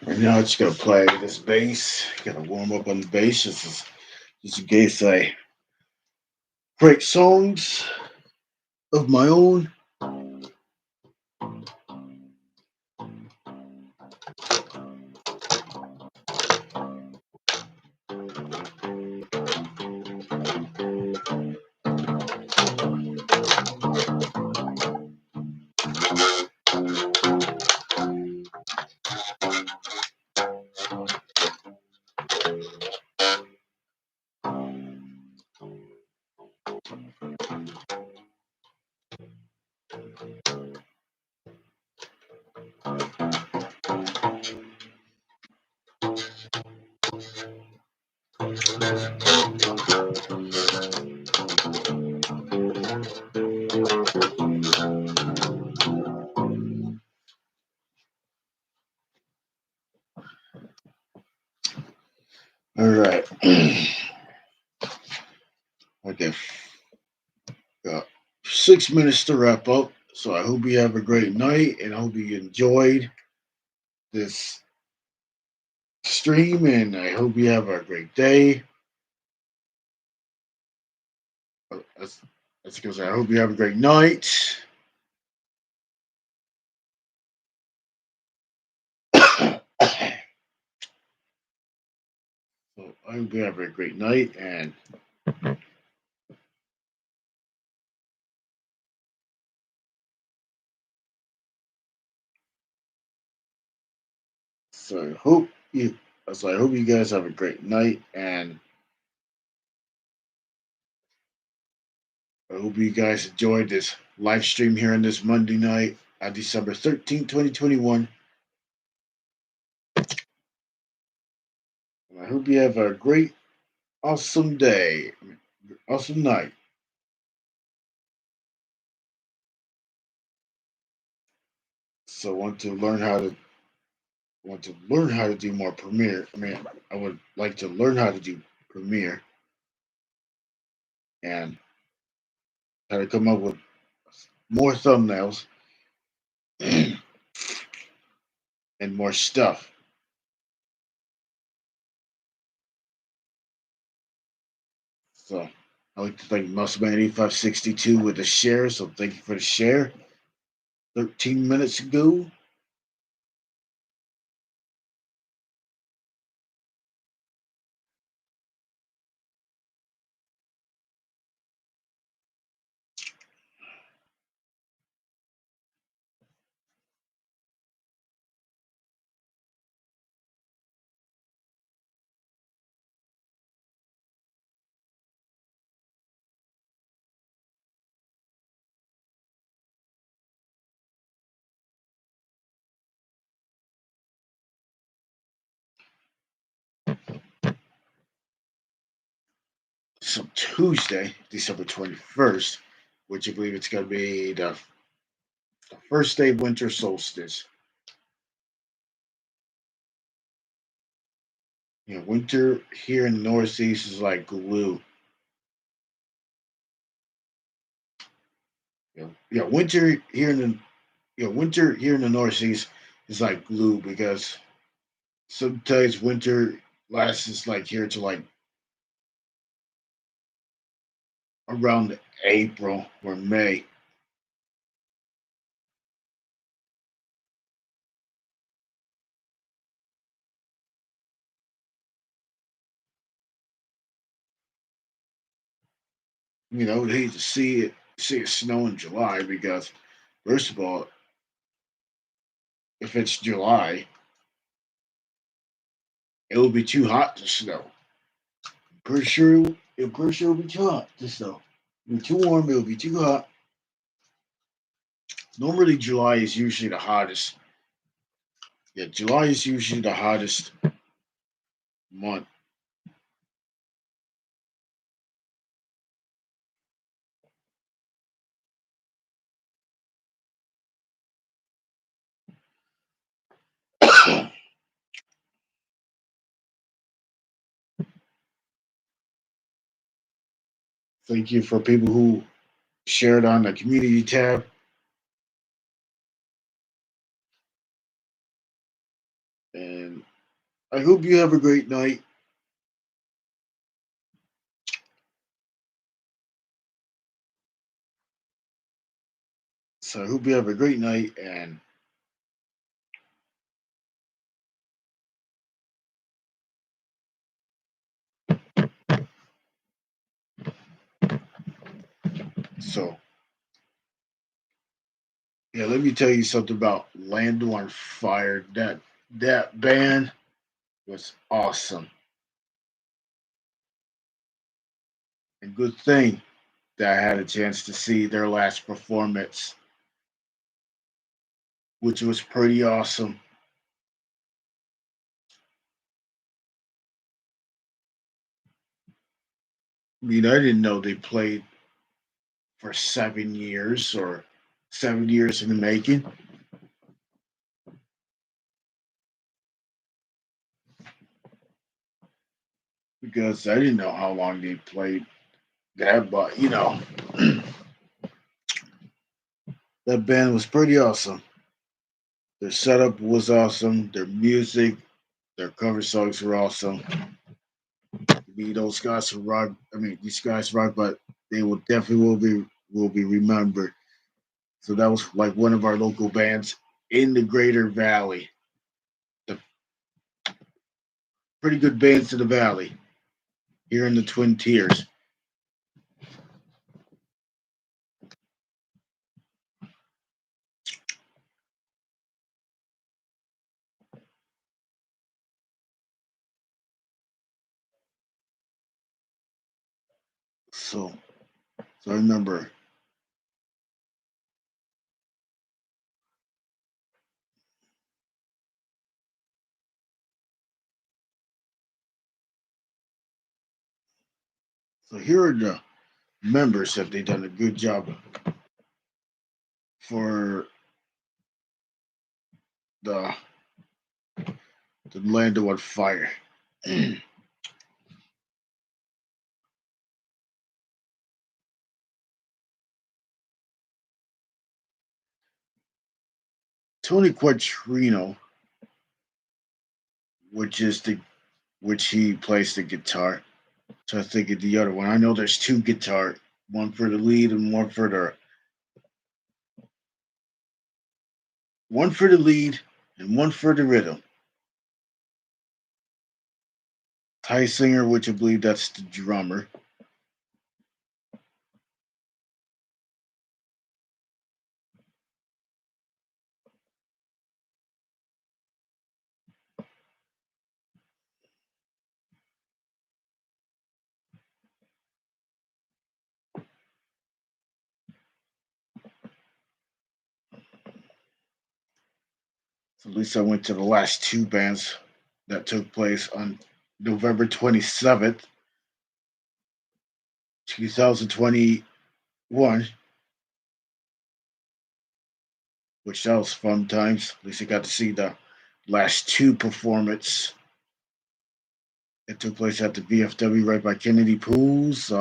A: And now it's gonna play this bass. Gotta warm up on the bass. Just in case I break songs of my own. All right. Okay. Got 6 minutes to wrap up. So I hope you have a great night and I hope you enjoyed this stream and I hope you have a great day. That's because I hope you have a great night. So I hope you have a great night and so I hope you guys have a great night and I hope you guys enjoyed this live stream here on this Monday night on December 13th, 2021. And I hope you have a great, awesome day, awesome night. So want to learn how to do more Premiere. I would like to learn how to do Premiere and how to come up with more thumbnails and more stuff. So I'd like to thank Muscleman8562 with the share. So thank you for the share. 13 minutes ago. So Tuesday, December 21st, which I believe it's going to be the first day of winter solstice. You know, winter here in the Northeast is like glue. Winter here in the winter here in the Northeast is like glue because sometimes winter lasts like here to like around April or May. You know, I'd hate to see it snow in July because first of all, if it's July, it will be too hot to snow. Pretty sure it'll be too hot to snow. It'll be too warm, it'll be too hot. Normally July is usually the hottest. Yeah, July is usually the hottest month. Thank you for people who shared on the community tab. And I hope you have a great night. So I hope you have a great night. And so, yeah, let me tell you something about Land on Fire. That band was awesome. And good thing that I had a chance to see their last performance, which was pretty awesome. I mean, I didn't know they played for 7 years or 7 years in the making because I didn't know how long they played that, but that band was pretty awesome. Their setup was awesome. Their music, their cover songs were awesome. I mean, those guys rock. I mean, these guys rock, but they will definitely will be remembered. So that was like one of our local bands in the Greater Valley. The pretty good bands in the Valley here in the Twin Tiers. So, so I remember. So here are the members. Have they done a good job for the the Land on Fire? Tony Quattrino, which is the which he plays the guitar. So I think of the other one. I know there's two guitar, one for the lead and one for the lead and one for the rhythm. Ty Singer, which I believe that's the drummer. So at least I went to the last two bands that took place on November 27th, 2021, which that was fun times. At least I got to see the last two performance. It took place at the VFW right by Kennedy Pools.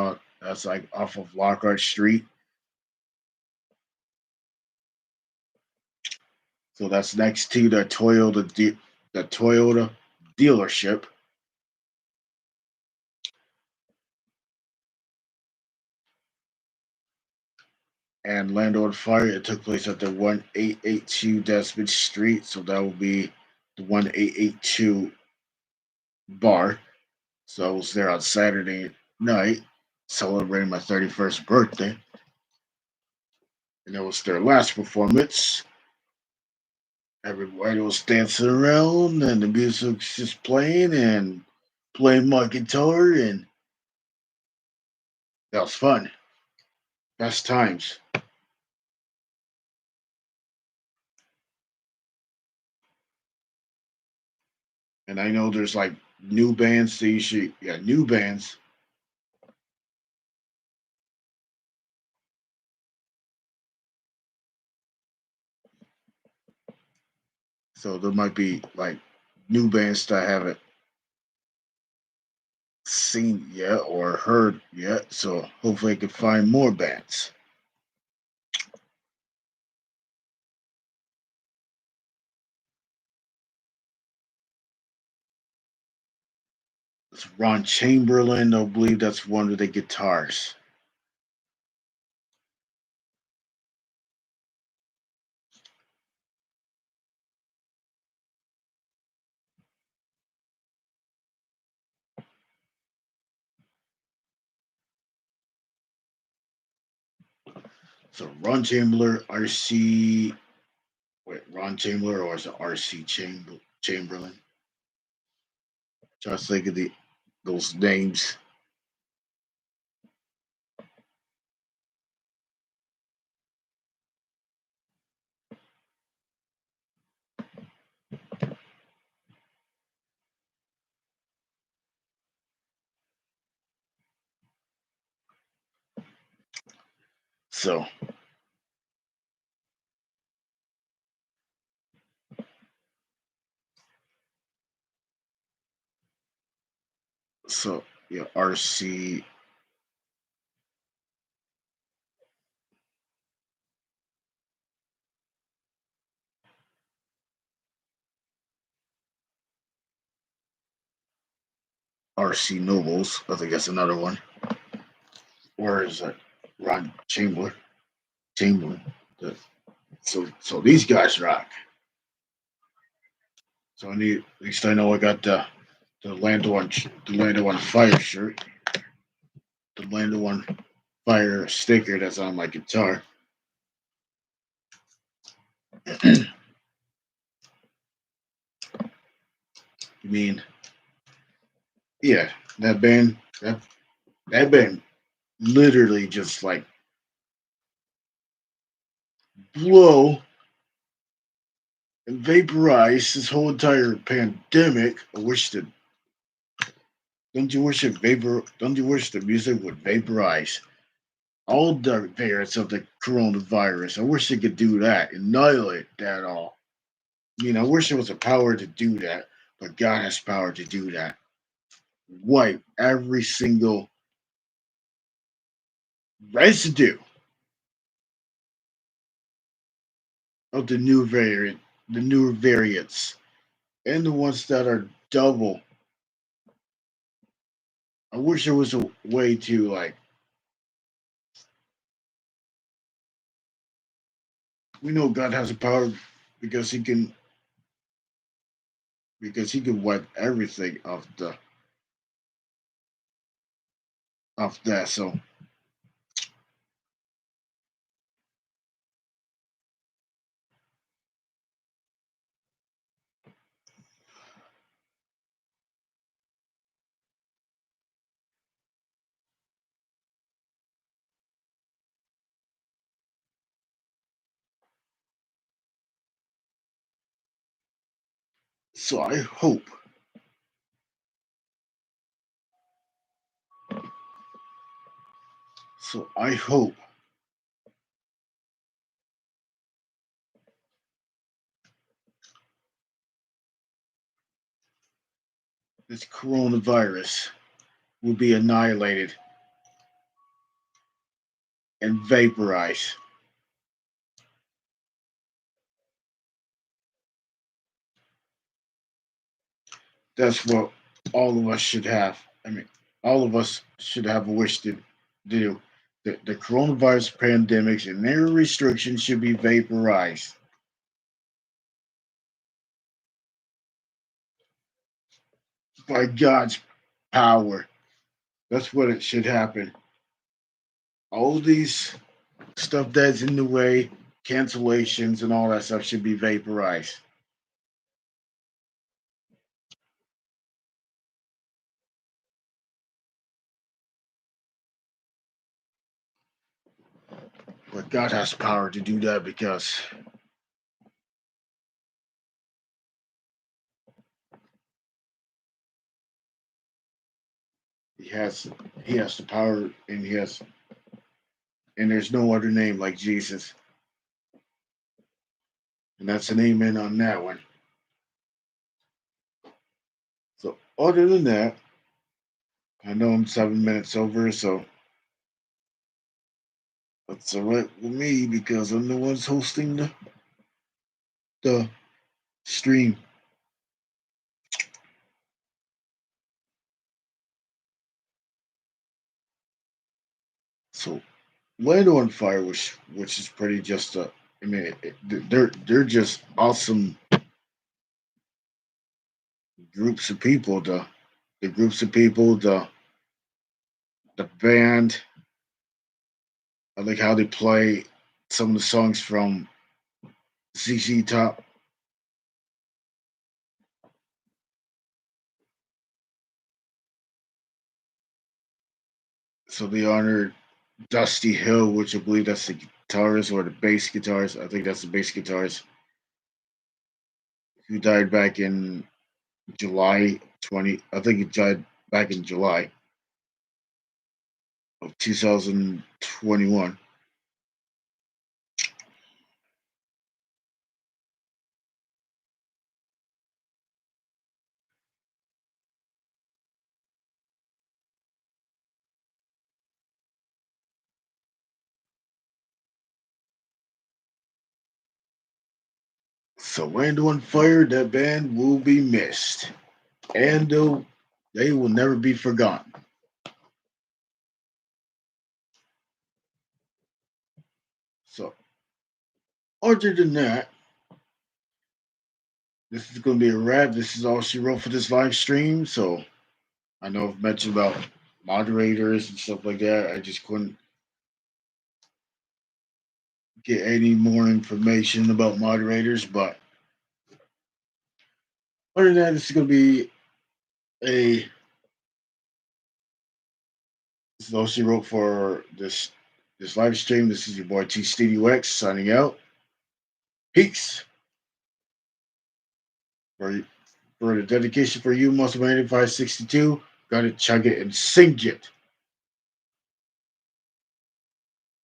A: That's like off of Lockhart Street. So that's next to the Toyota dealership. And land on fire. It took place at the 1882 Desmond Street, so that will be the 1882 bar. So I was there on Saturday night celebrating my 31st birthday. And it was their last performance. Everybody was dancing around and the music was just playing and playing my guitar, and that was fun. Best times. And I know there's like new bands, so you should, yeah, new bands. So there might be like new bands that I haven't seen yet or heard yet. So hopefully I can find more bands. It's Ron Chamberlain, I believe that's one of the guitars. So Ron Chamberlain, RC. Wait, Ron Chamberlain or is it RC Chamberlain? Try to think of those names. So yeah, RC. RC Nobles. I think that's another one. Where is it? Ron Chamberlain. Chamberlain. So these guys rock. So I need, at least I know I got the Lando on Fire shirt, the Lando on Fire sticker that's on my guitar. I mean, yeah, that band that band literally just like blow and vaporize this whole entire pandemic. I wish that don't you wish the music would vaporize all the variants of the coronavirus? I wish they could do that, annihilate that all. I wish there was a power to do that, but God has power to do that. Wipe every single residue of the newer variants, and the ones that are double. I wish there was a way to like. We know God has a power because he can wipe everything off that. So I hope. So I hope this coronavirus will be annihilated and vaporized. That's what all of us should have. I mean, all of us should have a wish to do. The coronavirus pandemics and their restrictions should be vaporized by God's power. That's what it should happen. All these stuff that's in the way, cancellations and all that stuff should be vaporized. But God has power to do that because he has he has the power and there's no other name like Jesus. And that's an amen on that one. So other than that, I know I'm 7 minutes over, so that's all right with me because I'm the one's hosting the stream. So Land on Fire, which is pretty just a. I mean, they're just awesome groups of people. The groups of people, the band. I like how they play some of the songs from CC Top. So they honored Dusty Hill, which I believe that's the guitarist or the bass guitarist. I think that's the bass guitarist who died back in July 20. I think he died back in July of 2021. So Land on Fire, that band will be missed. And they will never be forgotten. So other than that, this is going to be a wrap. This is all she wrote for this live stream. So I know I've mentioned about moderators and stuff like that. I just couldn't get any more information about moderators. But other than that, this is going to be a. This is all she wrote for this live stream. This is your boy T Studio X signing out. Peace. For for the dedication for you, Muscle Man 8562. Gotta chug it and sing it.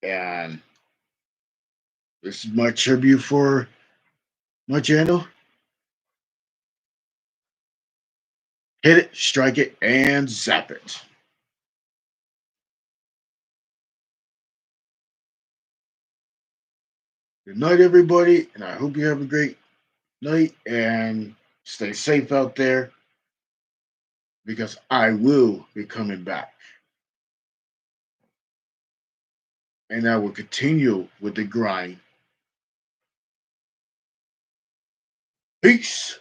A: And this is my tribute for my channel. Hit it, strike it, and zap it. Good night, everybody, and I hope you have a great night and stay safe out there because I will be coming back. And I will continue with the grind. Peace.